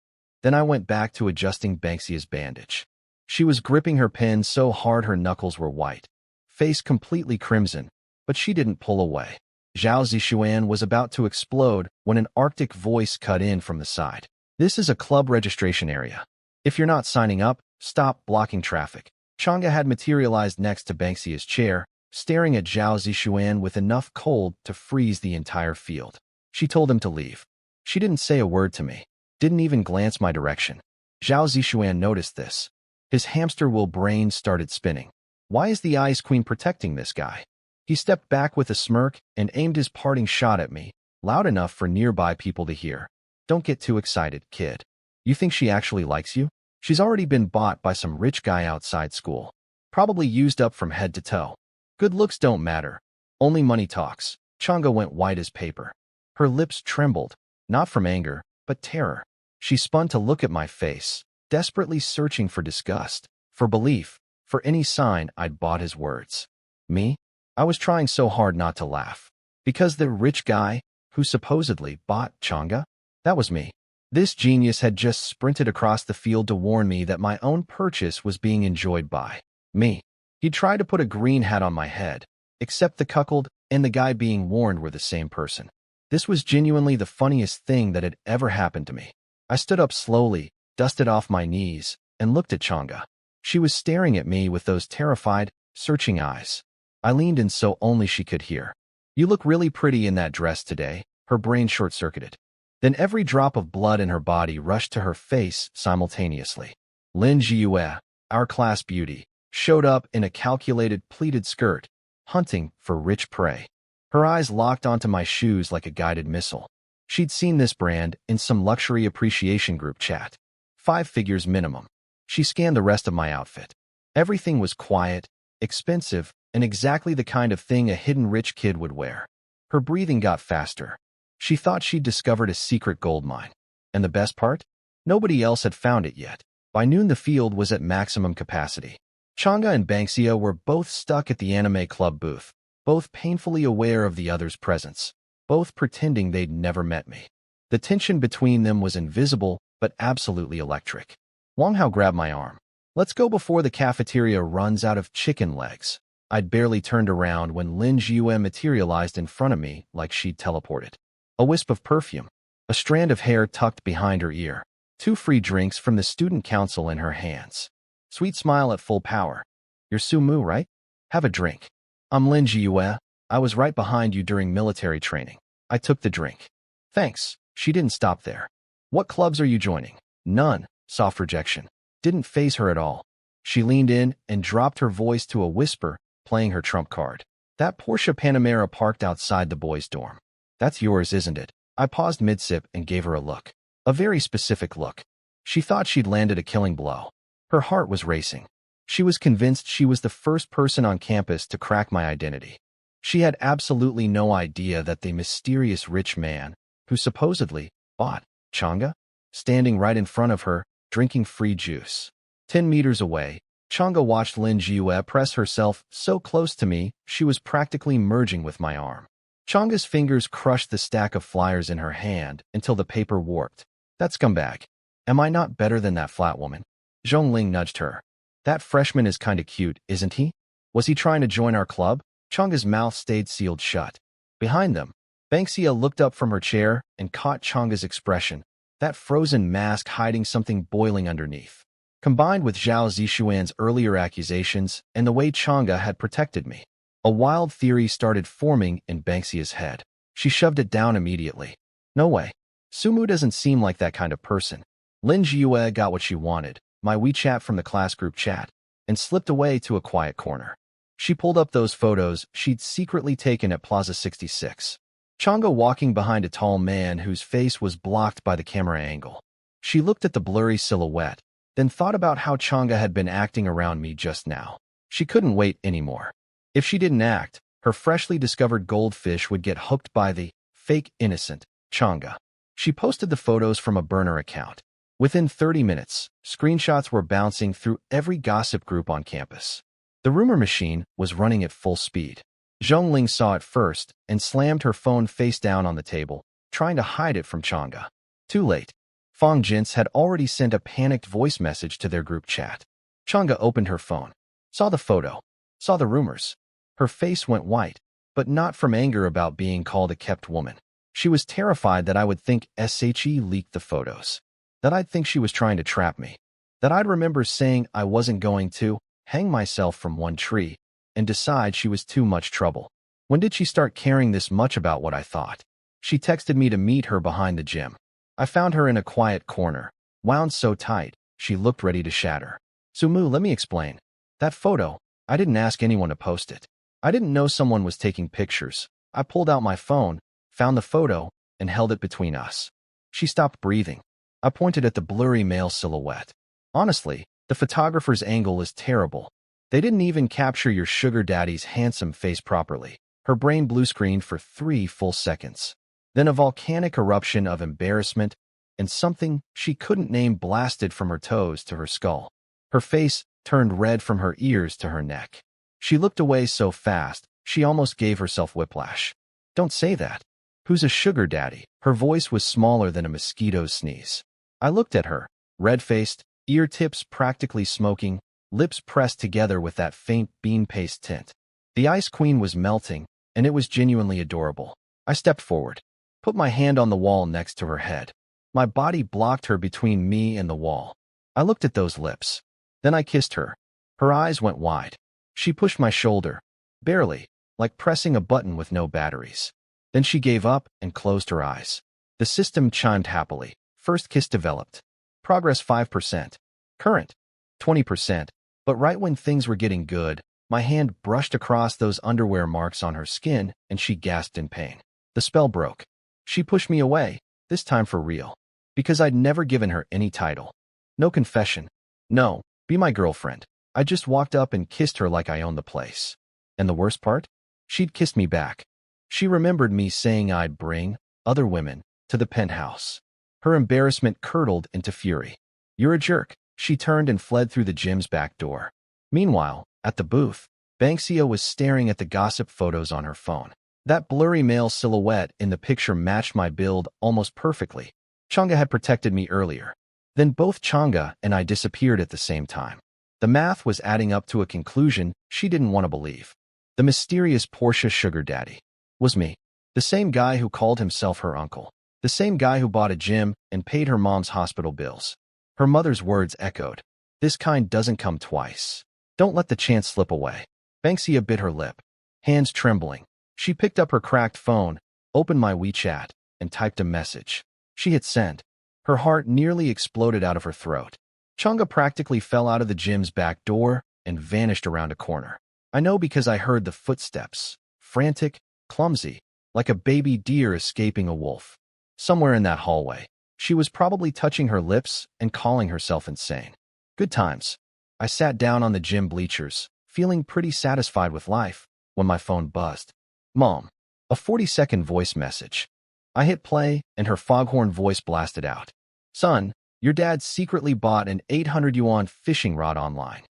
Then I went back to adjusting Banksia's bandage. She was gripping her pen so hard her knuckles were white, face completely crimson, but she didn't pull away. Zhao Zishuan was about to explode when an Arctic voice cut in from the side. This is a club registration area. If you're not signing up, stop blocking traffic. Changa had materialized next to Banksia's chair, staring at Zhao Zishuan with enough cold to freeze the entire field. She told him to leave. She didn't say a word to me. Didn't even glance my direction. Zhao Zishuan noticed this. His hamster wheel brain started spinning. Why is the Ice Queen protecting this guy? He stepped back with a smirk and aimed his parting shot at me, loud enough for nearby people to hear. Don't get too excited, kid. You think she actually likes you? She's already been bought by some rich guy outside school. Probably used up from head to toe. Good looks don't matter. Only money talks. Changa went white as paper. Her lips trembled, not from anger, but terror. She spun to look at my face, desperately searching for disgust, for belief, for any sign I'd bought his words. Me? I was trying so hard not to laugh. Because the rich guy, who supposedly bought Changa? That was me. This genius had just sprinted across the field to warn me that my own purchase was being enjoyed by me. He tried to put a green hat on my head, except the cuckold and the guy being warned were the same person. This was genuinely the funniest thing that had ever happened to me. I stood up slowly, dusted off my knees, and looked at Chang'e. She was staring at me with those terrified, searching eyes. I leaned in so only she could hear. "You look really pretty in that dress today." Her brain short-circuited. Then every drop of blood in her body rushed to her face simultaneously. Lin Jiyue, our class beauty, showed up in a calculated pleated skirt, hunting for rich prey. Her eyes locked onto my shoes like a guided missile. She'd seen this brand in some luxury appreciation group chat. 5 figures minimum. She scanned the rest of my outfit. Everything was quiet, expensive, and exactly the kind of thing a hidden rich kid would wear. Her breathing got faster. She thought she'd discovered a secret gold mine. And the best part? Nobody else had found it yet. By noon the field was at maximum capacity. Chang'e and Banksia were both stuck at the anime club booth, both painfully aware of the other's presence, both pretending they'd never met me. The tension between them was invisible, but absolutely electric. Wang Hao grabbed my arm. "Let's go before the cafeteria runs out of chicken legs." I'd barely turned around when Lin Jiyue materialized in front of me like she'd teleported. A wisp of perfume, a strand of hair tucked behind her ear, 2 free drinks from the student council in her hands. Sweet smile at full power. "You're Sumu, right? Have a drink." "I'm Lin Jiyue. I was right behind you during military training." I took the drink. "Thanks." She didn't stop there. "What clubs are you joining?" "None." Soft rejection. Didn't faze her at all. She leaned in and dropped her voice to a whisper, playing her trump card. "That Porsche Panamera parked outside the boys' dorm. That's yours, isn't it?" I paused mid-sip and gave her a look. A very specific look. She thought she'd landed a killing blow. Her heart was racing. She was convinced she was the first person on campus to crack my identity. She had absolutely no idea that the mysterious rich man, who supposedly bought Chang'e, standing right in front of her, drinking free juice. 10 meters away, Chang'e watched Lin Jiyue press herself so close to me she was practically merging with my arm. Chang'e's fingers crushed the stack of flyers in her hand until the paper warped. "That scumbag. Am I not better than that flat woman?" Zhongling nudged her. "That freshman is kinda cute, isn't he? Was he trying to join our club?" Chang'e's mouth stayed sealed shut. Behind them, Banksia looked up from her chair and caught Chang'e's expression, that frozen mask hiding something boiling underneath. Combined with Zhao Zishuan's earlier accusations and the way Chang'e had protected me, a wild theory started forming in Banksia's head. She shoved it down immediately. "No way. Sumu doesn't seem like that kind of person." Lin Jiyue got what she wanted, my WeChat from the class group chat, and slipped away to a quiet corner. She pulled up those photos she'd secretly taken at Plaza 66. Chang'e walking behind a tall man whose face was blocked by the camera angle. She looked at the blurry silhouette, then thought about how Chang'e had been acting around me just now. She couldn't wait anymore. If she didn't act, her freshly discovered goldfish would get hooked by the fake innocent Chang'e. She posted the photos from a burner account. Within 30 minutes, screenshots were bouncing through every gossip group on campus. The rumor machine was running at full speed. Zhongling saw it first and slammed her phone face down on the table, trying to hide it from Chang'e. Too late. Fang Jintz had already sent a panicked voice message to their group chat. Chang'e opened her phone, saw the photo, saw the rumors. Her face went white, but not from anger about being called a kept woman. She was terrified that I would think SHE leaked the photos, that I'd think she was trying to trap me, that I'd remember saying I wasn't going to hang myself from one tree, and decide she was too much trouble. When did she start caring this much about what I thought? She texted me to meet her behind the gym. I found her in a quiet corner, wound so tight, she looked ready to shatter. "Sumu, let me explain. That photo, I didn't ask anyone to post it. I didn't know someone was taking pictures. I pulled out my phone, found the photo, and held it between us." She stopped breathing. I pointed at the blurry male silhouette. "Honestly, the photographer's angle is terrible. They didn't even capture your sugar daddy's handsome face properly." Her brain blue-screened for 3 full seconds. Then a volcanic eruption of embarrassment and something she couldn't name blasted from her toes to her skull. Her face turned red from her ears to her neck. She looked away so fast, she almost gave herself whiplash. "Don't say that." Who's a sugar daddy? Her voice was smaller than a mosquito's sneeze. I looked at her, red-faced, ear tips practically smoking, lips pressed together with that faint bean paste tint. The Ice Queen was melting, and it was genuinely adorable. I stepped forward, put my hand on the wall next to her head. My body blocked her between me and the wall. I looked at those lips. Then I kissed her. Her eyes went wide. She pushed my shoulder, barely, like pressing a button with no batteries. Then she gave up and closed her eyes. The system chimed happily. First kiss developed. Progress 5%. Current 20%. But right when things were getting good, my hand brushed across those underwear marks on her skin and she gasped in pain. The spell broke. She pushed me away, this time for real. Because I'd never given her any title. No confession. No, be my girlfriend. I just walked up and kissed her like I owned the place. And the worst part? She'd kissed me back. She remembered me saying I'd bring other women to the penthouse. Her embarrassment curdled into fury. You're a jerk. She turned and fled through the gym's back door. Meanwhile, at the booth, Banksia was staring at the gossip photos on her phone. That blurry male silhouette in the picture matched my build almost perfectly. Chang'e had protected me earlier. Then both Chang'e and I disappeared at the same time. The math was adding up to a conclusion she didn't want to believe. The mysterious Portia sugar daddy was me. The same guy who called himself her uncle. The same guy who bought a gym and paid her mom's hospital bills. Her mother's words echoed. This kind doesn't come twice. Don't let the chance slip away. Banksia bit her lip, hands trembling. She picked up her cracked phone, opened my WeChat, and typed a message. She hit send. Her heart nearly exploded out of her throat. Chang'e practically fell out of the gym's back door and vanished around a corner. I know because I heard the footsteps, frantic, clumsy, like a baby deer escaping a wolf. Somewhere in that hallway, she was probably touching her lips and calling herself insane. Good times. I sat down on the gym bleachers, feeling pretty satisfied with life, when my phone buzzed. Mom. A 40-second voice message. I hit play, and her foghorn voice blasted out. Son, your dad secretly bought an 800 yuan fishing rod online.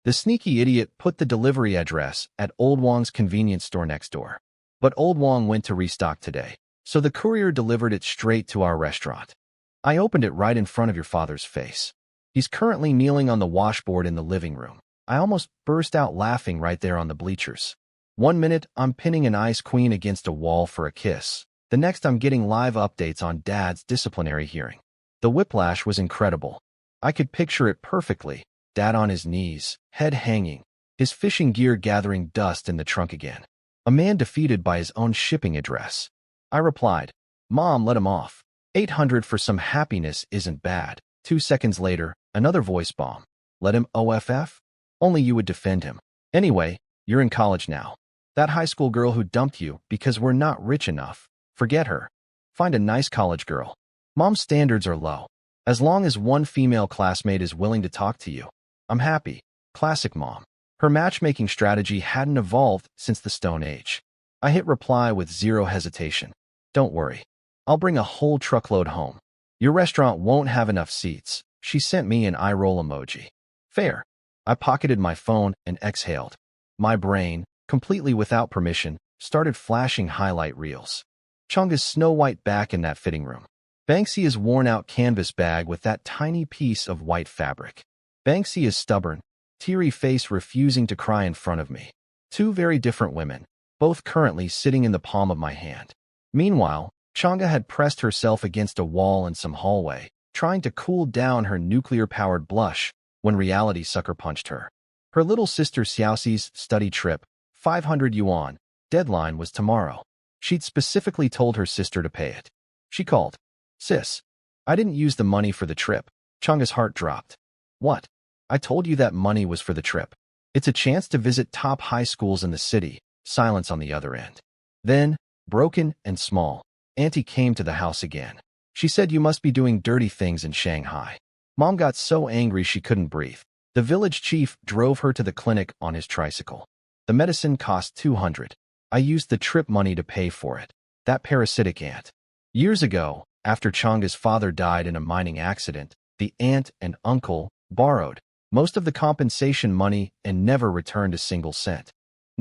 The sneaky idiot put the delivery address at Old Wong's convenience store next door. But Old Wong went to restock today, so the courier delivered it straight to our restaurant. I opened it right in front of your father's face. He's currently kneeling on the washboard in the living room. I almost burst out laughing right there on the bleachers. 1 minute, I'm pinning an Ice Queen against a wall for a kiss. The next, I'm getting live updates on Dad's disciplinary hearing. The whiplash was incredible. I could picture it perfectly. Dad on his knees, head hanging, his fishing gear gathering dust in the trunk again. A man defeated by his own shipping address. I replied, Mom, let him off. 800 for some happiness isn't bad. 2 seconds later, another voice bomb. Let him OFF? Only you would defend him. Anyway, you're in college now. That high school girl who dumped you because we're not rich enough. Forget her. Find a nice college girl. Mom's standards are low. As long as one female classmate is willing to talk to you, I'm happy. Classic mom. Her matchmaking strategy hadn't evolved since the Stone Age. I hit reply with zero hesitation. Don't worry. I'll bring a whole truckload home. Your restaurant won't have enough seats. She sent me an eye roll emoji. Fair. I pocketed my phone and exhaled. My brain, completely without permission, started flashing highlight reels. Chang'e's snow-white back in that fitting room. Banksia's worn-out canvas bag with that tiny piece of white fabric. Banksia's stubborn, teary face refusing to cry in front of me. Two very different women, both currently sitting in the palm of my hand. Meanwhile, Chang'e had pressed herself against a wall in some hallway, trying to cool down her nuclear-powered blush when reality sucker punched her. Her little sister Xiaoxi's study trip, 500 yuan, deadline was tomorrow. She'd specifically told her sister to pay it. She called. Sis, I didn't use the money for the trip. Chang'e's heart dropped. What? I told you that money was for the trip. It's a chance to visit top high schools in the city. Silence on the other end. Then, broken and small, Auntie came to the house again. She said you must be doing dirty things in Shanghai. Mom got so angry she couldn't breathe. The village chief drove her to the clinic on his tricycle. The medicine cost 200. I used the trip money to pay for it. That parasitic aunt. Years ago, after Chang'e's father died in a mining accident, the aunt and uncle borrowed most of the compensation money and never returned a single cent.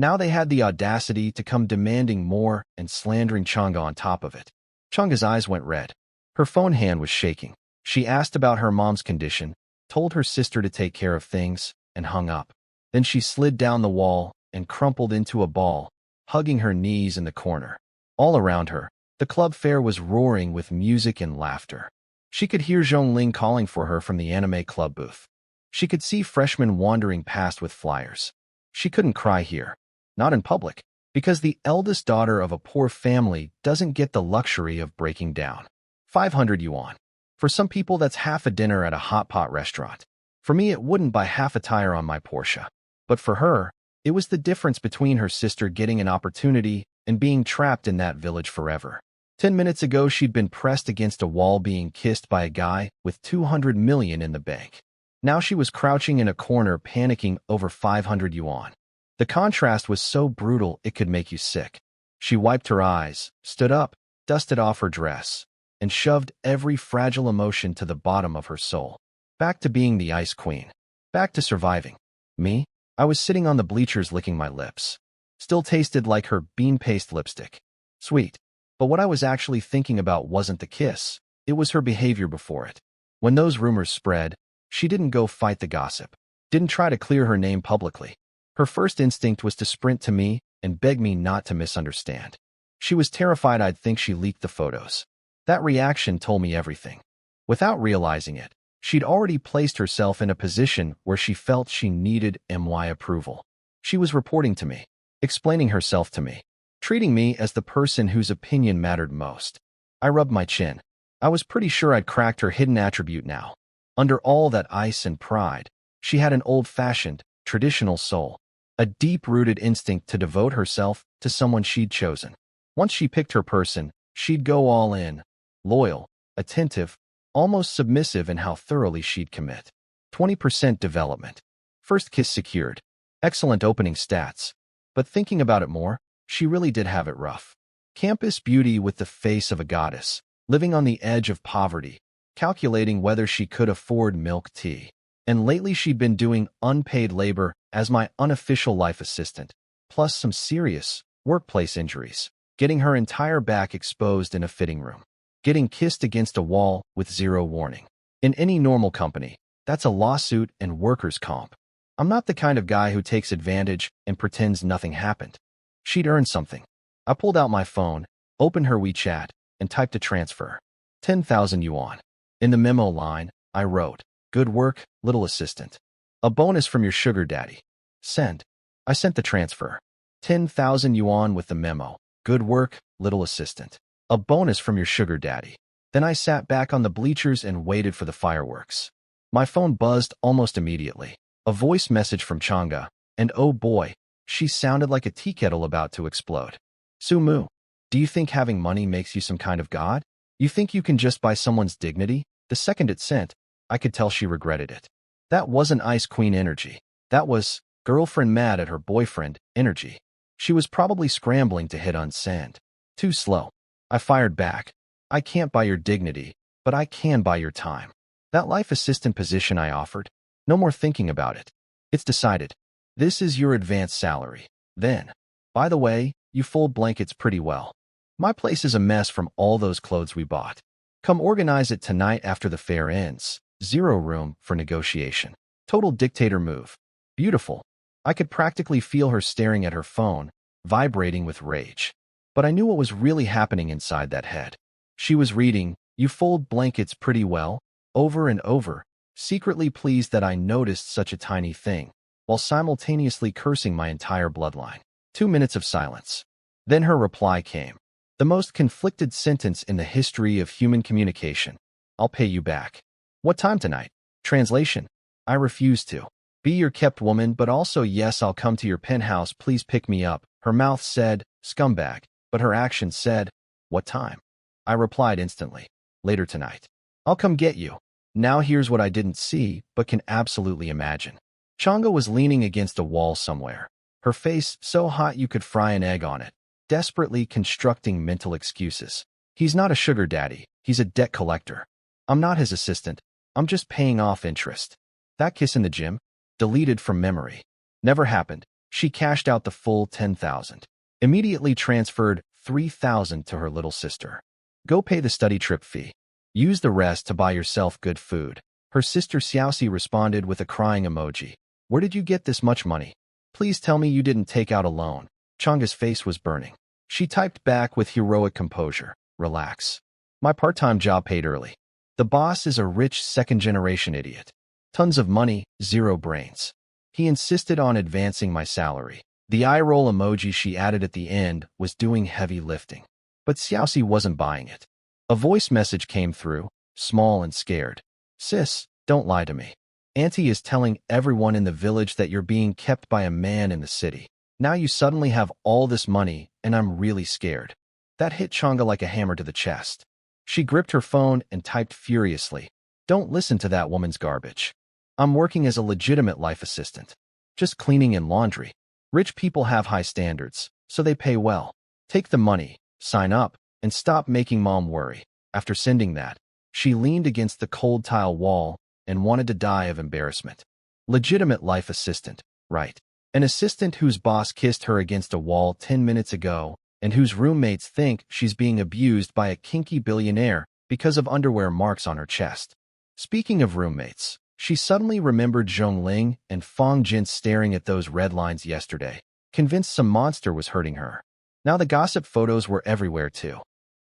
Now they had the audacity to come demanding more and slandering Chang'e on top of it. Chang'e's eyes went red. Her phone hand was shaking. She asked about her mom's condition, told her sister to take care of things, and hung up. Then she slid down the wall and crumpled into a ball, hugging her knees in the corner. All around her, the club fair was roaring with music and laughter. She could hear Zhongling calling for her from the anime club booth. She could see freshmen wandering past with flyers. She couldn't cry here. Not in public, because the eldest daughter of a poor family doesn't get the luxury of breaking down. 500 yuan. For some people, that's half a dinner at a hot pot restaurant. For me, it wouldn't buy half a tire on my Porsche. But for her, it was the difference between her sister getting an opportunity and being trapped in that village forever. 10 minutes ago, she'd been pressed against a wall being kissed by a guy with 200 million in the bank. Now she was crouching in a corner panicking over 500 yuan. The contrast was so brutal it could make you sick. She wiped her eyes, stood up, dusted off her dress, and shoved every fragile emotion to the bottom of her soul. Back to being the Ice Queen. Back to surviving. Me? I was sitting on the bleachers licking my lips. Still tasted like her bean paste lipstick. Sweet. But what I was actually thinking about wasn't the kiss. It was her behavior before it. When those rumors spread, she didn't go fight the gossip. Didn't try to clear her name publicly. Her first instinct was to sprint to me and beg me not to misunderstand. She was terrified I'd think she leaked the photos. That reaction told me everything. Without realizing it, she'd already placed herself in a position where she felt she needed my approval. She was reporting to me, explaining herself to me, treating me as the person whose opinion mattered most. I rubbed my chin. I was pretty sure I'd cracked her hidden attribute now. Under all that ice and pride, she had an old-fashioned, traditional soul, a deep-rooted instinct to devote herself to someone she'd chosen. Once she picked her person, she'd go all in, loyal, attentive, almost submissive in how thoroughly she'd commit. 20% development. First kiss secured. Excellent opening stats. But thinking about it more, she really did have it rough. Campus beauty with the face of a goddess, living on the edge of poverty, calculating whether she could afford milk tea. And lately she'd been doing unpaid labor as my unofficial life assistant, plus some serious workplace injuries, getting her entire back exposed in a fitting room, getting kissed against a wall with zero warning. In any normal company, that's a lawsuit and workers' comp. I'm not the kind of guy who takes advantage and pretends nothing happened. She'd earned something. I pulled out my phone, opened her WeChat, and typed a transfer. 10,000 yuan. In the memo line, I wrote, "Good work, little assistant. A bonus from your sugar daddy. Send." I sent the transfer. 10,000 yuan with the memo. "Good work, little assistant. A bonus from your sugar daddy." Then I sat back on the bleachers and waited for the fireworks. My phone buzzed almost immediately. A voice message from Chang'e, and oh boy, she sounded like a tea kettle about to explode. "Sumu, do you think having money makes you some kind of god? You think you can just buy someone's dignity?" The second it sent, I could tell she regretted it. That wasn't Ice Queen energy. That was girlfriend mad at her boyfriend energy. She was probably scrambling to hit unsend. Too slow. I fired back. "I can't buy your dignity, but I can buy your time." That life assistant position I offered. No more thinking about it. It's decided. This is your advance salary. Then, by the way, you fold blankets pretty well. My place is a mess from all those clothes we bought. Come organize it tonight after the fair ends. Zero room for negotiation. Total dictator move. Beautiful. I could practically feel her staring at her phone, vibrating with rage. But I knew what was really happening inside that head. She was reading, "You fold blankets pretty well," over and over, secretly pleased that I noticed such a tiny thing, while simultaneously cursing my entire bloodline. 2 minutes of silence. Then her reply came. The most conflicted sentence in the history of human communication. "I'll pay you back." "What time tonight?" Translation. I refuse to. Be your kept woman, but also yes, I'll come to your penthouse, please pick me up. Her mouth said, "Scumbag," but her actions said, "What time?" I replied instantly. "Later tonight. I'll come get you." Now here's what I didn't see, but can absolutely imagine. Chang'e was leaning against a wall somewhere. Her face so hot you could fry an egg on it, desperately constructing mental excuses. He's not a sugar daddy, he's a debt collector. I'm not his assistant, I'm just paying off interest. That kiss in the gym? Deleted from memory. Never happened. She cashed out the full 10,000. Immediately transferred 3,000 to her little sister. Go pay the study trip fee. Use the rest to buy yourself good food. Her sister Xiaoxi responded with a crying emoji. Where did you get this much money? Please tell me you didn't take out a loan. Chang'e's face was burning. She typed back with heroic composure. Relax. My part-time job paid early. The boss is a rich second-generation idiot. Tons of money, zero brains. He insisted on advancing my salary. The eye-roll emoji she added at the end was doing heavy lifting. But Xiaoxi wasn't buying it. A voice message came through, small and scared. Sis, don't lie to me. Auntie is telling everyone in the village that you're being kept by a man in the city. Now you suddenly have all this money, and I'm really scared. That hit Chang'e like a hammer to the chest. She gripped her phone and typed furiously. Don't listen to that woman's garbage. I'm working as a legitimate life assistant. Just cleaning and laundry. Rich people have high standards, so they pay well. Take the money, sign up, and stop making mom worry. After sending that, she leaned against the cold tile wall and wanted to die of embarrassment. Legitimate life assistant, right? An assistant whose boss kissed her against a wall 10 minutes ago and whose roommates think she's being abused by a kinky billionaire because of underwear marks on her chest. Speaking of roommates, she suddenly remembered Zhong Ling and Fong Jin staring at those red lines yesterday, convinced some monster was hurting her. Now the gossip photos were everywhere too.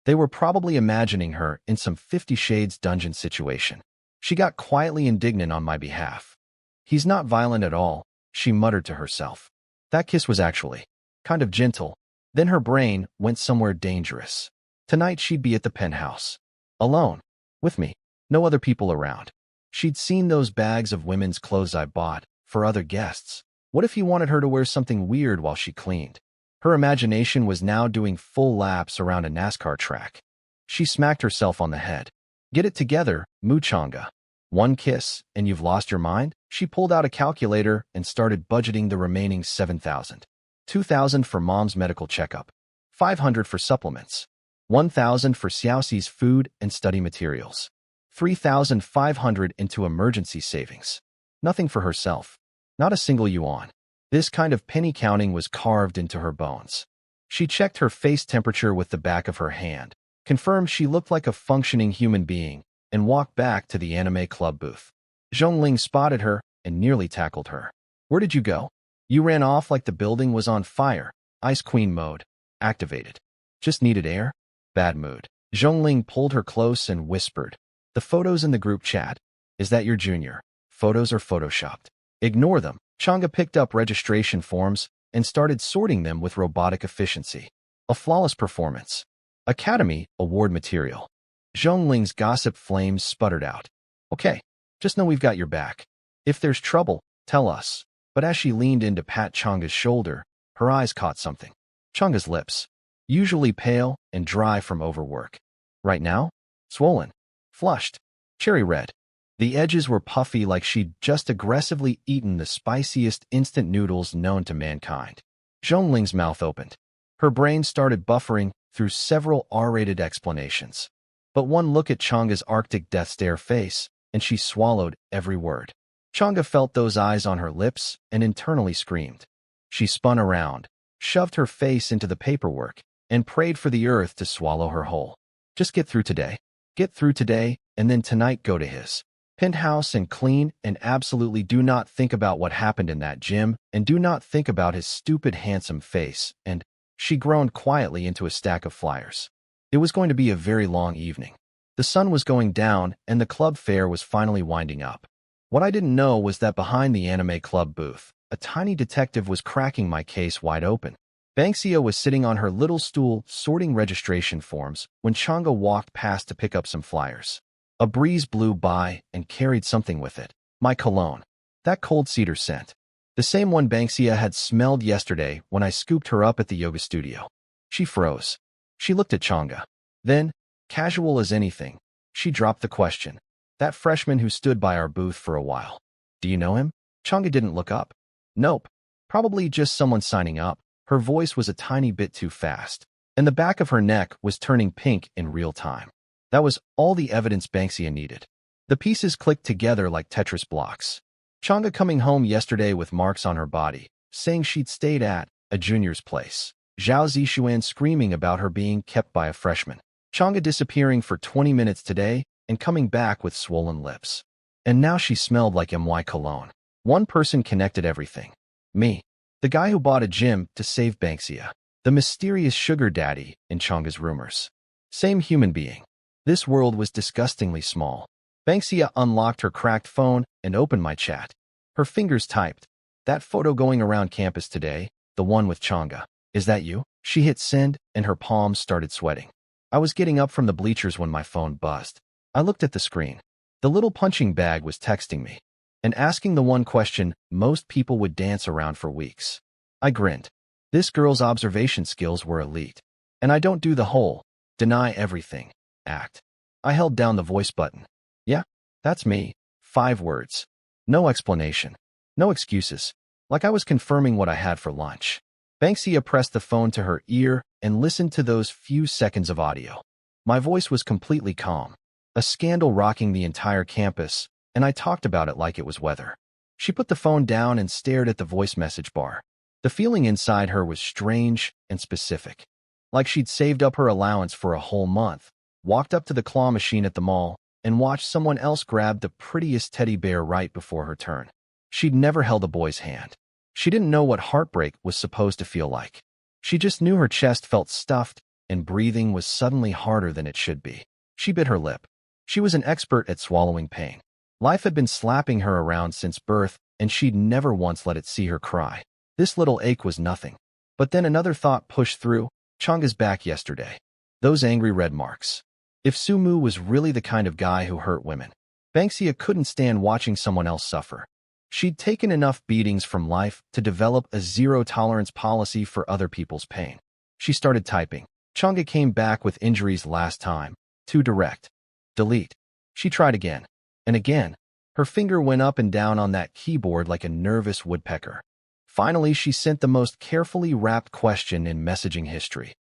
They were probably imagining her in some 50 Shades dungeon situation. She got quietly indignant on my behalf. He's not violent at all, she muttered to herself. That kiss was actually kind of gentle. Then her brain went somewhere dangerous. Tonight she'd be at the penthouse. Alone. With me. No other people around. She'd seen those bags of women's clothes I bought for other guests. What if he wanted her to wear something weird while she cleaned? Her imagination was now doing full laps around a NASCAR track. She smacked herself on the head. Get it together, Mu Chang'e. One kiss, and you've lost your mind? She pulled out a calculator and started budgeting the remaining 7,000. 2,000 for mom's medical checkup. 500 for supplements. 1,000 for Xiaoxi's food and study materials. 3,500 into emergency savings. Nothing for herself. Not a single yuan. This kind of penny counting was carved into her bones. She checked her face temperature with the back of her hand, confirmed she looked like a functioning human being, and walked back to the anime club booth. Zhong Ling spotted her and nearly tackled her. Where did you go? You ran off like the building was on fire. Ice Queen mode. Activated. Just needed air? Bad mood. Zhong Ling pulled her close and whispered. The photos in the group chat. Is that your junior? Photos are photoshopped. Ignore them. Chang'e picked up registration forms and started sorting them with robotic efficiency. A flawless performance. Academy Award material. Zhong Ling's gossip flames sputtered out. Okay, just know we've got your back. If there's trouble, tell us. But as she leaned in to pat Chang'e's shoulder, her eyes caught something. Chang'e's lips, usually pale and dry from overwork. Right now, swollen, flushed, cherry red. The edges were puffy like she'd just aggressively eaten the spiciest instant noodles known to mankind. Zhong Ling's mouth opened. Her brain started buffering through several R-rated explanations. But one look at Chang'e's Arctic death stare face, and she swallowed every word. Chang'e felt those eyes on her lips and internally screamed. She spun around, shoved her face into the paperwork, and prayed for the earth to swallow her whole. Just get through today. Get through today, and then tonight go to his penthouse and clean, and absolutely do not think about what happened in that gym, and do not think about his stupid handsome face, and she groaned quietly into a stack of flyers. It was going to be a very long evening. The sun was going down, and the club fair was finally winding up. What I didn't know was that behind the anime club booth, a tiny detective was cracking my case wide open. Banksia was sitting on her little stool sorting registration forms when Chang'e walked past to pick up some flyers. A breeze blew by and carried something with it. My cologne. That cold cedar scent. The same one Banksia had smelled yesterday when I scooped her up at the yoga studio. She froze. She looked at Chang'e. Then, casual as anything, she dropped the question. That freshman who stood by our booth for a while. Do you know him? Chang'e didn't look up. Nope. Probably just someone signing up. Her voice was a tiny bit too fast, and the back of her neck was turning pink in real time. That was all the evidence Banksia needed. The pieces clicked together like Tetris blocks. Chang'e coming home yesterday with marks on her body, saying she'd stayed at a junior's place. Zhao Zixuan screaming about her being kept by a freshman. Chang'e disappearing for 20 minutes today and coming back with swollen lips. And now she smelled like MY cologne. One person connected everything. Me. The guy who bought a gym to save Banksia. The mysterious sugar daddy in Chang'e's rumors. Same human being. This world was disgustingly small. Banksia unlocked her cracked phone and opened my chat. Her fingers typed. That photo going around campus today, the one with Chang'e. Is that you? She hit send and her palms started sweating. I was getting up from the bleachers when my phone buzzed. I looked at the screen. The little punching bag was texting me and asking the one question most people would dance around for weeks. I grinned. This girl's observation skills were elite. And I don't do the whole deny everything act. I held down the voice button. Yeah, that's me. 5 words. No explanation. No excuses. Like I was confirming what I had for lunch. Banksia pressed the phone to her ear and listened to those few seconds of audio. My voice was completely calm. A scandal rocking the entire campus, and I talked about it like it was weather. She put the phone down and stared at the voice message bar. The feeling inside her was strange and specific. Like she'd saved up her allowance for a whole month, walked up to the claw machine at the mall, and watched someone else grab the prettiest teddy bear right before her turn. She'd never held a boy's hand. She didn't know what heartbreak was supposed to feel like. She just knew her chest felt stuffed, and breathing was suddenly harder than it should be. She bit her lip. She was an expert at swallowing pain. Life had been slapping her around since birth, and she'd never once let it see her cry. This little ache was nothing. But then another thought pushed through. Chang'e's back yesterday. Those angry red marks. If Sumu was really the kind of guy who hurt women, Banksia couldn't stand watching someone else suffer. She'd taken enough beatings from life to develop a zero-tolerance policy for other people's pain. She started typing. Chang'e came back with injuries last time. Too direct. Delete. She tried again. And again. Her finger went up and down on that keyboard like a nervous woodpecker. Finally, she sent the most carefully wrapped question in messaging history.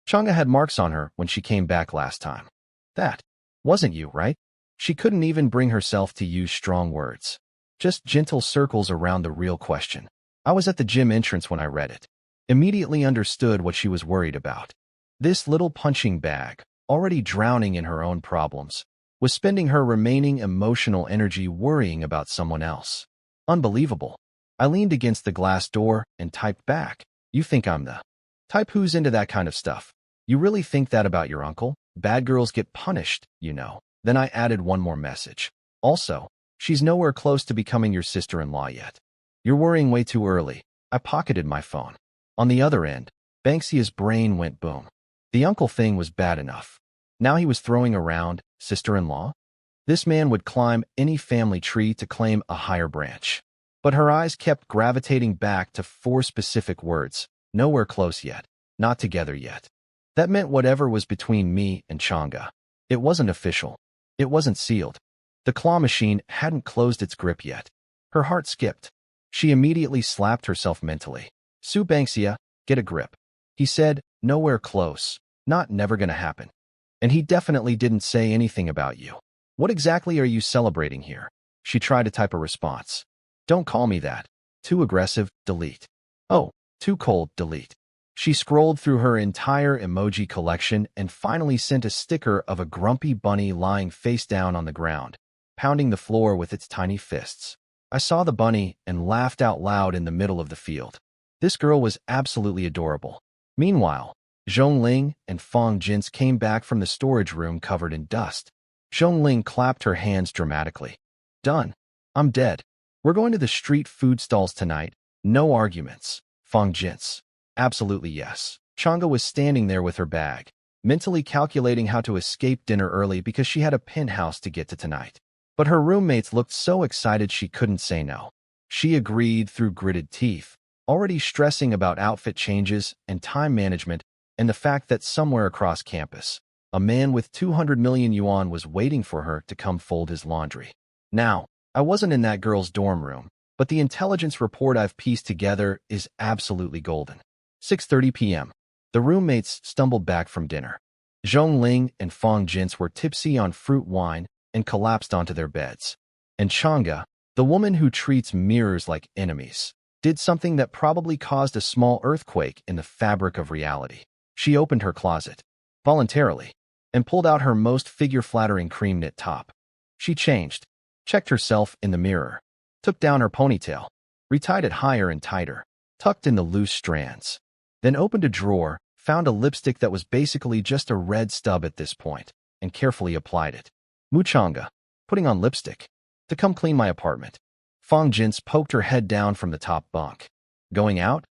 Chang'e had marks on her when she came back last time. That wasn't you, right? She couldn't even bring herself to use strong words. Just gentle circles around the real question. I was at the gym entrance when I read it. Immediately understood what she was worried about. This little punching bag, already drowning in her own problems, was spending her remaining emotional energy worrying about someone else. Unbelievable. I leaned against the glass door and typed back. You think I'm the type who's into that kind of stuff? You really think that about your uncle? Bad girls get punished, you know. Then I added one more message. Also, she's nowhere close to becoming your sister-in-law yet. You're worrying way too early. I pocketed my phone. On the other end, Banksia's brain went boom. The uncle thing was bad enough. Now he was throwing around sister-in-law? This man would climb any family tree to claim a higher branch. But her eyes kept gravitating back to 4 specific words. Nowhere close yet. Not together yet. That meant whatever was between me and Chang'e. It wasn't official. It wasn't sealed. The claw machine hadn't closed its grip yet. Her heart skipped. She immediately slapped herself mentally. Sue Banksia, get a grip. He said, nowhere close. Not never gonna happen. And he definitely didn't say anything about you. What exactly are you celebrating here? She tried to type a response. Don't call me that. Too aggressive, delete. Oh, too cold, delete. She scrolled through her entire emoji collection and finally sent a sticker of a grumpy bunny lying face down on the ground, pounding the floor with its tiny fists. I saw the bunny and laughed out loud in the middle of the field. This girl was absolutely adorable. Meanwhile, Zhongling and Fang Jins came back from the storage room covered in dust. Zhongling clapped her hands dramatically. Done. I'm dead. We're going to the street food stalls tonight. No arguments. Fang Jins. Absolutely yes. Chang'e was standing there with her bag, mentally calculating how to escape dinner early because she had a penthouse to get to tonight. But her roommates looked so excited she couldn't say no. She agreed through gritted teeth, already stressing about outfit changes and time management and the fact that somewhere across campus, a man with 200 million yuan was waiting for her to come fold his laundry. Now, I wasn't in that girl's dorm room, but the intelligence report I've pieced together is absolutely golden. 6:30 p.m. The roommates stumbled back from dinner. Zhongling and Fang Jins were tipsy on fruit wine and collapsed onto their beds. And Chang'e, the woman who treats mirrors like enemies, did something that probably caused a small earthquake in the fabric of reality. She opened her closet, voluntarily, and pulled out her most figure-flattering cream knit top. She changed, checked herself in the mirror, took down her ponytail, retied it higher and tighter, tucked in the loose strands, then opened a drawer, found a lipstick that was basically just a red stub at this point, and carefully applied it. Muchanga, putting on lipstick, to come clean my apartment. Fong Jins poked her head down from the top bunk. Going out?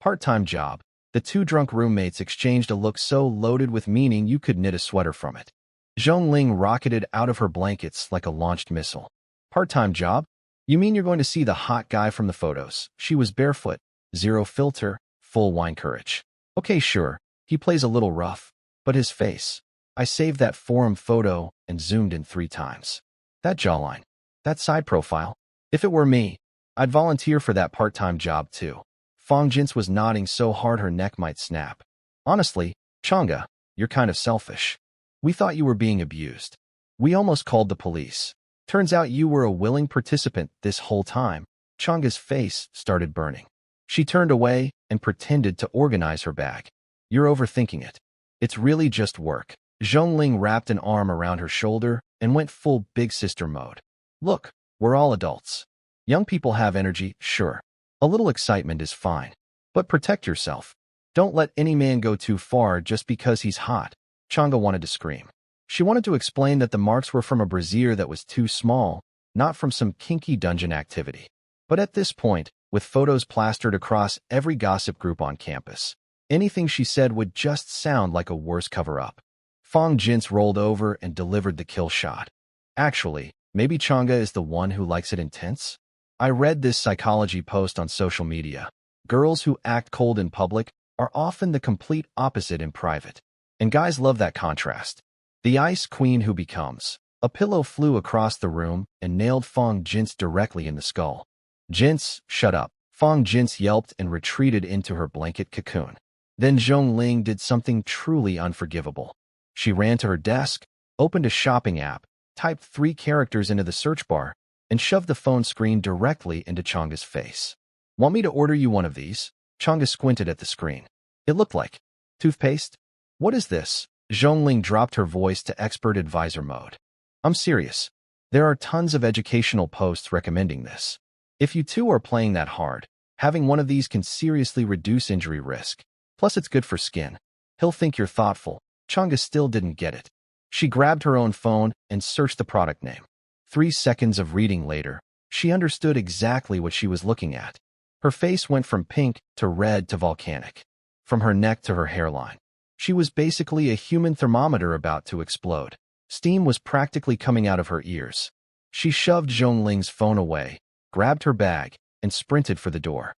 Part-time job. The two drunk roommates exchanged a look so loaded with meaning you could knit a sweater from it. Zhongling rocketed out of her blankets like a launched missile. Part-time job? You mean you're going to see the hot guy from the photos? She was barefoot, zero filter, full wine courage. Okay, sure, he plays a little rough, but his face. I saved that forum photo and zoomed in 3 times. That jawline, that side profile. If it were me, I'd volunteer for that part-time job too. Fong Jins was nodding so hard her neck might snap. Honestly, Changa, you're kind of selfish. We thought you were being abused. We almost called the police. Turns out you were a willing participant this whole time. Changa's face started burning. She turned away and pretended to organize her bag. You're overthinking it. It's really just work. Zhongling wrapped an arm around her shoulder and went full big sister mode. Look, we're all adults. Young people have energy, sure. A little excitement is fine. But protect yourself. Don't let any man go too far just because he's hot. Changa wanted to scream. She wanted to explain that the marks were from a brassiere that was too small, not from some kinky dungeon activity. But at this point, with photos plastered across every gossip group on campus, anything she said would just sound like a worse cover-up. Fong Jins rolled over and delivered the kill shot. Actually, maybe Changa is the one who likes it intense? I read this psychology post on social media. Girls who act cold in public are often the complete opposite in private. And guys love that contrast. The ice queen who becomes. A pillow flew across the room and nailed Fong Jins directly in the skull. Jins, shut up. Fong Jins yelped and retreated into her blanket cocoon. Then Zhongling did something truly unforgivable. She ran to her desk, opened a shopping app, typed 3 characters into the search bar, and shoved the phone screen directly into Changa's face. Want me to order you one of these? Changa squinted at the screen. It looked like toothpaste. What is this? Zhongling dropped her voice to expert advisor mode. I'm serious. There are tons of educational posts recommending this. If you two are playing that hard, having one of these can seriously reduce injury risk. Plus it's good for skin. He'll think you're thoughtful. Changa still didn't get it. She grabbed her own phone and searched the product name. 3 seconds of reading later, she understood exactly what she was looking at. Her face went from pink to red to volcanic. From her neck to her hairline. She was basically a human thermometer about to explode. Steam was practically coming out of her ears. She shoved Zhongling's phone away, grabbed her bag, and sprinted for the door.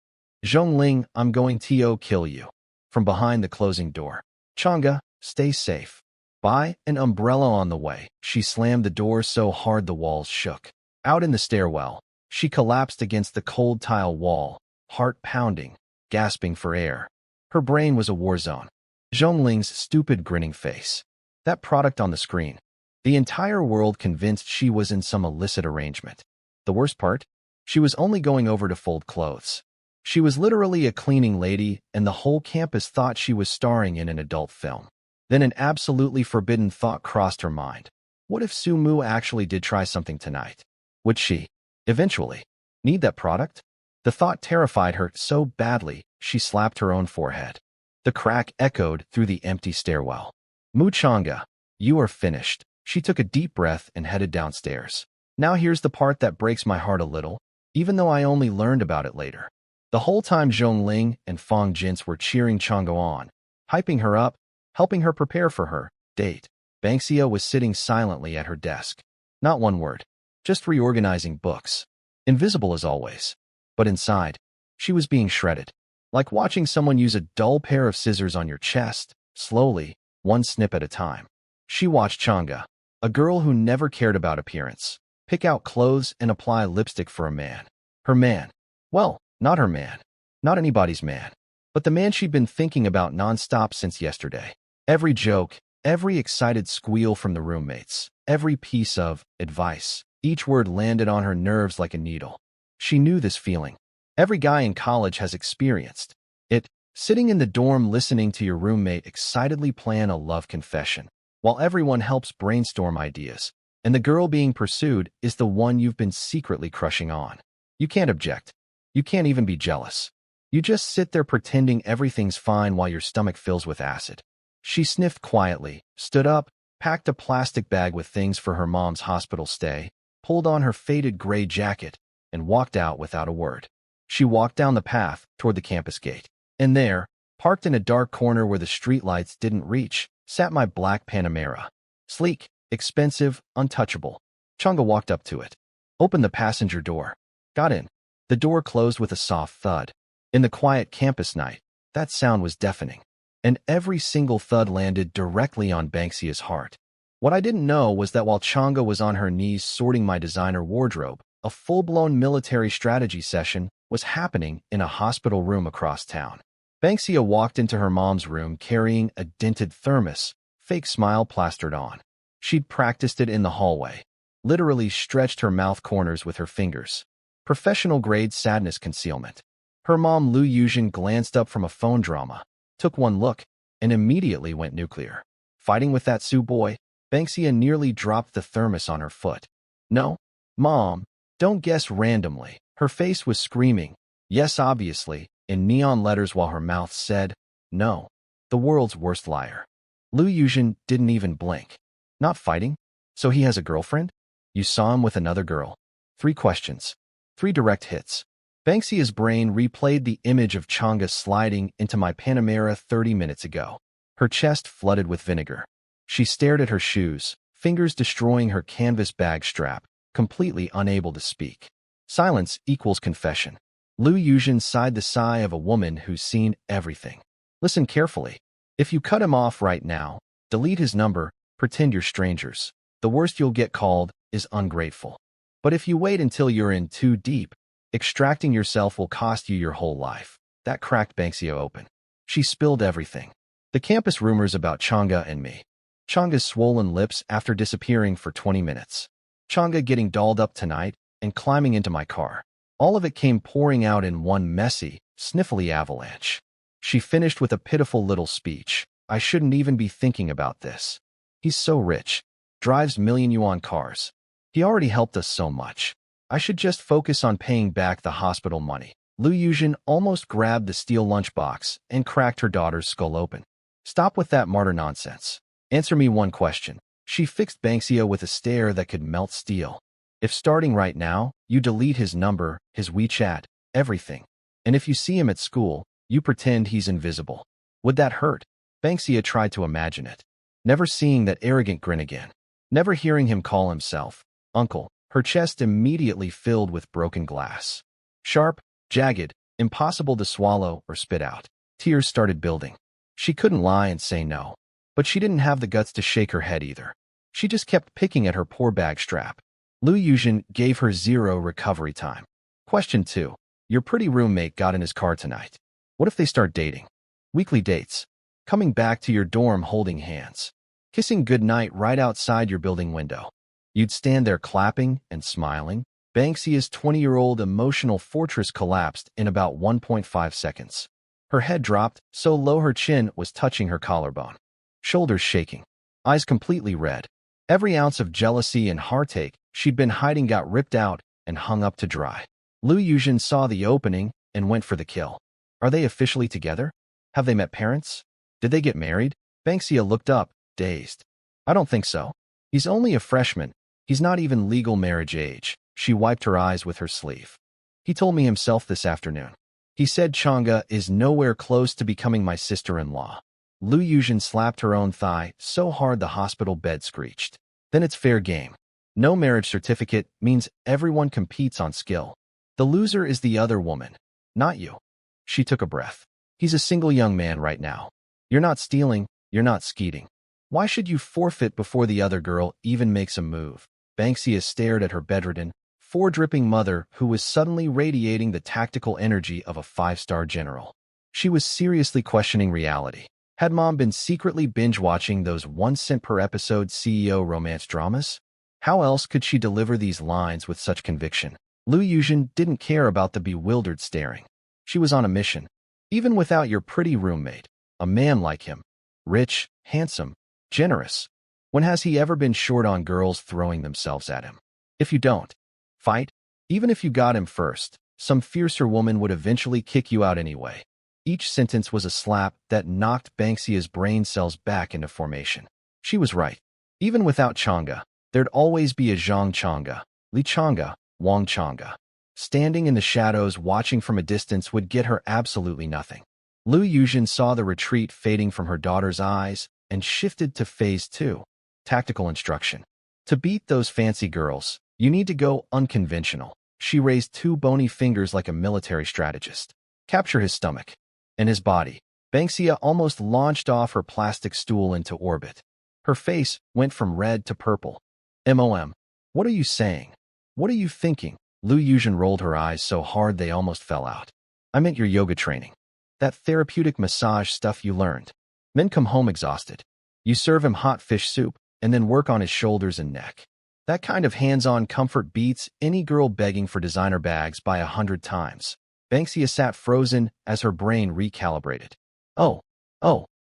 Zhongling, I'm going to kill you. From behind the closing door. Changa, stay safe. Buy an umbrella on the way. She slammed the door so hard the walls shook. Out in the stairwell, she collapsed against the cold tile wall, heart pounding, gasping for air. Her brain was a war zone. Zhongling's stupid grinning face. That product on the screen. The entire world convinced she was in some illicit arrangement. The worst part? She was only going over to fold clothes. She was literally a cleaning lady, and the whole campus thought she was starring in an adult film. Then an absolutely forbidden thought crossed her mind. What if Sumu actually did try something tonight? Would she, eventually, need that product? The thought terrified her so badly, she slapped her own forehead. The crack echoed through the empty stairwell. Muchanga, you are finished. She took a deep breath and headed downstairs. Now here's the part that breaks my heart a little, even though I only learned about it later. The whole time Zhongling and Fong Jins were cheering Changa on, hyping her up, helping her prepare for her date. Banksia was sitting silently at her desk. Not one word, just reorganizing books. Invisible as always. But inside, she was being shredded. Like watching someone use a dull pair of scissors on your chest, slowly, one snip at a time. She watched Changa, a girl who never cared about appearance, pick out clothes and apply lipstick for a man. Her man. Well, not her man. Not anybody's man. But the man she'd been thinking about nonstop since yesterday. Every joke, every excited squeal from the roommates, every piece of advice, each word landed on her nerves like a needle. She knew this feeling. Every guy in college has experienced it, sitting in the dorm listening to your roommate excitedly plan a love confession, while everyone helps brainstorm ideas, and the girl being pursued is the one you've been secretly crushing on. You can't object. You can't even be jealous. You just sit there pretending everything's fine while your stomach fills with acid. She sniffed quietly, stood up, packed a plastic bag with things for her mom's hospital stay, pulled on her faded gray jacket, and walked out without a word. She walked down the path toward the campus gate. And there, parked in a dark corner where the streetlights didn't reach, sat my black Panamera. Sleek, expensive, untouchable. Changa walked up to it, opened the passenger door, got in. The door closed with a soft thud. In the quiet campus night, that sound was deafening, and every single thud landed directly on Banksia's heart. What I didn't know was that while Changa was on her knees sorting my designer wardrobe, a full-blown military strategy session was happening in a hospital room across town. Banksia walked into her mom's room carrying a dented thermos, fake smile plastered on. She'd practiced it in the hallway, literally stretched her mouth corners with her fingers. Professional-grade sadness concealment. Her mom, Lu Yuzhen, glanced up from a phone drama, took one look, and immediately went nuclear. Fighting with that Sue boy, Banksia nearly dropped the thermos on her foot. No, Mom, don't guess randomly. Her face was screaming, yes obviously, in neon letters while her mouth said, no, the world's worst liar. Lu Yuzhen didn't even blink. Not fighting? So he has a girlfriend? You saw him with another girl. 3 questions. 3 direct hits. Banksia's brain replayed the image of Changa sliding into my Panamera 30 minutes ago. Her chest flooded with vinegar. She stared at her shoes, fingers destroying her canvas bag strap, completely unable to speak. Silence equals confession. Lu Yuzhen sighed the sigh of a woman who's seen everything. Listen carefully. If you cut him off right now, delete his number, pretend you're strangers, the worst you'll get called is ungrateful. But if you wait until you're in too deep, extracting yourself will cost you your whole life. That cracked Banksia open. She spilled everything. The campus rumors about Changa and me. Changa's swollen lips after disappearing for 20 minutes. Changa getting dolled up tonight and climbing into my car. All of it came pouring out in one messy, sniffly avalanche. She finished with a pitiful little speech. I shouldn't even be thinking about this. He's so rich. Drives million-yuan cars. He already helped us so much. I should just focus on paying back the hospital money. Lu Yuzhen almost grabbed the steel lunchbox and cracked her daughter's skull open. Stop with that martyr nonsense. Answer me one question. She fixed Banksia with a stare that could melt steel. If starting right now, you delete his number, his WeChat, everything. And if you see him at school, you pretend he's invisible. Would that hurt? Banksia tried to imagine it. Never seeing that arrogant grin again. Never hearing him call himself Uncle. Her chest immediately filled with broken glass. Sharp, jagged, impossible to swallow or spit out. Tears started building. She couldn't lie and say no. But she didn't have the guts to shake her head either. She just kept picking at her poor bag strap. Lu Yuzhen gave her 0 recovery time. Question 2. Your pretty roommate got in his car tonight. What if they start dating? Weekly dates. Coming back to your dorm holding hands. Kissing goodnight right outside your building window. You'd stand there clapping and smiling. Banksia's 20-year-old emotional fortress collapsed in about 1.5 seconds. Her head dropped so low her chin was touching her collarbone. Shoulders shaking. Eyes completely red. Every ounce of jealousy and heartache she'd been hiding got ripped out and hung up to dry. Lu Yuzhen saw the opening and went for the kill. Are they officially together? Have they met parents? Did they get married? Banksia looked up, dazed. I don't think so. He's only a freshman. He's not even legal marriage age. She wiped her eyes with her sleeve. He told me himself this afternoon. He said Changa is nowhere close to becoming my sister-in-law. Lu Yuzhen slapped her own thigh so hard the hospital bed screeched. Then it's fair game. No marriage certificate means everyone competes on skill. The loser is the other woman, not you. She took a breath. He's a single young man right now. You're not stealing, you're not skeeting. Why should you forfeit before the other girl even makes a move? Banksia stared at her bedridden, 4-dripping mother who was suddenly radiating the tactical energy of a 5-star general. She was seriously questioning reality. Had Mom been secretly binge-watching those 1 cent per episode CEO romance dramas? How else could she deliver these lines with such conviction? Lu Yuzhen didn't care about the bewildered staring. She was on a mission. Even without your pretty roommate, a man like him, rich, handsome, generous, when has he ever been short on girls throwing themselves at him? If you don't fight, even if you got him first, some fiercer woman would eventually kick you out anyway. Each sentence was a slap that knocked Banxia's brain cells back into formation. She was right. Even without Chang'e, there'd always be a Zhang Chang'e, Li Chang'e, Wang Chang'e. Standing in the shadows watching from a distance would get her absolutely nothing. Lu Yuzhen saw the retreat fading from her daughter's eyes and shifted to phase 2, tactical instruction. To beat those fancy girls, you need to go unconventional. She raised 2 bony fingers like a military strategist. Capture his stomach and his body. Banxia almost launched off her plastic stool into orbit. Her face went from red to purple. MOM. What are you saying? What are you thinking? Lu Yuzhen rolled her eyes so hard they almost fell out. I meant your yoga training. That therapeutic massage stuff you learned. Men come home exhausted. You serve him hot fish soup and then work on his shoulders and neck. That kind of hands-on comfort beats any girl begging for designer bags by 100 times. Banxia sat frozen as her brain recalibrated. Oh,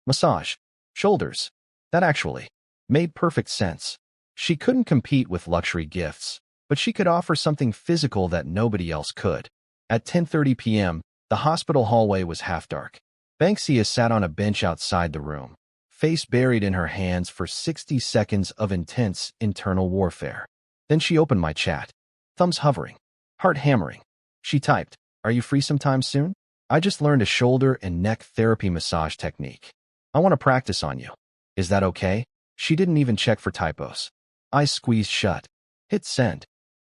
massage. Shoulders. That actually made perfect sense. She couldn't compete with luxury gifts, but she could offer something physical that nobody else could. At 10:30 p.m., the hospital hallway was half dark. Banxia sat on a bench outside the room, face buried in her hands for 60 seconds of intense internal warfare. Then she opened my chat. Thumbs hovering, heart hammering. She typed, "Are you free sometime soon? I just learned a shoulder and neck therapy massage technique. I want to practice on you. Is that okay?" She didn't even check for typos. Eyes squeezed shut. Hit send.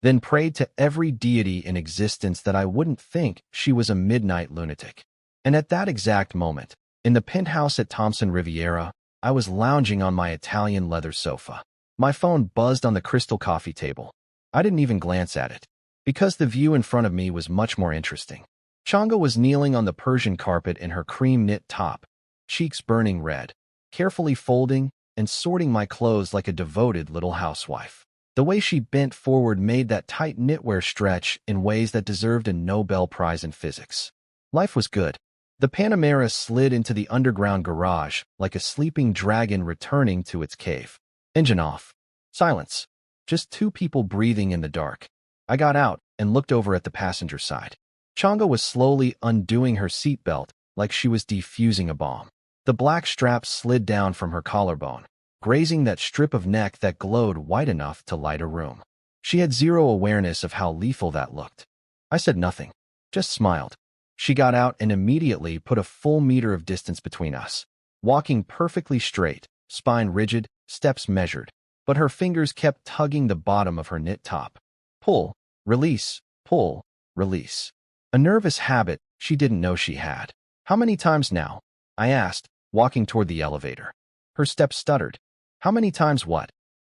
Then prayed to every deity in existence that I wouldn't think she was a midnight lunatic. And at that exact moment, in the penthouse at Thompson Riviera, I was lounging on my Italian leather sofa. My phone buzzed on the crystal coffee table. I didn't even glance at it, because the view in front of me was much more interesting. Chang'e was kneeling on the Persian carpet in her cream knit top, cheeks burning red, carefully folding and sorting my clothes like a devoted little housewife. The way she bent forward made that tight knitwear stretch in ways that deserved a Nobel Prize in physics. Life was good. The Panamera slid into the underground garage like a sleeping dragon returning to its cave. Engine off. Silence. Just 2 people breathing in the dark. I got out and looked over at the passenger side. Chang'e was slowly undoing her seatbelt like she was defusing a bomb. The black strap slid down from her collarbone, grazing that strip of neck that glowed white enough to light a room. She had zero awareness of how lethal that looked. I said nothing, just smiled. She got out and immediately put a full meter of distance between us, walking perfectly straight, spine rigid, steps measured, but her fingers kept tugging the bottom of her knit top. Pull, release, pull, release. A nervous habit she didn't know she had. How many times now? I asked, walking toward the elevator. Her steps stuttered. How many times what?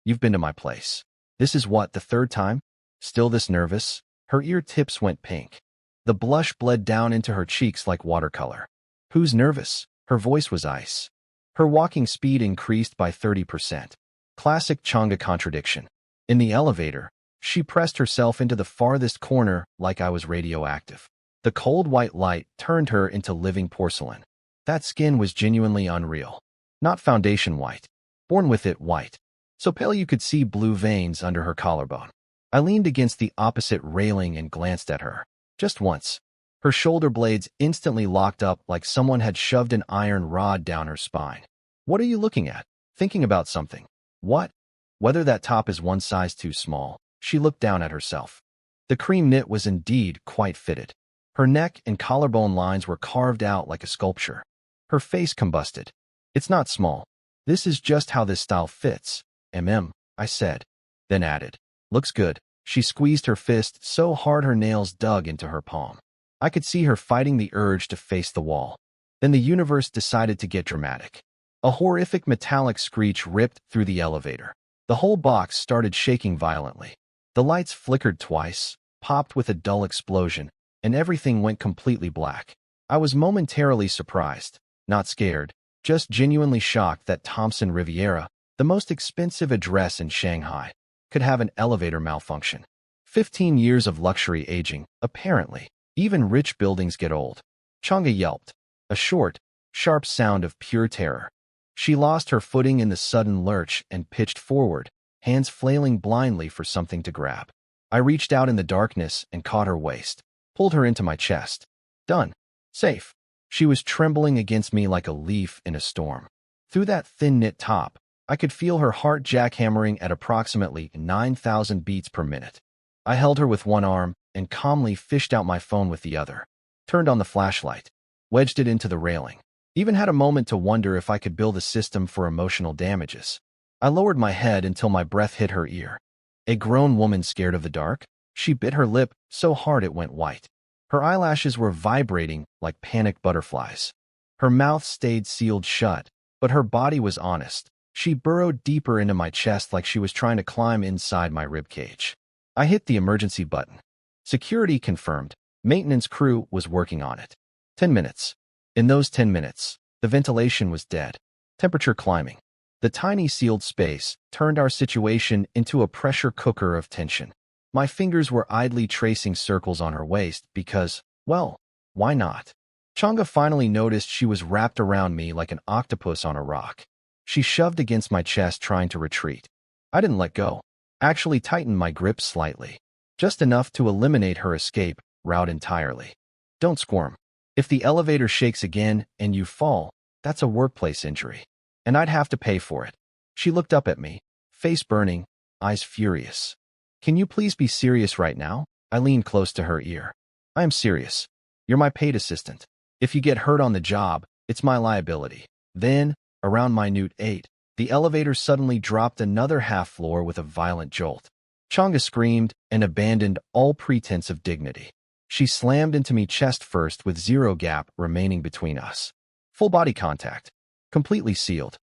You've been to my place. This is what, the 3rd time? Still this nervous? Her ear tips went pink. The blush bled down into her cheeks like watercolor. Who's nervous? Her voice was ice. Her walking speed increased by 30%. Classic Chang'e contradiction. In the elevator, she pressed herself into the farthest corner like I was radioactive. The cold white light turned her into living porcelain. That skin was genuinely unreal. Not foundation white. Born with it white. So pale you could see blue veins under her collarbone. I leaned against the opposite railing and glanced at her. Just once. Her shoulder blades instantly locked up like someone had shoved an iron rod down her spine. What are you looking at? Thinking about something. What? Whether that top is one size too small. She looked down at herself. The cream knit was indeed quite fitted. Her neck and collarbone lines were carved out like a sculpture. Her face combusted. It's not small. This is just how this style fits. I said. Then added. Looks good. She squeezed her fist so hard her nails dug into her palm. I could see her fighting the urge to face the wall. Then the universe decided to get dramatic. A horrific metallic screech ripped through the elevator. The whole box started shaking violently. The lights flickered twice, popped with a dull explosion, and everything went completely black. I was momentarily surprised, not scared, just genuinely shocked that Thompson Riviera, the most expensive address in Shanghai, could have an elevator malfunction. 15 years of luxury aging, apparently. Even rich buildings get old. Chang'e yelped, a short, sharp sound of pure terror. She lost her footing in the sudden lurch and pitched forward, hands flailing blindly for something to grab. I reached out in the darkness and caught her waist, pulled her into my chest. Done. Safe. She was trembling against me like a leaf in a storm. Through that thin knit top, I could feel her heart jackhammering at approximately 9,000 beats per minute. I held her with one arm and calmly fished out my phone with the other. Turned on the flashlight, wedged it into the railing. Even had a moment to wonder if I could build a system for emotional damages. I lowered my head until my breath hit her ear. A grown woman scared of the dark? She bit her lip so hard it went white. Her eyelashes were vibrating like panicked butterflies. Her mouth stayed sealed shut, but her body was honest. She burrowed deeper into my chest like she was trying to climb inside my ribcage. I hit the emergency button. Security confirmed. Maintenance crew was working on it. 10 minutes. In those 10 minutes, the ventilation was dead. Temperature climbing. The tiny sealed space turned our situation into a pressure cooker of tension. My fingers were idly tracing circles on her waist because, well, why not? Chang'e finally noticed she was wrapped around me like an octopus on a rock. She shoved against my chest trying to retreat. I didn't let go. Actually tightened my grip slightly. Just enough to eliminate her escape route entirely. Don't squirm. If the elevator shakes again and you fall, that's a workplace injury. And I'd have to pay for it. She looked up at me, face burning, eyes furious. Can you please be serious right now? I leaned close to her ear. I am serious. You're my paid assistant. If you get hurt on the job, it's my liability. Then, around minute 8, the elevator suddenly dropped another half floor with a violent jolt. Chang'e screamed and abandoned all pretense of dignity. She slammed into me chest first with zero gap remaining between us. Full body contact. Completely sealed.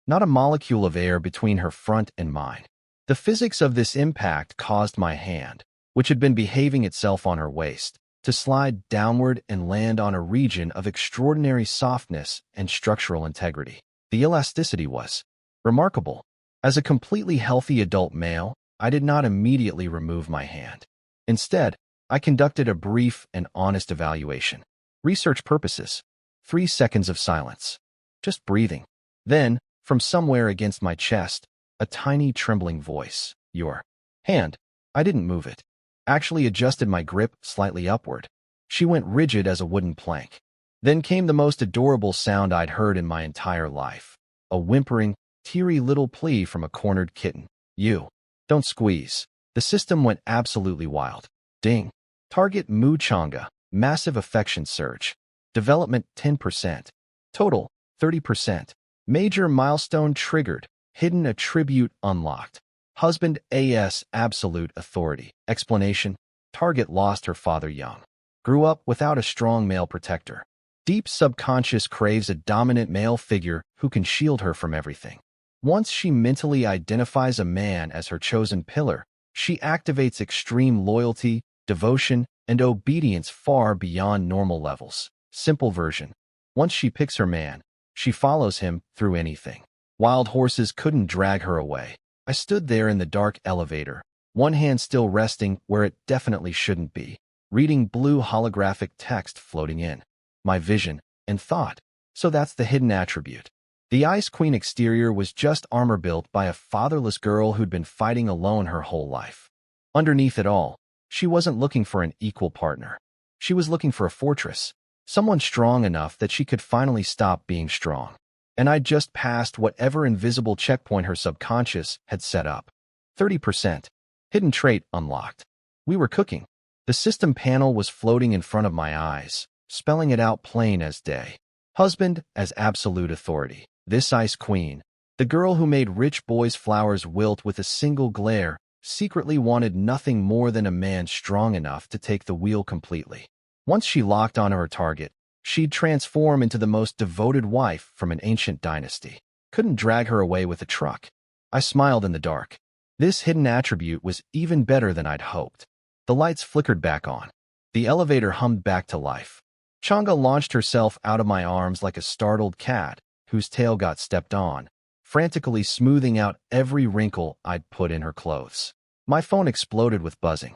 Not a molecule of air between her front and mine. The physics of this impact caused my hand, which had been behaving itself on her waist, to slide downward and land on a region of extraordinary softness and structural integrity. The elasticity was remarkable. As a completely healthy adult male, I did not immediately remove my hand. Instead, I conducted a brief and honest evaluation. Research purposes. 3 seconds of silence. Just breathing. Then, from somewhere against my chest, a tiny trembling voice. Your hand. I didn't move it. Actually adjusted my grip slightly upward. She went rigid as a wooden plank. Then came the most adorable sound I'd heard in my entire life. A whimpering, teary little plea from a cornered kitten. You. Don't squeeze. The system went absolutely wild. Ding. Target Mu Chang'e. Massive affection surge. Development 10%. Total 30%. Major milestone triggered. Hidden attribute unlocked. Husband AS absolute authority. Explanation. Target lost her father young. Grew up without a strong male protector. Deep subconscious craves a dominant male figure who can shield her from everything. Once she mentally identifies a man as her chosen pillar, she activates extreme loyalty, devotion, and obedience far beyond normal levels. Simple version. Once she picks her man, she follows him through anything. Wild horses couldn't drag her away. I stood there in the dark elevator, one hand still resting where it definitely shouldn't be, reading blue holographic text floating in. My vision and thought. So that's the hidden attribute. The Ice Queen exterior was just armor built by a fatherless girl who'd been fighting alone her whole life. Underneath it all, she wasn't looking for an equal partner. She was looking for a fortress. Someone strong enough that she could finally stop being strong. And I'd just passed whatever invisible checkpoint her subconscious had set up. 30%. Hidden trait unlocked. We were cooking. The system panel was floating in front of my eyes, spelling it out plain as day. Husband as absolute authority. This Ice Queen, the girl who made rich boys' flowers wilt with a single glare, secretly wanted nothing more than a man strong enough to take the wheel completely. Once she locked onto her target, she'd transform into the most devoted wife from an ancient dynasty. Couldn't drag her away with a truck. I smiled in the dark. This hidden attribute was even better than I'd hoped. The lights flickered back on. The elevator hummed back to life. Chang'e launched herself out of my arms like a startled cat whose tail got stepped on, frantically smoothing out every wrinkle I'd put in her clothes. My phone exploded with buzzing.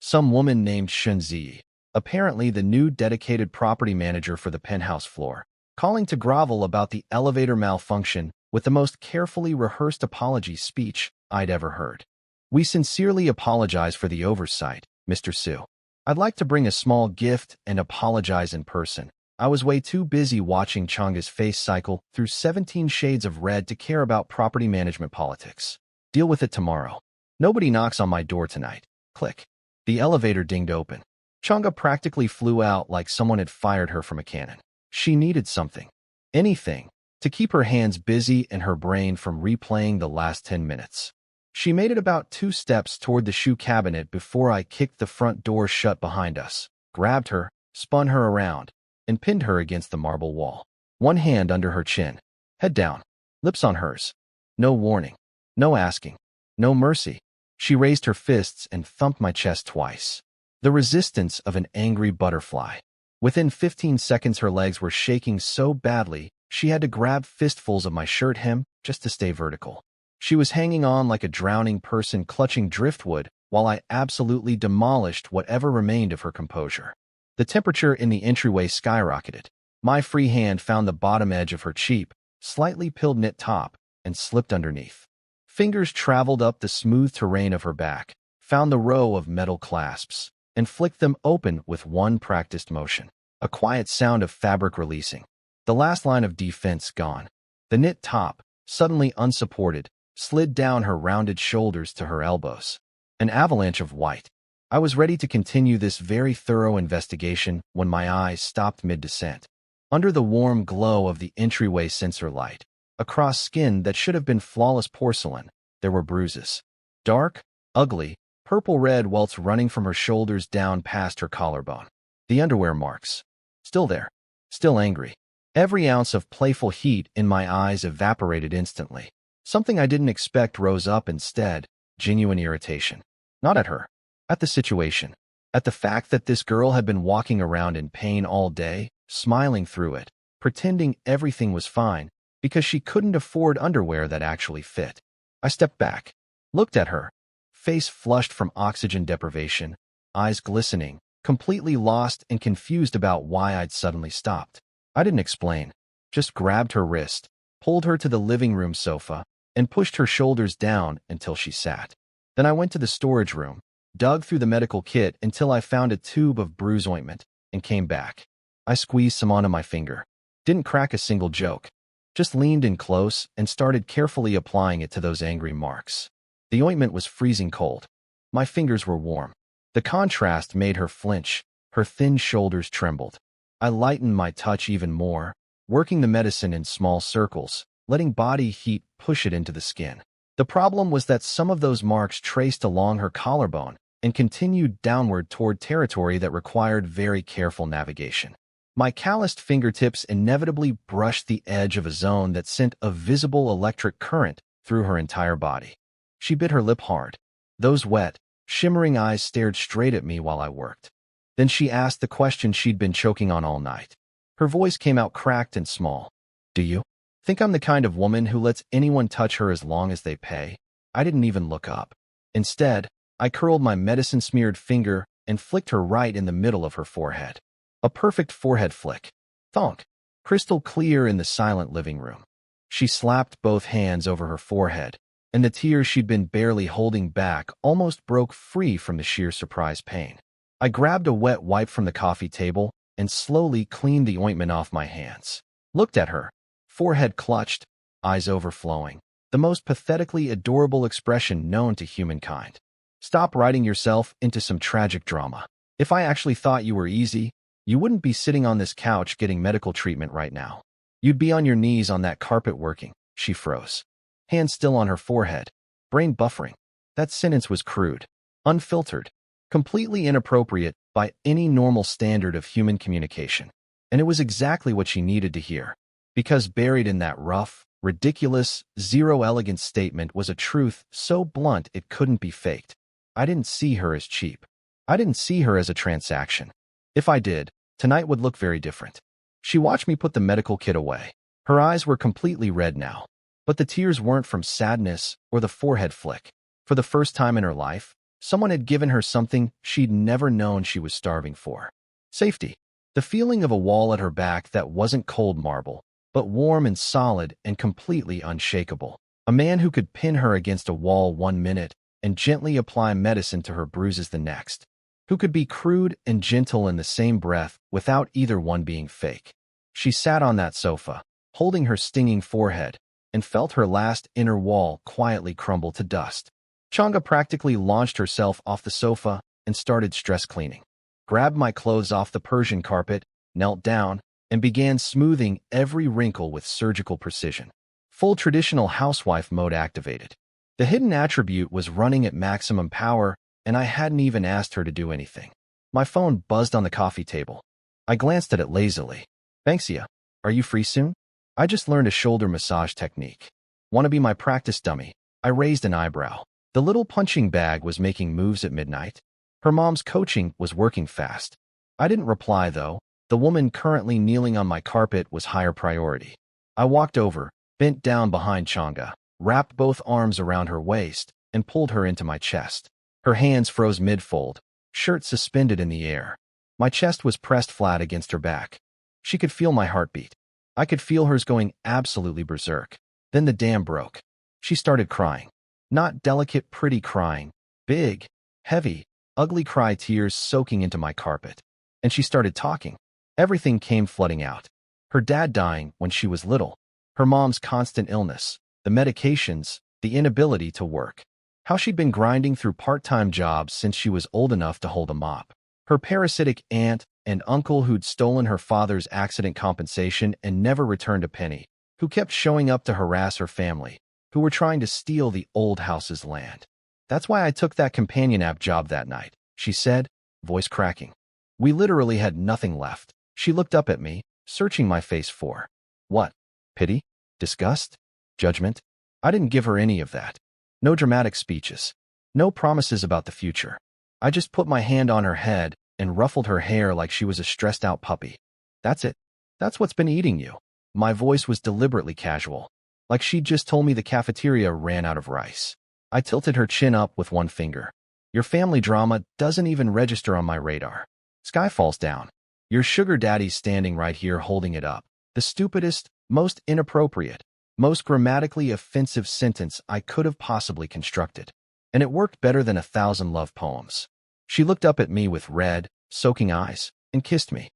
Some woman named Shunzi, apparently the new dedicated property manager for the penthouse floor, calling to grovel about the elevator malfunction with the most carefully rehearsed apology speech I'd ever heard. "We sincerely apologize for the oversight, Mr. Su. I'd like to bring a small gift and apologize in person. I was way too busy watching Changa's face cycle through 17 shades of red to care about property management politics. Deal with it tomorrow. Nobody knocks on my door tonight." Click. The elevator dinged open. Changa practically flew out like someone had fired her from a cannon. She needed something, anything, to keep her hands busy and her brain from replaying the last 10 minutes. She made it about 2 steps toward the shoe cabinet before I kicked the front door shut behind us, grabbed her, spun her around, and pinned her against the marble wall. One hand under her chin, head down, lips on hers. No warning, no asking, no mercy. She raised her fists and thumped my chest twice. The resistance of an angry butterfly. Within 15 seconds her legs were shaking so badly she had to grab fistfuls of my shirt hem just to stay vertical. She was hanging on like a drowning person clutching driftwood while I absolutely demolished whatever remained of her composure. The temperature in the entryway skyrocketed. My free hand found the bottom edge of her cheap, slightly pilled knit top and slipped underneath. Fingers traveled up the smooth terrain of her back, found the row of metal clasps, and flicked them open with one practiced motion. A quiet sound of fabric releasing. The last line of defense gone. The knit top, suddenly unsupported, slid down her rounded shoulders to her elbows. An avalanche of white. I was ready to continue this very thorough investigation when my eyes stopped mid-descent. Under the warm glow of the entryway sensor light, across skin that should have been flawless porcelain, there were bruises. Dark, ugly, purple-red welts running from her shoulders down past her collarbone. The underwear marks. Still there. Still angry. Every ounce of playful heat in my eyes evaporated instantly. Something I didn't expect rose up instead, genuine irritation. Not at her. At the situation. At the fact that this girl had been walking around in pain all day, smiling through it, pretending everything was fine, because she couldn't afford underwear that actually fit. I stepped back, looked at her, face flushed from oxygen deprivation, eyes glistening, completely lost and confused about why I'd suddenly stopped. I didn't explain, just grabbed her wrist, pulled her to the living room sofa, and pushed her shoulders down until she sat. Then I went to the storage room, dug through the medical kit until I found a tube of bruise ointment, and came back. I squeezed some onto my finger. Didn't crack a single joke. Just leaned in close and started carefully applying it to those angry marks. The ointment was freezing cold. My fingers were warm. The contrast made her flinch. Her thin shoulders trembled. I lightened my touch even more, working the medicine in small circles, letting body heat push it into the skin. The problem was that some of those marks traced along her collarbone and continued downward toward territory that required very careful navigation. My calloused fingertips inevitably brushed the edge of a zone that sent a visible electric current through her entire body. She bit her lip hard. Those wet, shimmering eyes stared straight at me while I worked. Then she asked the question she'd been choking on all night. Her voice came out cracked and small. "Do you think I'm the kind of woman who lets anyone touch her as long as they pay?" I didn't even look up. Instead, I curled my medicine-smeared finger and flicked her right in the middle of her forehead. A perfect forehead flick. Thonk. Crystal clear in the silent living room. She slapped both hands over her forehead, and the tears she'd been barely holding back almost broke free from the sheer surprise pain. I grabbed a wet wipe from the coffee table and slowly cleaned the ointment off my hands. Looked at her. Forehead clutched, eyes overflowing. The most pathetically adorable expression known to humankind. "Stop writing yourself into some tragic drama. If I actually thought you were easy, you wouldn't be sitting on this couch getting medical treatment right now. You'd be on your knees on that carpet working." She froze. Hand still on her forehead. Brain buffering. That sentence was crude, unfiltered, completely inappropriate by any normal standard of human communication. And it was exactly what she needed to hear. Because buried in that rough, ridiculous, zero-elegance statement was a truth so blunt it couldn't be faked. I didn't see her as cheap. I didn't see her as a transaction. If I did, tonight would look very different. She watched me put the medical kit away. Her eyes were completely red now. But the tears weren't from sadness or the forehead flick. For the first time in her life, Someone had given her something she'd never known she was starving for. Safety. The feeling of a wall at her back that wasn't cold marble, but warm and solid and completely unshakable. A man who could pin her against a wall 1 minute and gently apply medicine to her bruises the next. Who could be crude and gentle in the same breath without either one being fake. She sat on that sofa, holding her stinging forehead, and felt her last inner wall quietly crumble to dust. Chang'e practically launched herself off the sofa and started stress cleaning. Grabbed my clothes off the Persian carpet, knelt down, and began smoothing every wrinkle with surgical precision. Full traditional housewife mode activated. The hidden attribute was running at maximum power, and I hadn't even asked her to do anything. My phone buzzed on the coffee table. I glanced at it lazily. Banksia, are you free soon? I just learned a shoulder massage technique. Want to be my practice dummy? I raised an eyebrow. The little punching bag was making moves at midnight. Her mom's coaching was working fast. I didn't reply, though. The woman currently kneeling on my carpet was higher priority. I walked over, bent down behind Chang'e, wrapped both arms around her waist, and pulled her into my chest. Her hands froze mid-fold, shirt suspended in the air. My chest was pressed flat against her back. She could feel my heartbeat. I could feel hers going absolutely berserk. Then the dam broke. She started crying. Not delicate, pretty crying. Big, heavy, ugly cry, tears soaking into my carpet. And she started talking. Everything came flooding out. Her dad dying when she was little. Her mom's constant illness. The medications. The inability to work. How she'd been grinding through part-time jobs since she was old enough to hold a mop. Her parasitic aunt and uncle who'd stolen her father's accident compensation and never returned a penny. Who kept showing up to harass her family. Who were trying to steal the old house's land. That's why I took that companion app job that night, she said, voice cracking. We literally had nothing left. She looked up at me, searching my face for. What? Pity? Disgust? Judgment? I didn't give her any of that. No dramatic speeches. No promises about the future. I just put my hand on her head and ruffled her hair like she was a stressed-out puppy. That's it. That's what's been eating you. My voice was deliberately casual, like she'd just told me the cafeteria ran out of rice. I tilted her chin up with one finger. Your family drama doesn't even register on my radar. Sky falls down. Your sugar daddy's standing right here holding it up. The stupidest, most inappropriate, most grammatically offensive sentence I could have possibly constructed. And it worked better than 1,000 love poems. She looked up at me with red, soaking eyes, and kissed me.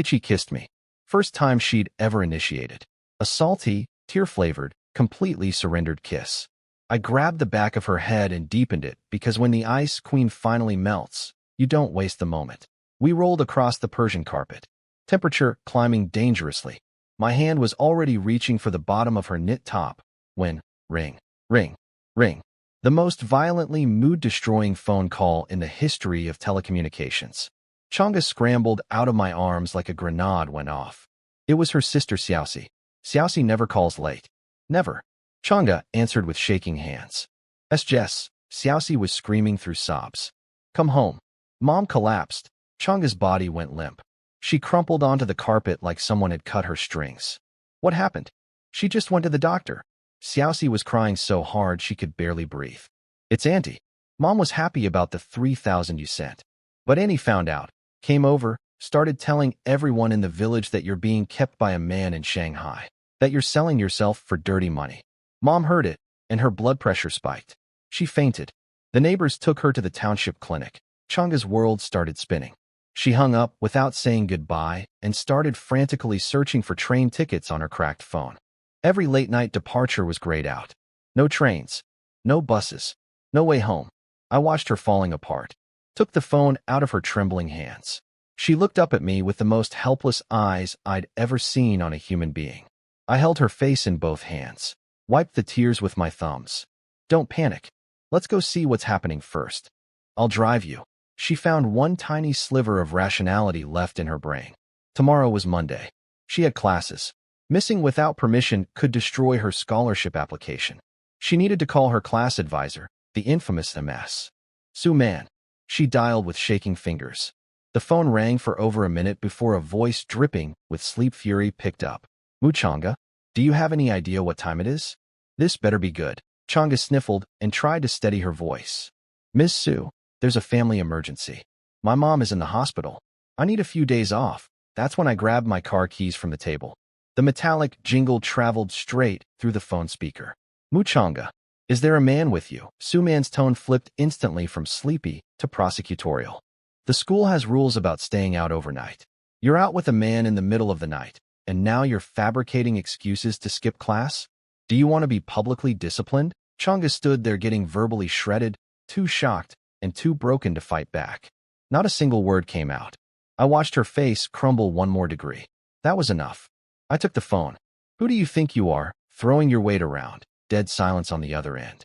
She kissed me. First time she'd ever initiated. A salty, tear-flavored, completely surrendered kiss. I grabbed the back of her head and deepened it because when the ice queen finally melts, you don't waste the moment. We rolled across the Persian carpet, temperature climbing dangerously. My hand was already reaching for the bottom of her knit top when, ring, ring, ring. The most violently mood-destroying phone call in the history of telecommunications. Chang'e scrambled out of my arms like a grenade went off. It was her sister Xiaoxi. Xiaoxi never calls late. Never. Chang'e answered with shaking hands. Jess, Xiaoxi was screaming through sobs. Come home. Mom collapsed. Chang'e's body went limp. She crumpled onto the carpet like someone had cut her strings. What happened? She just went to the doctor. Xiaoxi was crying so hard she could barely breathe. It's Auntie. Mom was happy about the 3,000 you sent. But Annie found out, came over, started telling everyone in the village that you're being kept by a man in Shanghai, that you're selling yourself for dirty money. Mom heard it, and her blood pressure spiked. She fainted. The neighbors took her to the township clinic. Chang'e's world started spinning. She hung up without saying goodbye and started frantically searching for train tickets on her cracked phone. Every late-night departure was grayed out. No trains. No buses. No way home. I watched her falling apart. Took the phone out of her trembling hands. She looked up at me with the most helpless eyes I'd ever seen on a human being. I held her face in both hands. Wiped the tears with my thumbs. Don't panic. Let's go see what's happening first. I'll drive you. She found one tiny sliver of rationality left in her brain. Tomorrow was Monday. She had classes. Missing without permission could destroy her scholarship application. She needed to call her class advisor, the infamous MS. Su Man. She dialed with shaking fingers. The phone rang for over a minute before a voice dripping with sleep fury picked up. Chang'e, do you have any idea what time it is? This better be good. Chang'e sniffled and tried to steady her voice. Miss Su, There's a family emergency. My mom is in the hospital. I need a few days off. That's when I grabbed my car keys from the table. The metallic jingle traveled straight through the phone speaker. Muchanga, is there a man with you? Suman's tone flipped instantly from sleepy to prosecutorial. The school has rules about staying out overnight. You're out with a man in the middle of the night, and now you're fabricating excuses to skip class? Do you want to be publicly disciplined? Changa stood there getting verbally shredded, too shocked and too broken to fight back. Not a single word came out. I watched her face crumble one more degree. That was enough. I took the phone. Who do you think you are, throwing your weight around? Dead silence on the other end.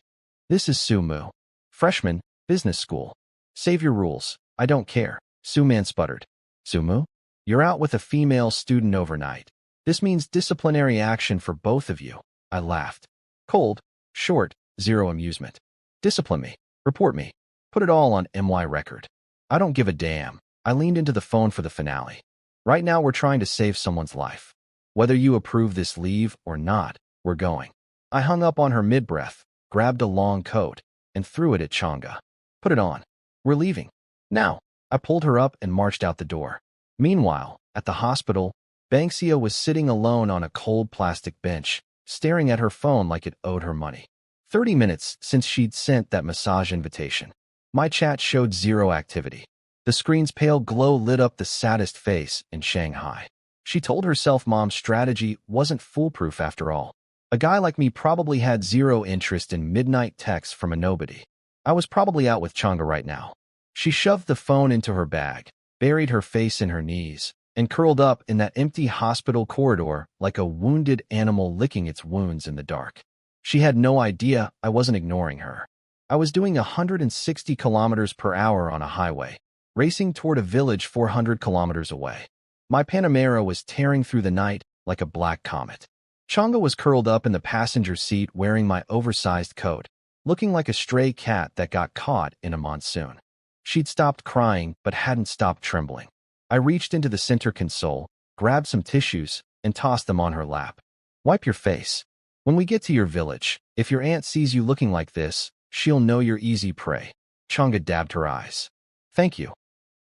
This is Sumu. Freshman, business school. Save your rules. I don't care. Suman sputtered. Sumu? You're out with a female student overnight. This means disciplinary action for both of you. I laughed. Cold, short, zero amusement. Discipline me. Report me. Put it all on MY record. I don't give a damn. I leaned into the phone for the finale. Right now we're trying to save someone's life. Whether you approve this leave or not, we're going. I hung up on her mid-breath, grabbed a long coat, and threw it at Changa. Put it on. We're leaving. Now. I pulled her up and marched out the door. Meanwhile, at the hospital, Banksia was sitting alone on a cold plastic bench, staring at her phone like it owed her money. 30 minutes since she'd sent that massage invitation. My chat showed zero activity. The screen's pale glow lit up the saddest face in Shanghai. She told herself Mom's strategy wasn't foolproof after all. A guy like me probably had zero interest in midnight texts from a nobody. I was probably out with Changa right now. She shoved the phone into her bag, buried her face in her knees, and curled up in that empty hospital corridor like a wounded animal licking its wounds in the dark. She had no idea I wasn't ignoring her. I was doing 160 kilometers per hour on a highway, racing toward a village 400 kilometers away. My Panamera was tearing through the night like a black comet. Changa was curled up in the passenger seat wearing my oversized coat, looking like a stray cat that got caught in a monsoon. She'd stopped crying but hadn't stopped trembling. I reached into the center console, grabbed some tissues, and tossed them on her lap. Wipe your face. When we get to your village, if your aunt sees you looking like this, she'll know you're easy prey. Changa dabbed her eyes. Thank you.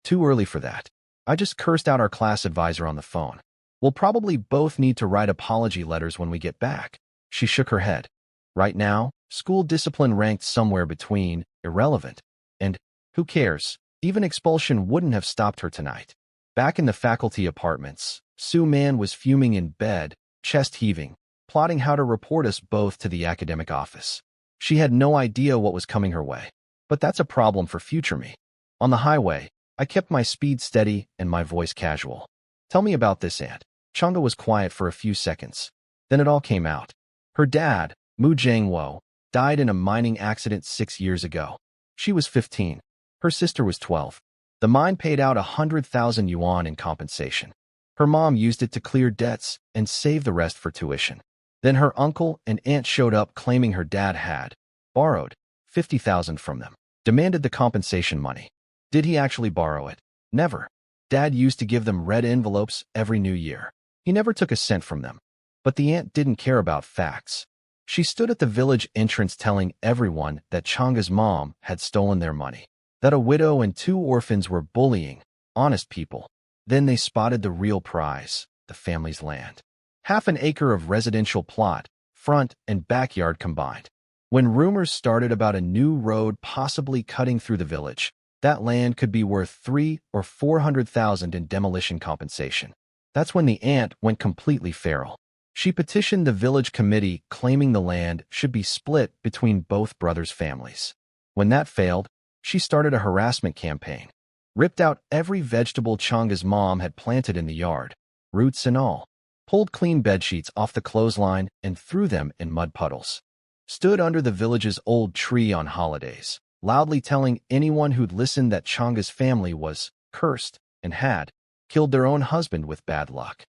Too early for that. I just cursed out our class advisor on the phone. We'll probably both need to write apology letters when we get back. She shook her head. Right now, school discipline ranked somewhere between irrelevant and who cares? Even expulsion wouldn't have stopped her tonight. Back in the faculty apartments, Sue Man was fuming in bed, chest heaving, plotting how to report us both to the academic office. She had no idea what was coming her way. But that's a problem for future me. On the highway, I kept my speed steady and my voice casual. Tell me about this aunt. Changa was quiet for a few seconds. Then it all came out. Her dad, Mu Jiangwo, died in a mining accident 6 years ago. She was 15. Her sister was 12. The mine paid out 100,000 yuan in compensation. Her mom used it to clear debts and save the rest for tuition. Then her uncle and aunt showed up claiming her dad had borrowed 50,000 from them, demanded the compensation money. Did he actually borrow it? Never. Dad used to give them red envelopes every new year. He never took a cent from them. But the aunt didn't care about facts. She stood at the village entrance telling everyone that Changa's mom had stolen their money, that a widow and 2 orphans were bullying honest people. Then they spotted the real prize, the family's land. 1/2 acre of residential plot, front and backyard combined. When rumors started about a new road possibly cutting through the village, that land could be worth 300,000 or 400,000 in demolition compensation. That's when the aunt went completely feral. She petitioned the village committee claiming the land should be split between both brothers' families. When that failed, she started a harassment campaign. Ripped out every vegetable Changa's mom had planted in the yard, roots and all. Pulled clean bedsheets off the clothesline and threw them in mud puddles. Stood under the village's old tree on holidays, loudly telling anyone who'd listened that Changa's family was cursed and had killed their own husband with bad luck.